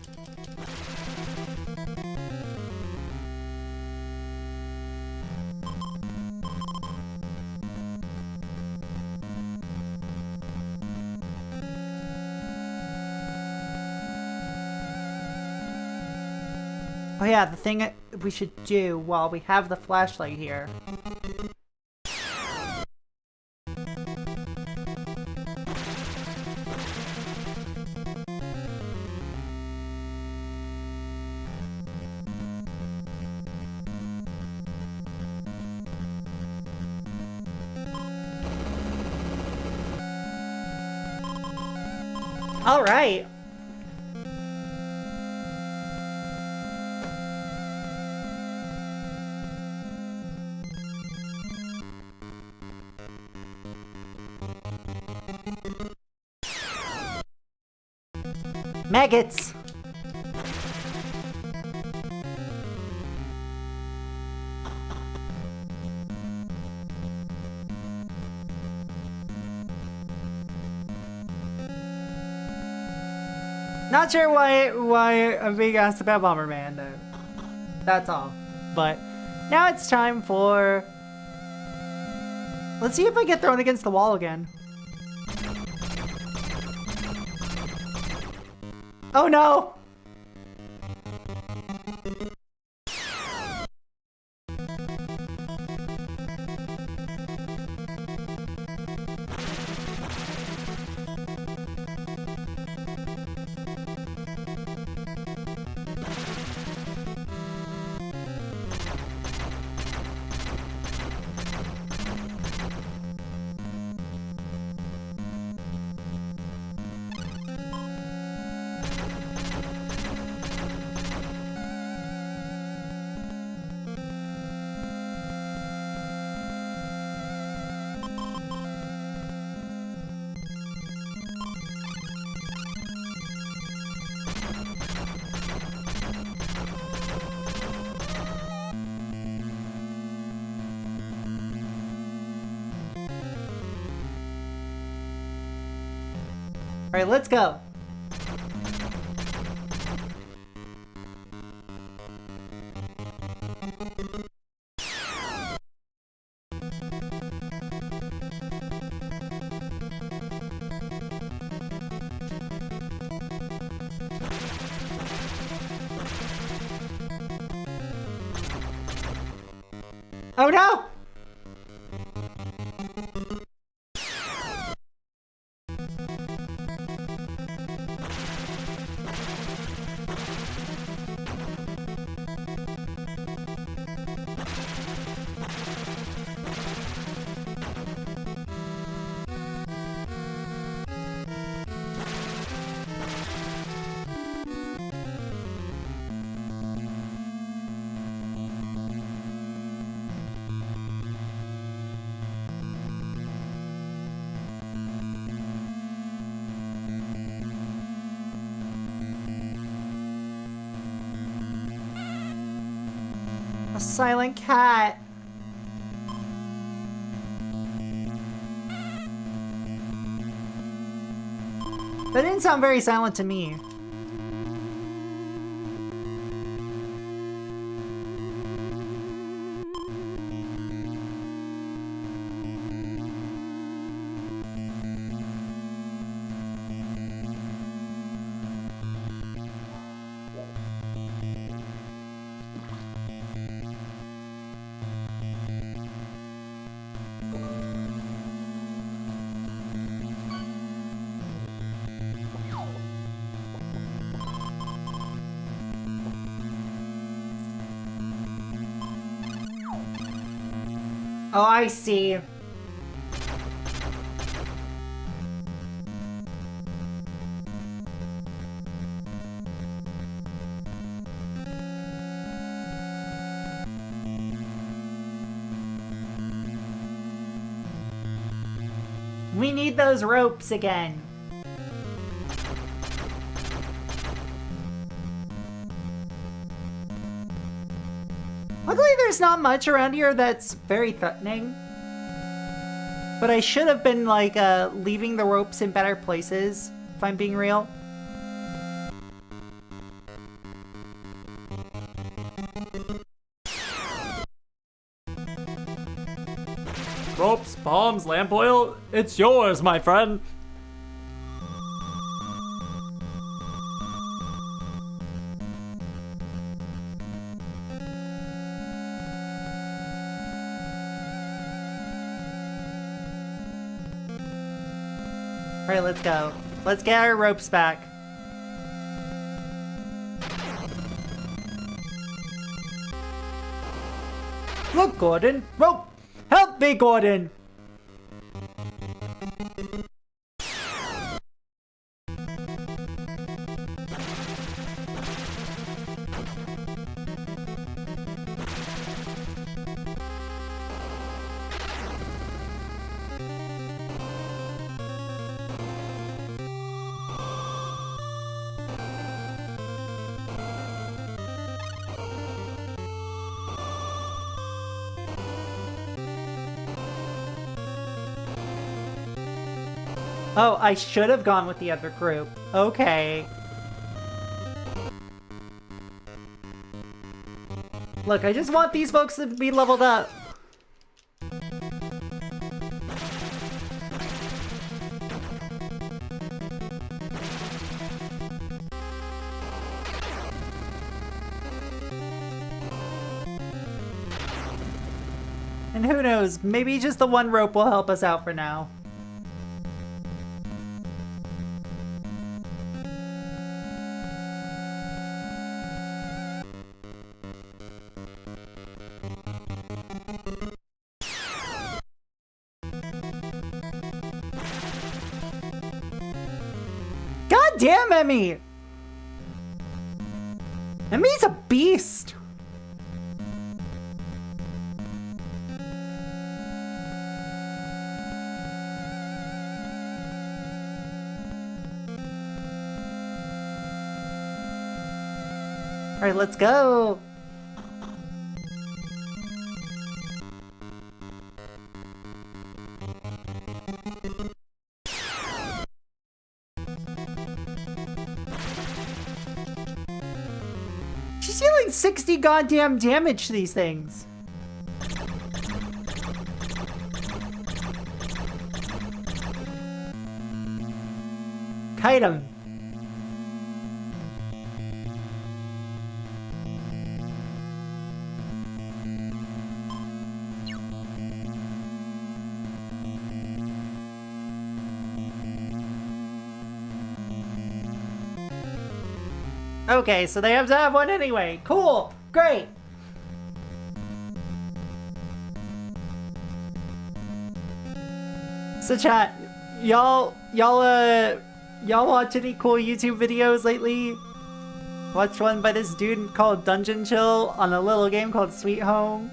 Oh yeah, the thing we should do while we have the flashlight here. All right. Maggots! Not sure why I'm being asked about Bomberman though. That's all. But now it's time for... Let's see if I get thrown against the wall again. Oh no! Alright, let's go. Oh no! A silent cat. That didn't sound very silent to me. Oh, I see. We need those ropes again. Luckily, there's not much around here that's very threatening. But I should have been, like, leaving the ropes in better places, if I'm being real. Ropes, bombs, lamp oil, it's yours, my friend. Alright, let's go. Let's get our ropes back. Look, Gordon! Rope! Help me, Gordon! Oh, I should have gone with the other group. Okay. Look, I just want these folks to be leveled up. And who knows, maybe just the one rope will help us out for now. God damn, Emmy! Emmy's a beast! Alright, let's go! She's dealing 60 goddamn damage to these things. Kite him. Okay, so they have to have one anyway. Cool. Great. So chat, y'all watch any cool YouTube videos lately? Watched one by this dude called Dungeon Chill on a little game called Sweet Home.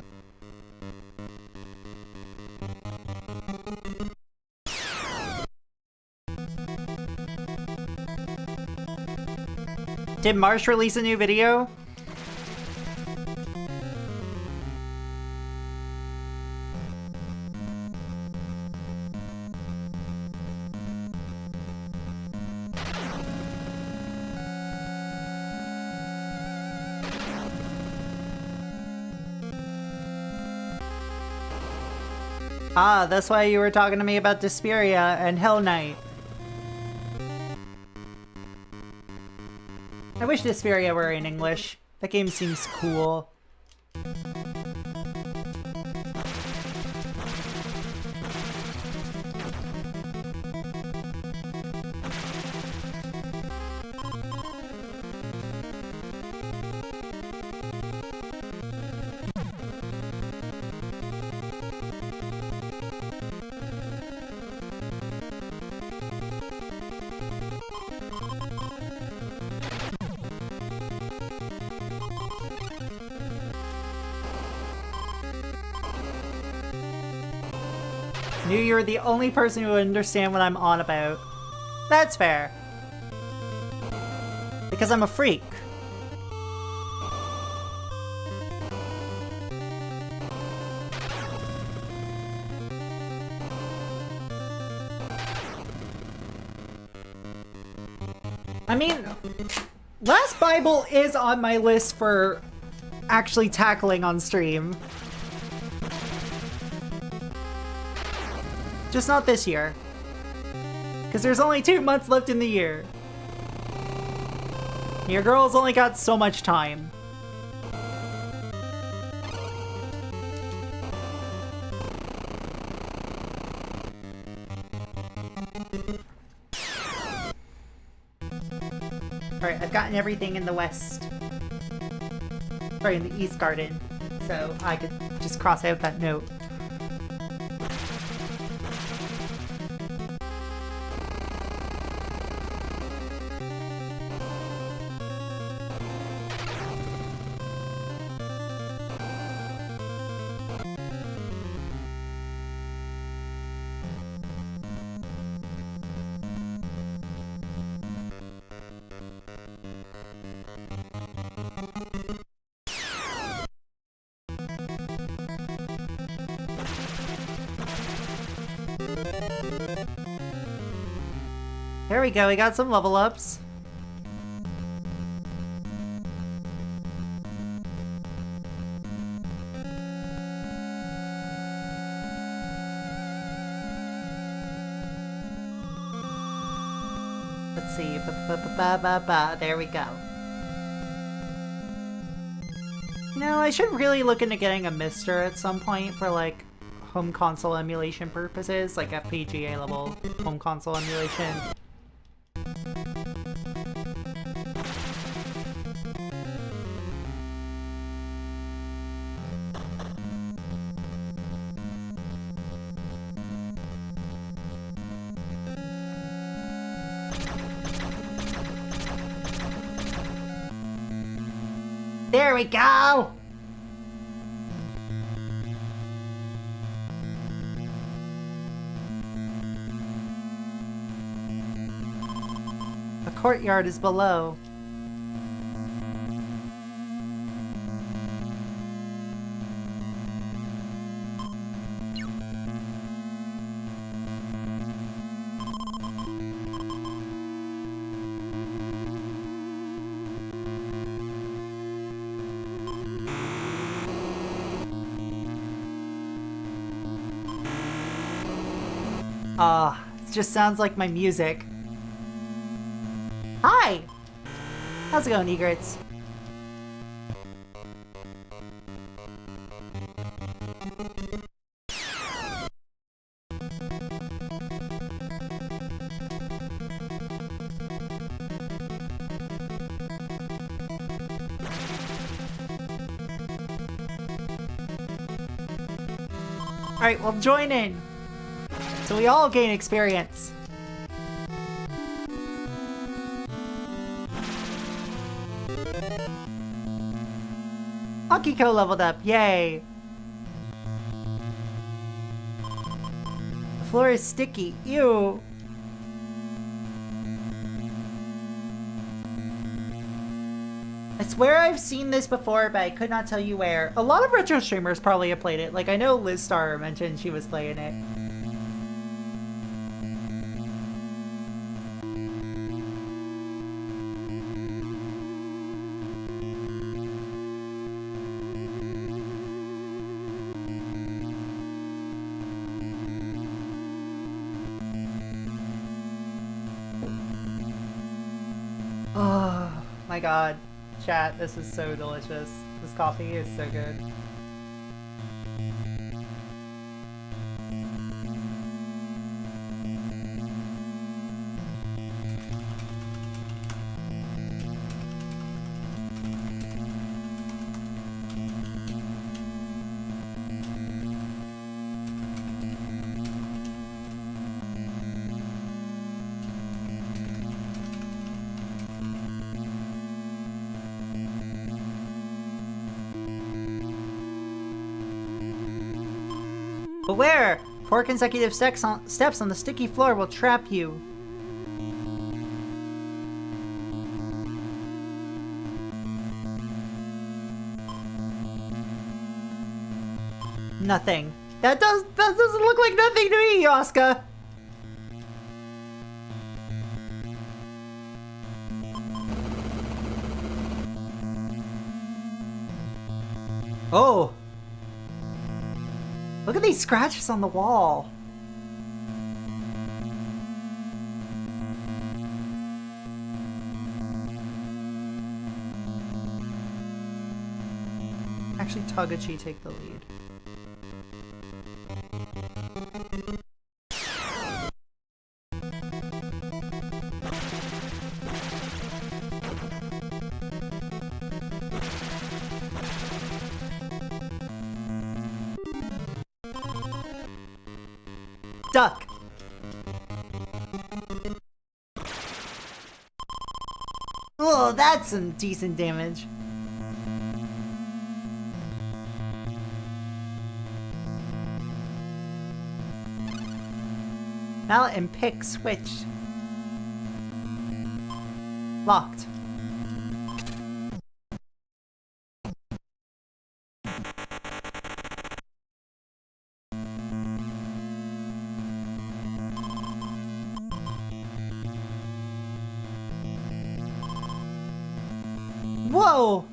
Did Marsh release a new video? Ah, that's why you were talking to me about Desperia and Hell Knight. I wish Desperia were in English. That game seems cool. Knew you were the only person who would understand what I'm on about. That's fair. Because I'm a freak. I mean, Last Bible is on my list for actually tackling on stream. Just not this year. Because there's only 2 months left in the year. Your girl's only got so much time. Alright, I've gotten everything in the west. Sorry, in the east garden. So I could just cross out that note. There we go, we got some level ups. Let's see. There we go. You know, I should really look into getting a Mister at some point for, like, home console emulation purposes, like FPGA level home console emulation. There we go! The courtyard is below. Ah, it just sounds like my music. Hi! How's it going, egrets? Alright, well, join in! So we all gain experience. Akiko leveled up, yay! The floor is sticky, ew! I swear I've seen this before, but I could not tell you where. A lot of retro streamers probably have played it. Like, I know Liz Star mentioned she was playing it. Oh my god. Chat, this is so delicious. This coffee is so good. Beware! 4 consecutive steps on the sticky floor will trap you. Nothing. That doesn't look like nothing to me, Yoska! Oh! Look at these scratches on the wall. Actually, Tagachi take the lead. Duck! Oh, that's some decent damage. Mallet and pick switched. Locked. go!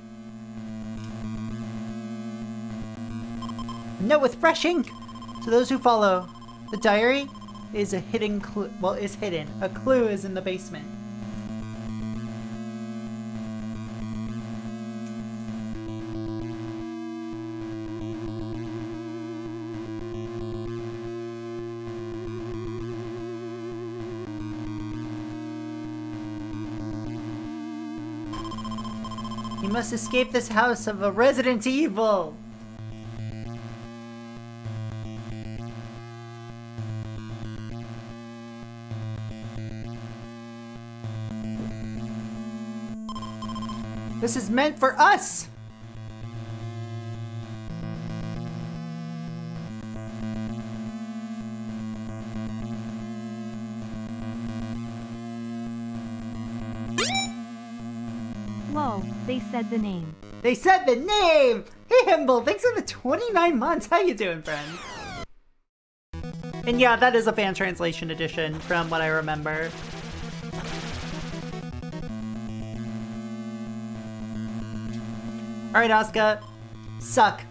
Note with fresh ink to those who follow. The diary is a hidden clue. Well, is hidden. A clue is in the basement. You must escape this house of a Resident Evil! This is meant for us! Whoa, they said the name. They said the name! Hey Himble, thanks for the 29 months! How you doing, friend? And yeah, that is a fan translation edition from what I remember. Alright, Asuka. Suck.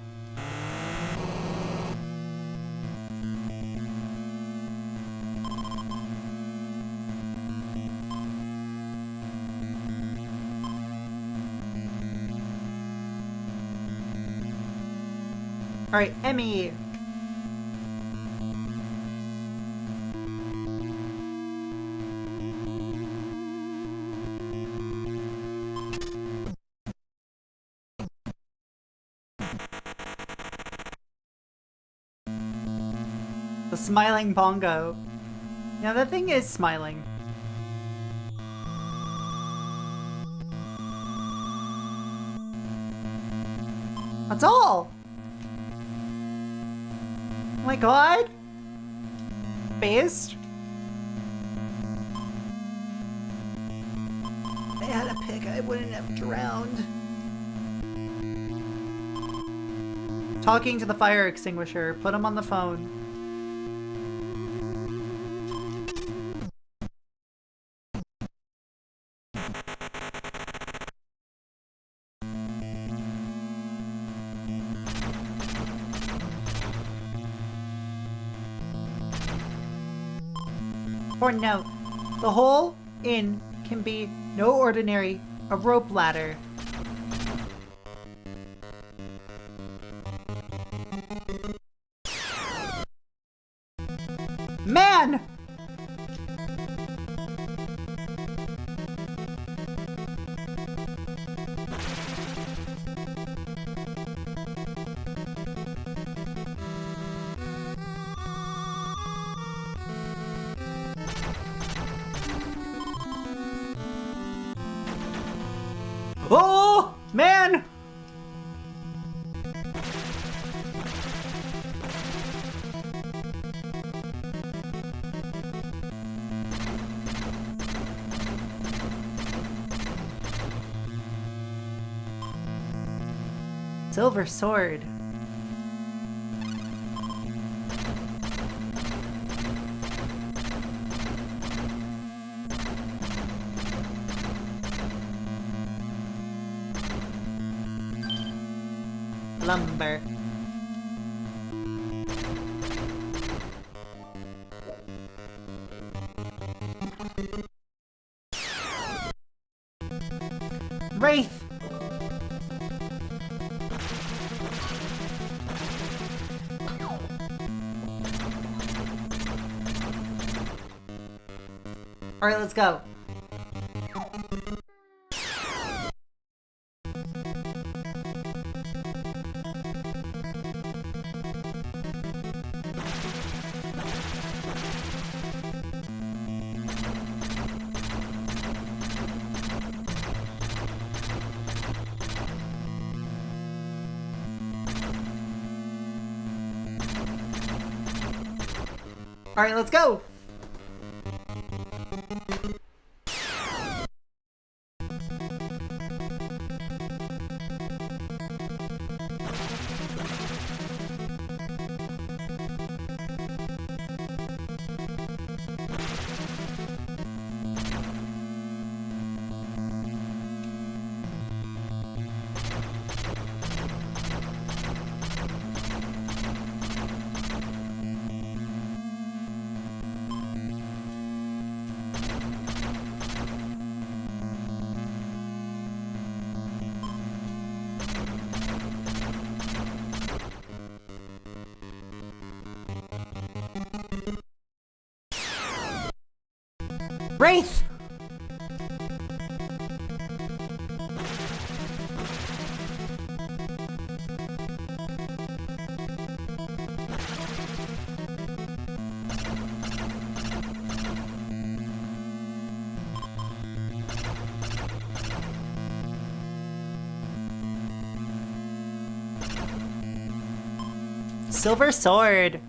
Alright, Emmy. The smiling bongo. Yeah, that thing is smiling. That's all! Oh my god! Based? If I had a pick, I wouldn't have drowned. Talking to the fire extinguisher. Put him on the phone. Or note, the hole in can be no ordinary, a rope ladder. Man! Oh, man! Silver sword. Lumber. Wraith. All right, let's go. All right, let's go. Wraith! Silver sword.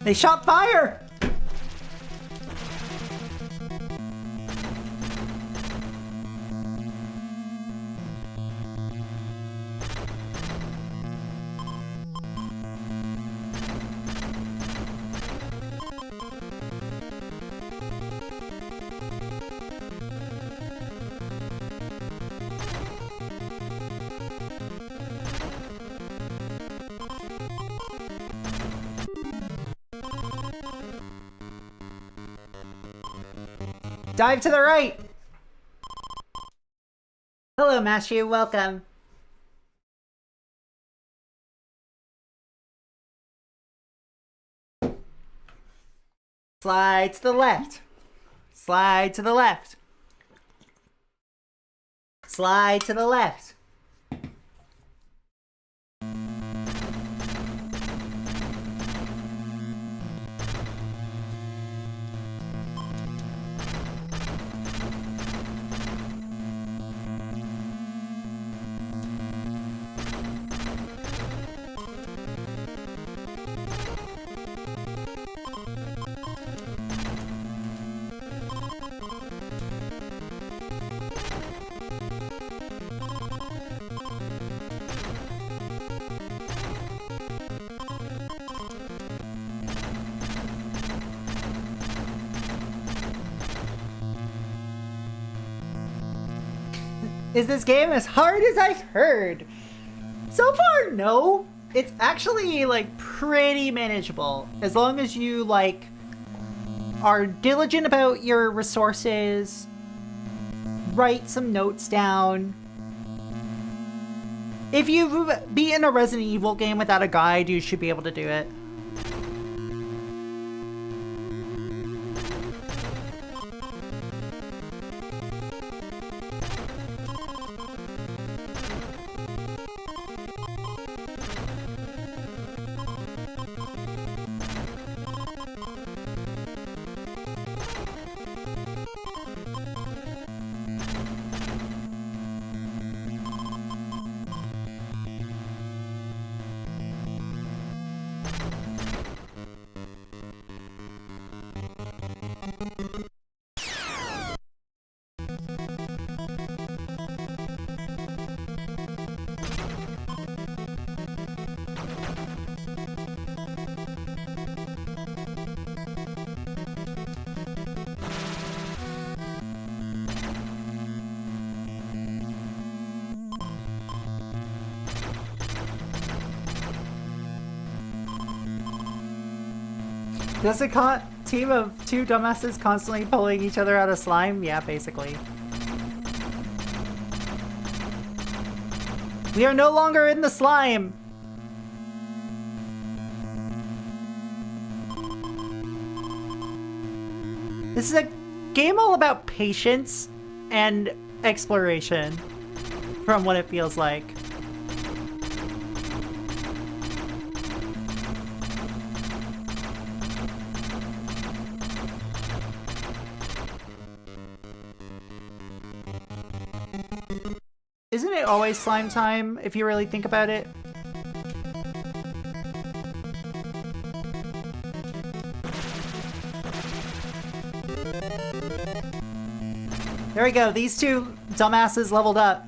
They shot fire! Dive to the right! Hello, Mashu, welcome. Slide to the left. Slide to the left. Slide to the left. Is this game as hard as I've heard? So far, no. It's actually, like, pretty manageable. As long as you, like, are diligent about your resources, write some notes down. If you've beaten a Resident Evil game without a guide, you should be able to do it. Does a team of two dumbasses constantly pulling each other out of slime? Yeah, basically. We are no longer in the slime! This is a game all about patience and exploration, from what it feels like. Isn't it always slime time, if you really think about it? There we go, these two dumbasses leveled up.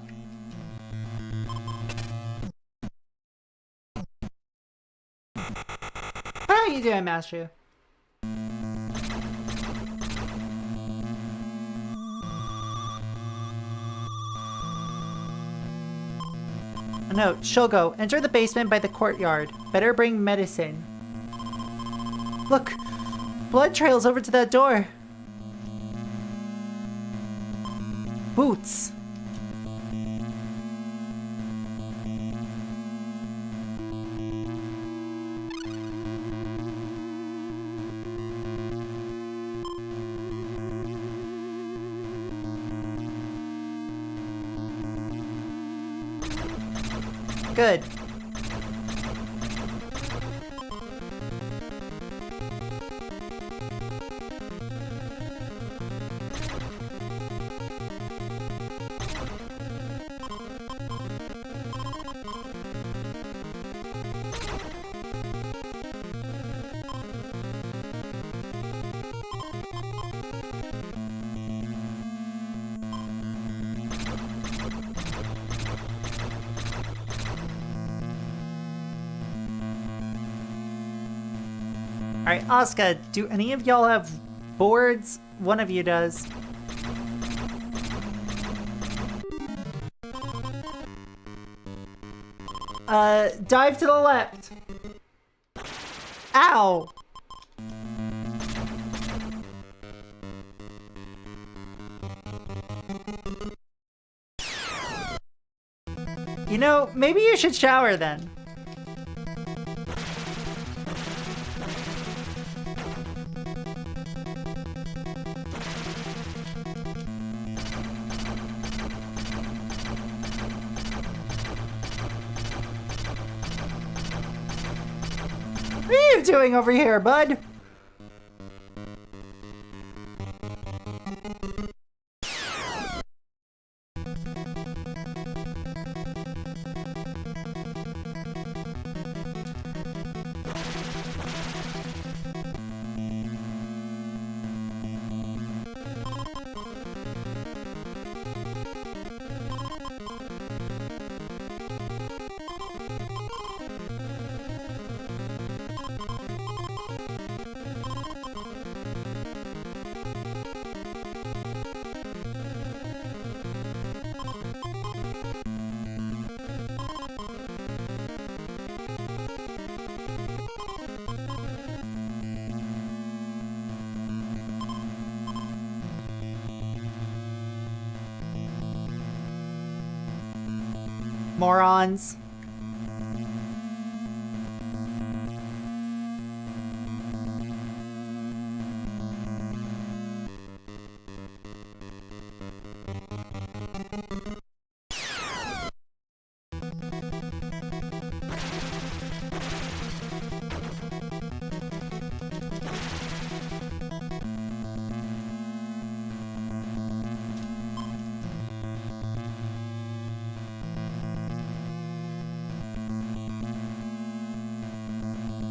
How are you doing, Mashu? No, Shogo, enter the basement by the courtyard. Better bring medicine. Look, blood trails over to that door. Boots. Good. Alright, Asuka, do any of y'all have boards? One of you does. Dive to the left. Ow! You know, maybe you should shower then. What are you doing over here, bud? Morons.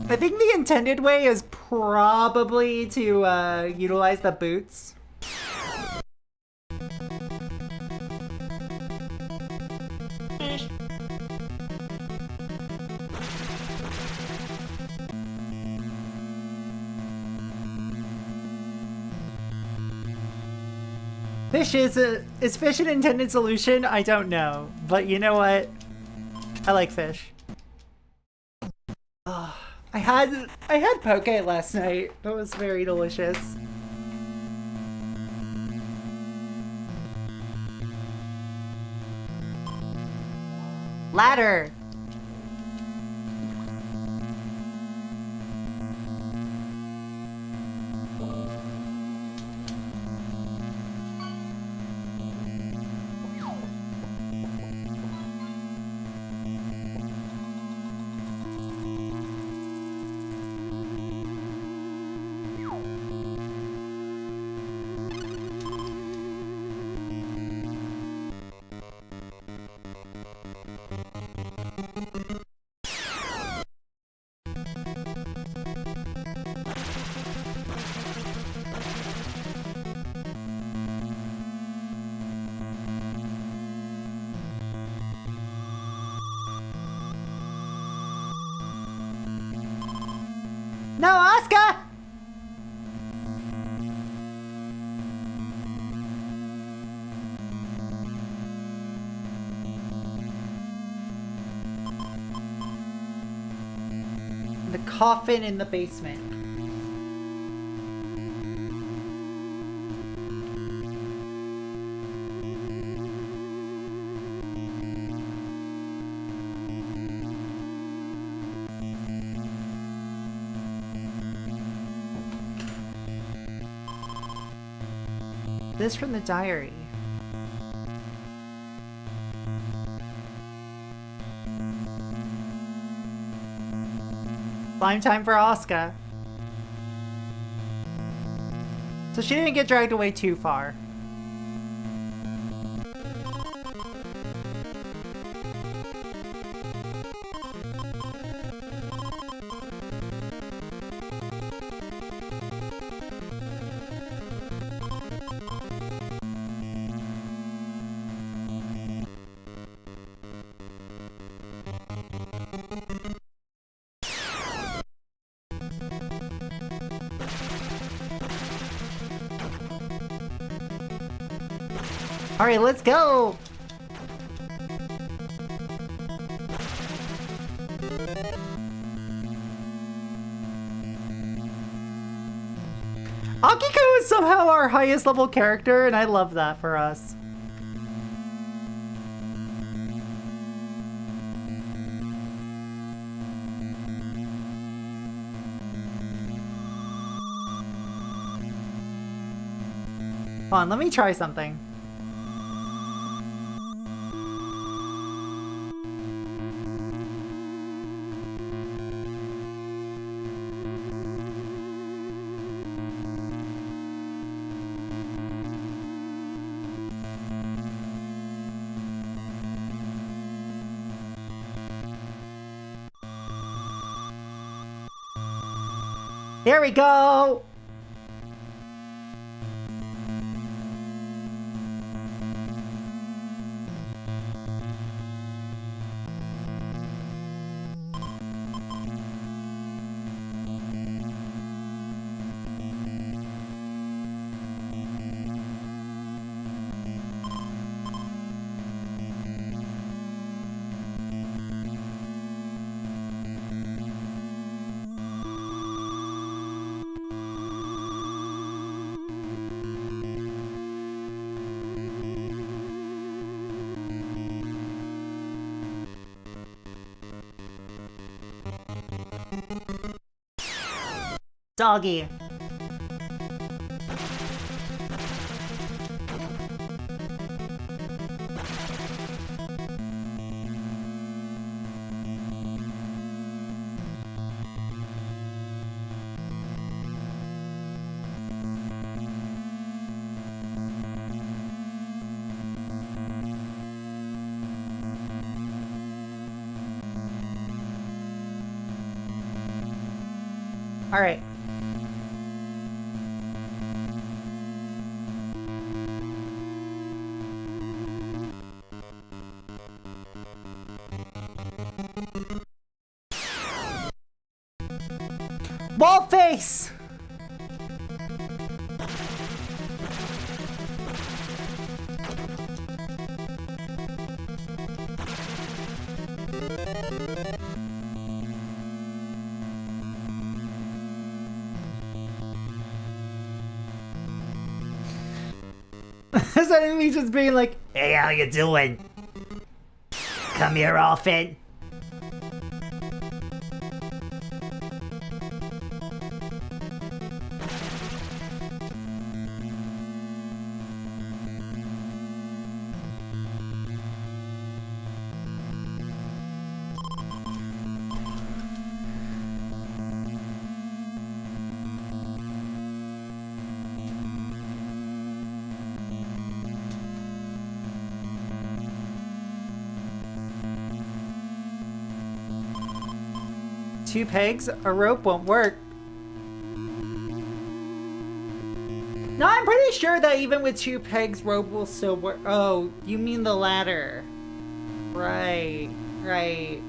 I think the intended way is probably to utilize the boots. Fish is fish an intended solution? I don't know, but you know what? I like fish. I had poke last night. That was very delicious. Ladder. No, Asuka! coffin in the basement. This from the diary. Slime time for Asuka. So she didn't get dragged away too far. All right, let's go. Akiko is somehow our highest level character, and I love that for us. Hold on, let me try something. There we go! Doggy. All right. Wall face! Is that me just being like, hey, how you doing? Come here often. Two pegs, a rope won't work. No, I'm pretty sure that even with two pegs, rope will still work. Oh, you mean the ladder. Right, right.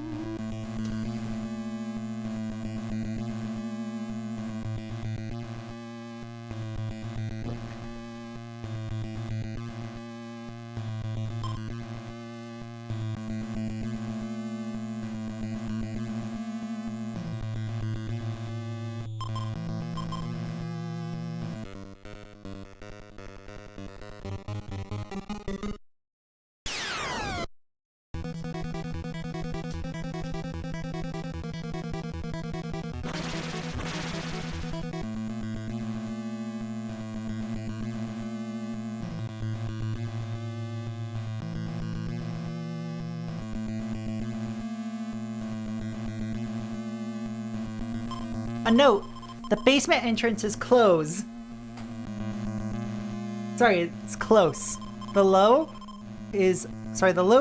A note. The basement entrance is closed. Sorry, it's close. The low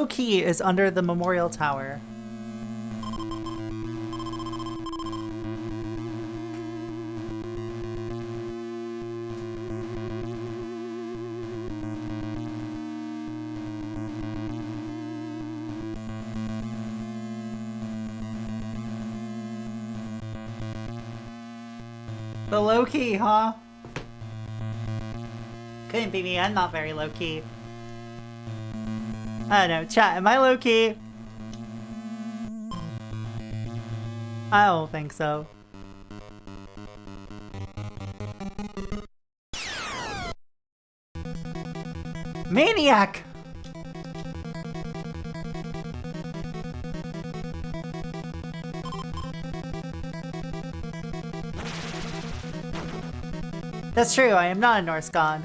key is under the memorial tower. The low key, huh? Couldn't be me, I'm not very low key. I don't know, chat, am I low key? I don't think so. Maniac! That's true, I am not a Norse god.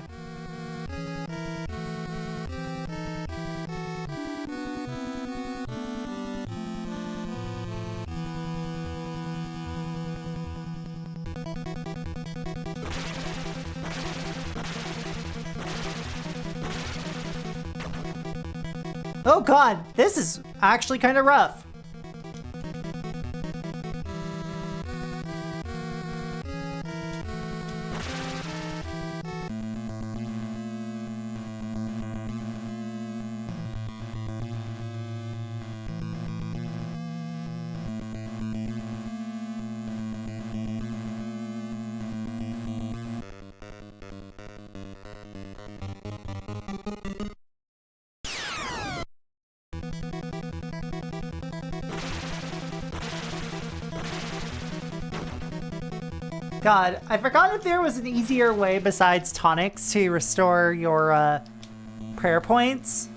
Oh god, this is actually kind of rough. God, I forgot if there was an easier way besides tonics to restore your prayer points.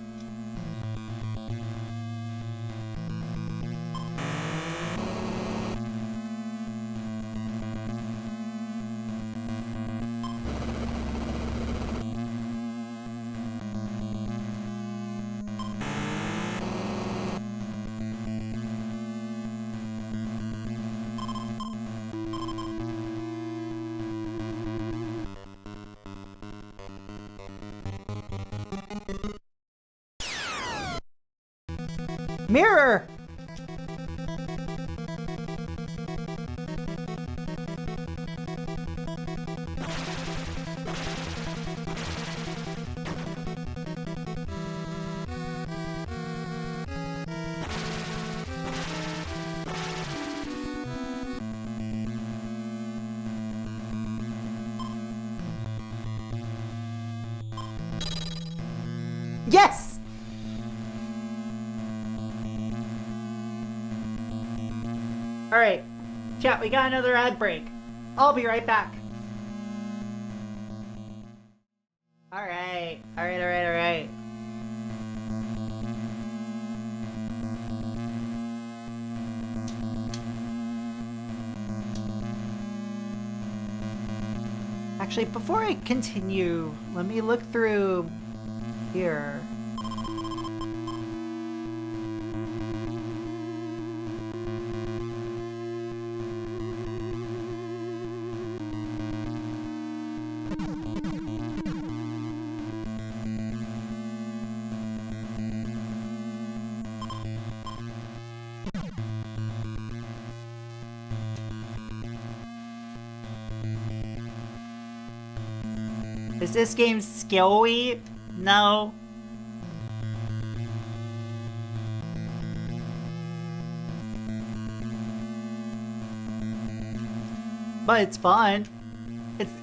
Mirror! Yes! Alright, chat, we got another ad break. I'll be right back. Alright. Actually, before I continue, let me look through here. Is this game skill-y? No. But it's fun.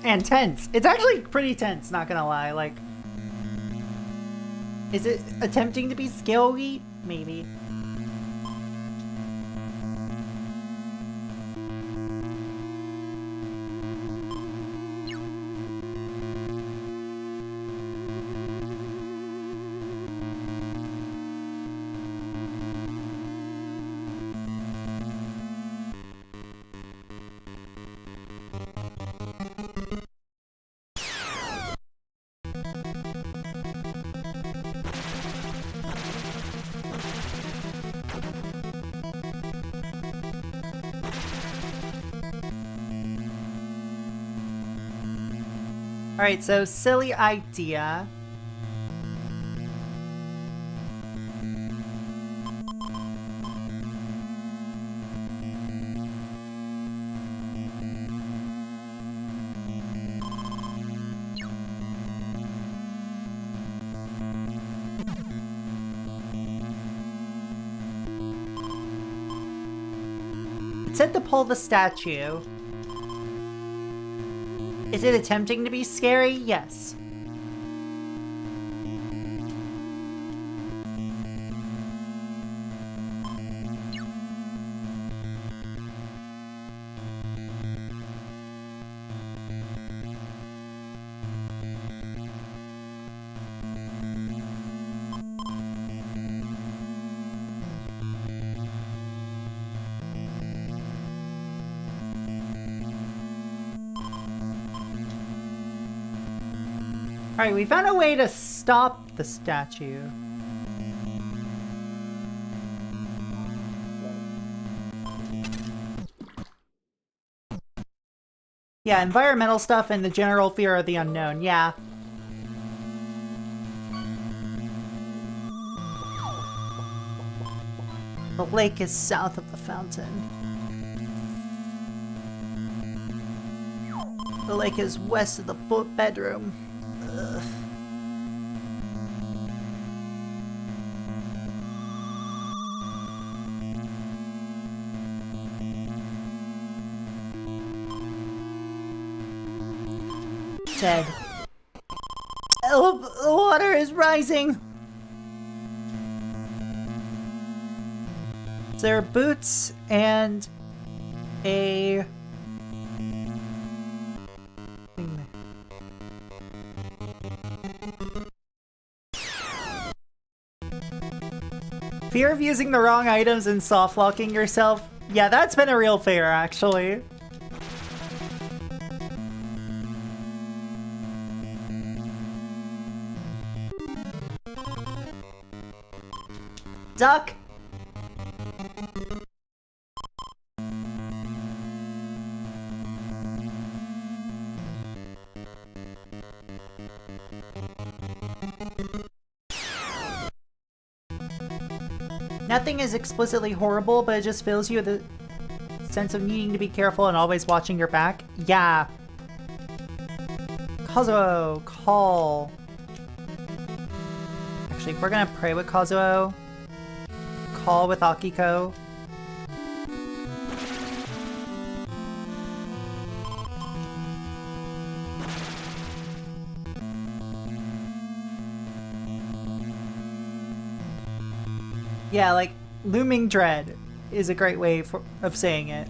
And tense. It's actually pretty tense, not gonna lie. Like, is it attempting to be skill-y? Maybe. Alright, so silly idea. It said to pull the statue. Is it attempting to be scary? Yes. Alright, we found a way to stop the statue. Yeah, environmental stuff and the general fear of the unknown, yeah. The lake is south of the fountain. The lake is west of the bedroom. Ugh. Dead. Oh, the water is rising! There are boots and a thing there. Fear of using the wrong items and soft locking yourself. Yeah, that's been a real fear, actually. Duck! Nothing is explicitly horrible, but it just fills you with a sense of needing to be careful and always watching your back. Yeah. Kazuo, call. Actually, we're gonna pray with Kazuo. Call with Akiko. Yeah, like, looming dread is a great way of saying it.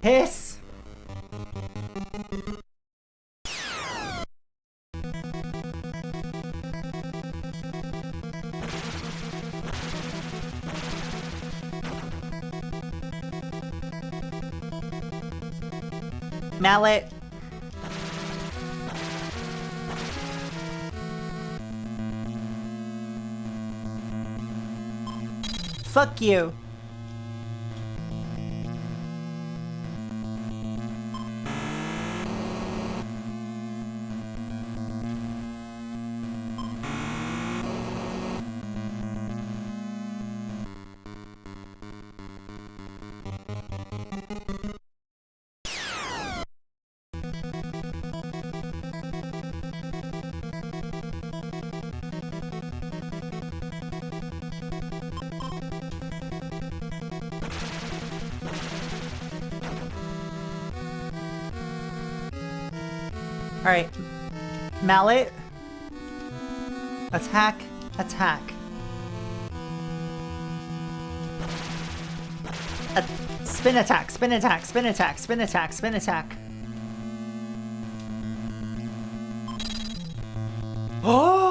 Hiss! Mallet. Fuck you. Alright. Mallet. Attack. Attack. Spin attack. Spin attack. Spin attack. Spin attack. Spin attack. Oh!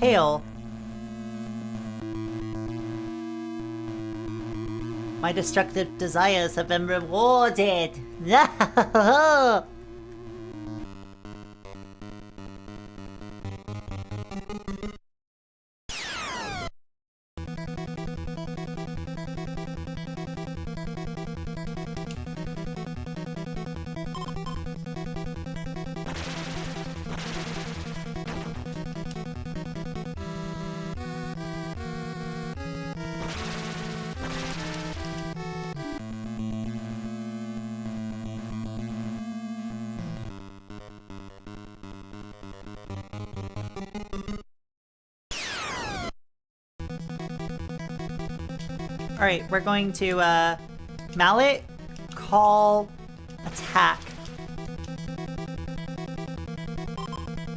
Pale. My destructive desires have been rewarded. Alright, we're going to, mallet, call, attack.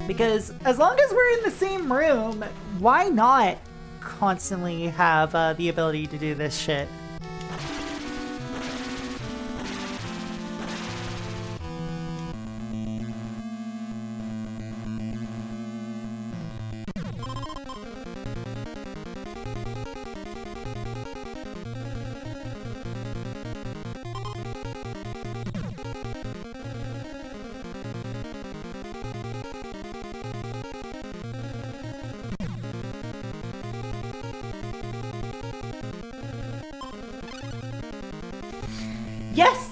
Because as long as we're in the same room, why not constantly have the ability to do this shit? Yes!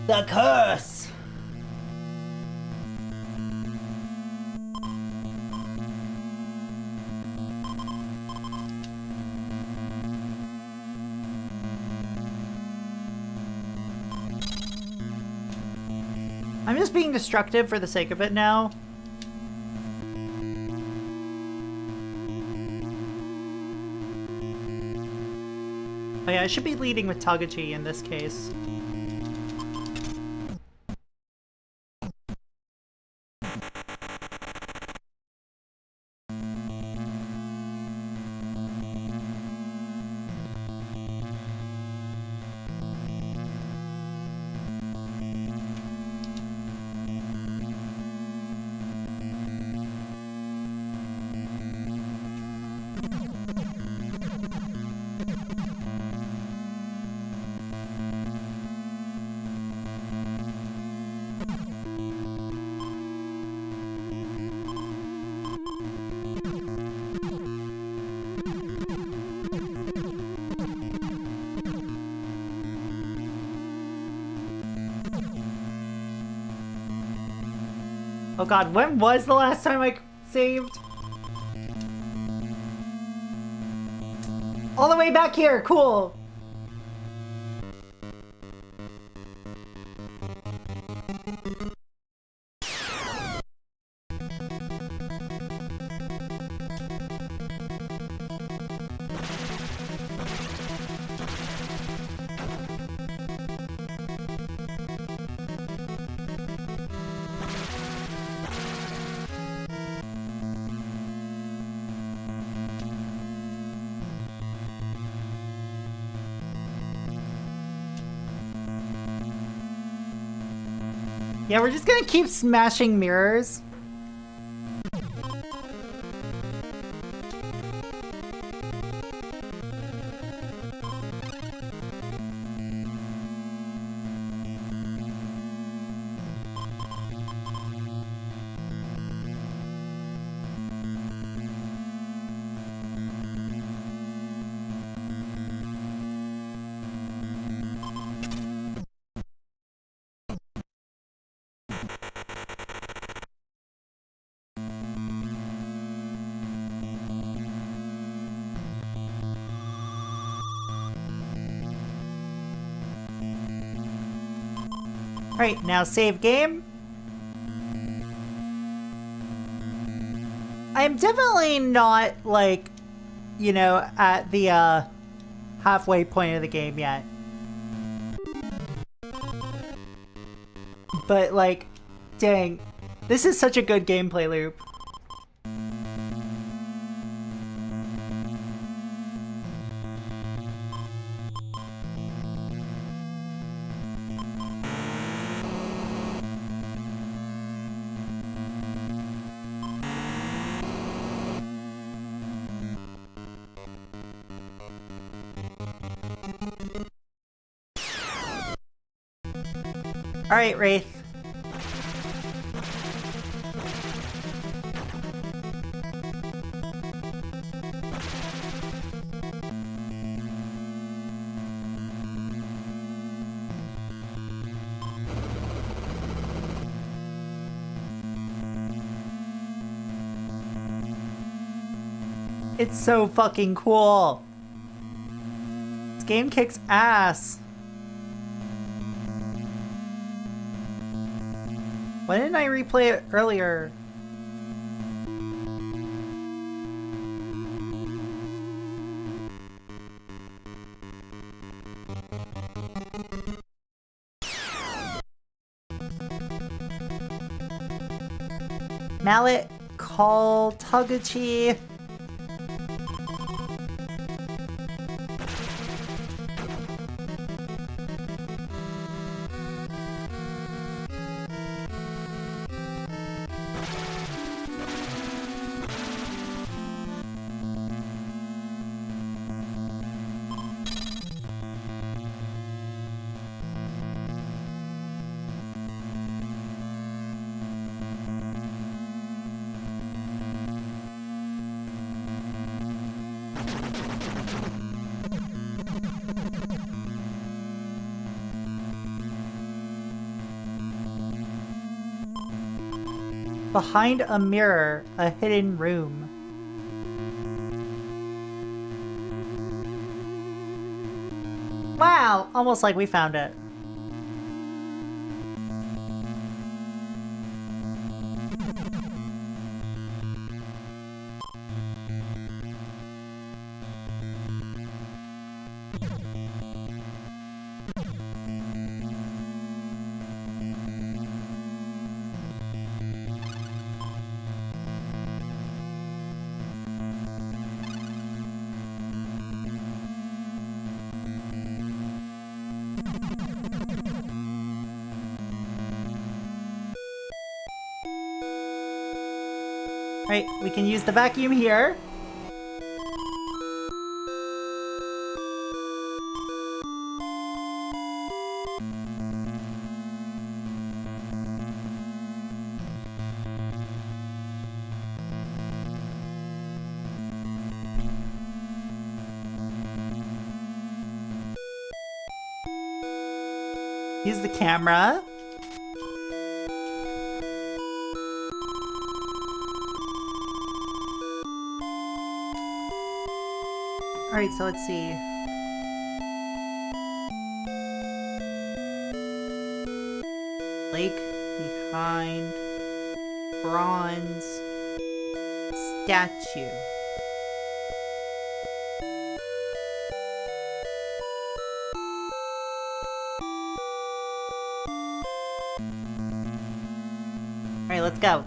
The curse! I'm just being destructive for the sake of it now. Oh yeah, I should be leading with Tagachi in this case. Oh god, when was the last time I saved? All the way back here, cool! Yeah, we're just gonna keep smashing mirrors. Alright, now save game. I'm definitely not, like, you know, at the, halfway point of the game yet. But, like, dang, this is such a good gameplay loop. Alright, Wraith. It's so fucking cool. This game kicks ass. Why didn't I replay it earlier? Mallet, call Toguchi. Behind a mirror, a hidden room. Wow, almost like we found it. Right, we can use the vacuum here. Use the camera. Alright, so let's see. Lake, behind, bronze, statue. Alright, let's go.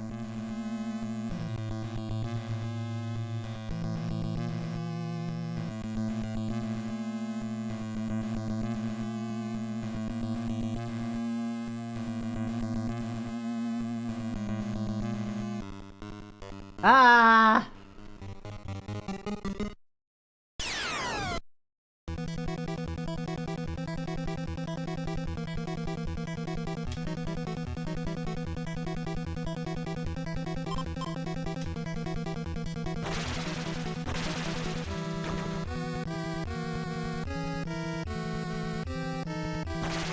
Ah!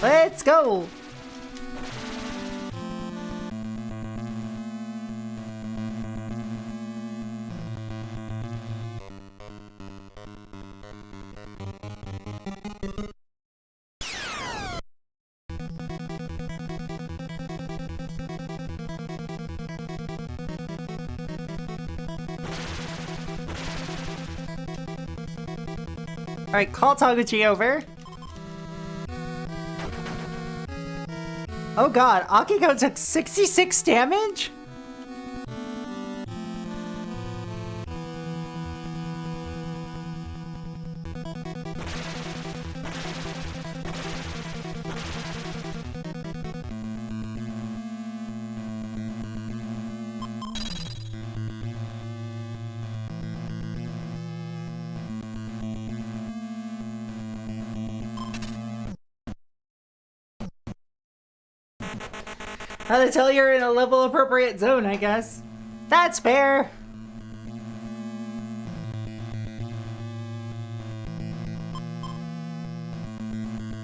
Let's go! Alright, call Toguchi over. Oh god, Akiko took 66 damage? How to tell you're in a level appropriate zone, I guess. That's fair.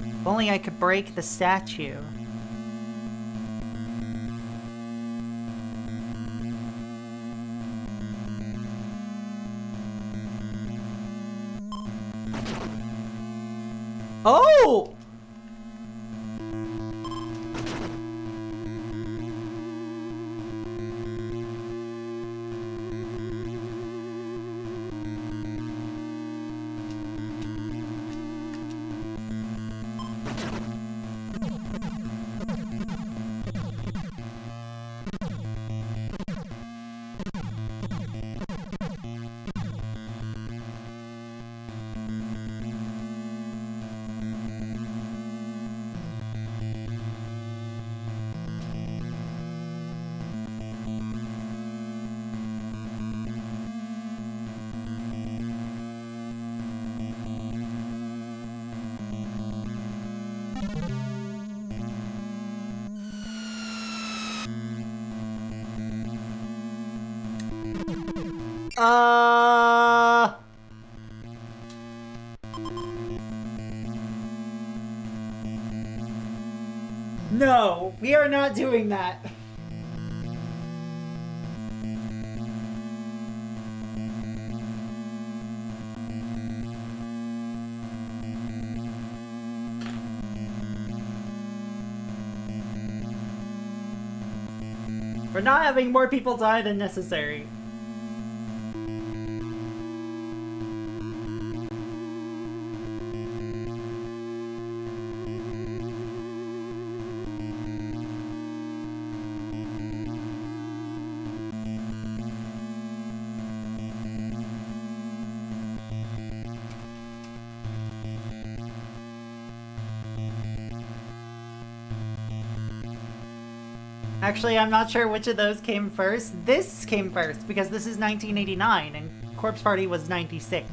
If only I could break the statue. Oh! No, we are not doing that. We're not having more people die than necessary. Actually, I'm not sure which of those came first. This came first, because this is 1989, and Corpse Party was 96.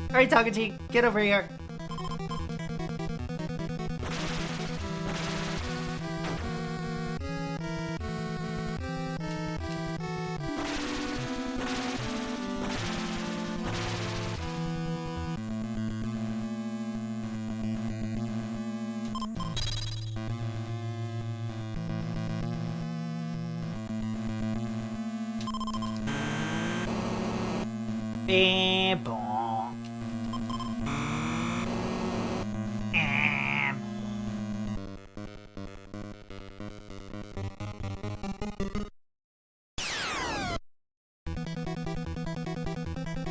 Alright, Takachi, get over here.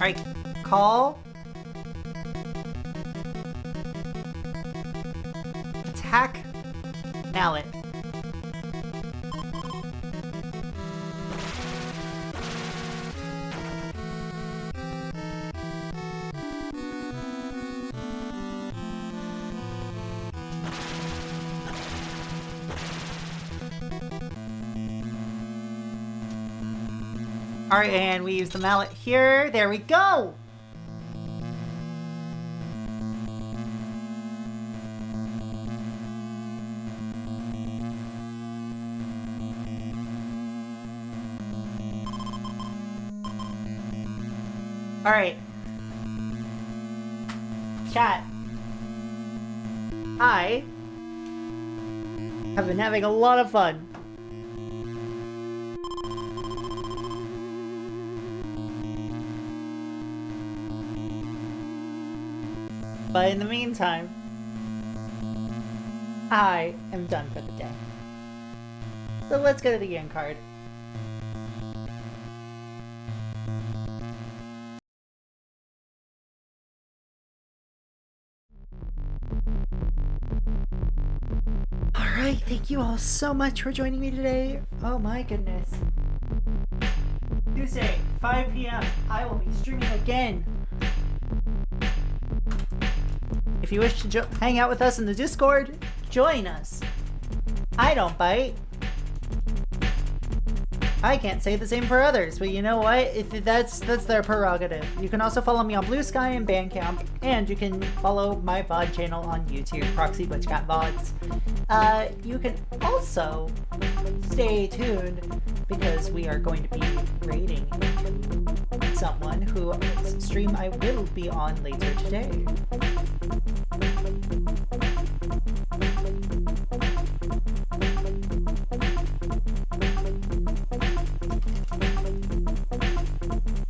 Alright, call. Attack. Mallet. Alright, and we use the mallet here. There we go! Alright. Chat. I have been having a lot of fun. But in the meantime, I am done for the day. So let's go to the end card. Alright, thank you all so much for joining me today. Oh my goodness. Tuesday, 5 p.m. I will be streaming again. If If you wish to hang out with us in the Discord, join us. I don't bite. I can't say the same for others, but you know what? That's their prerogative. You can also follow me on Blue Sky and Bandcamp, and you can follow my VOD channel on YouTube, Proxy Butch Cat VODs. You can also stay tuned because we are going to be raiding someone whose stream I will be on later today.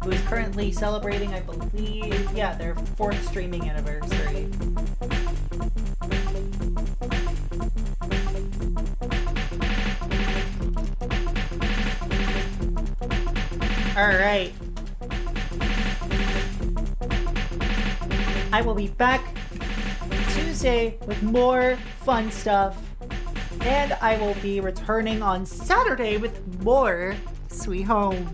Who is currently celebrating, I believe, their 4th streaming anniversary. Alright. I will be back Tuesday with more fun stuff. And I will be returning on Saturday with more Sweet Home.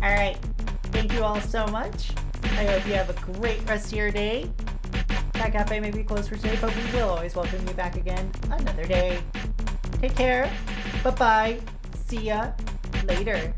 Alright, thank you all so much. I hope you have a great rest of your day. Cat Cafe may be closed for today, but we will always welcome you back again another day. Take care. Bye-bye. See ya later.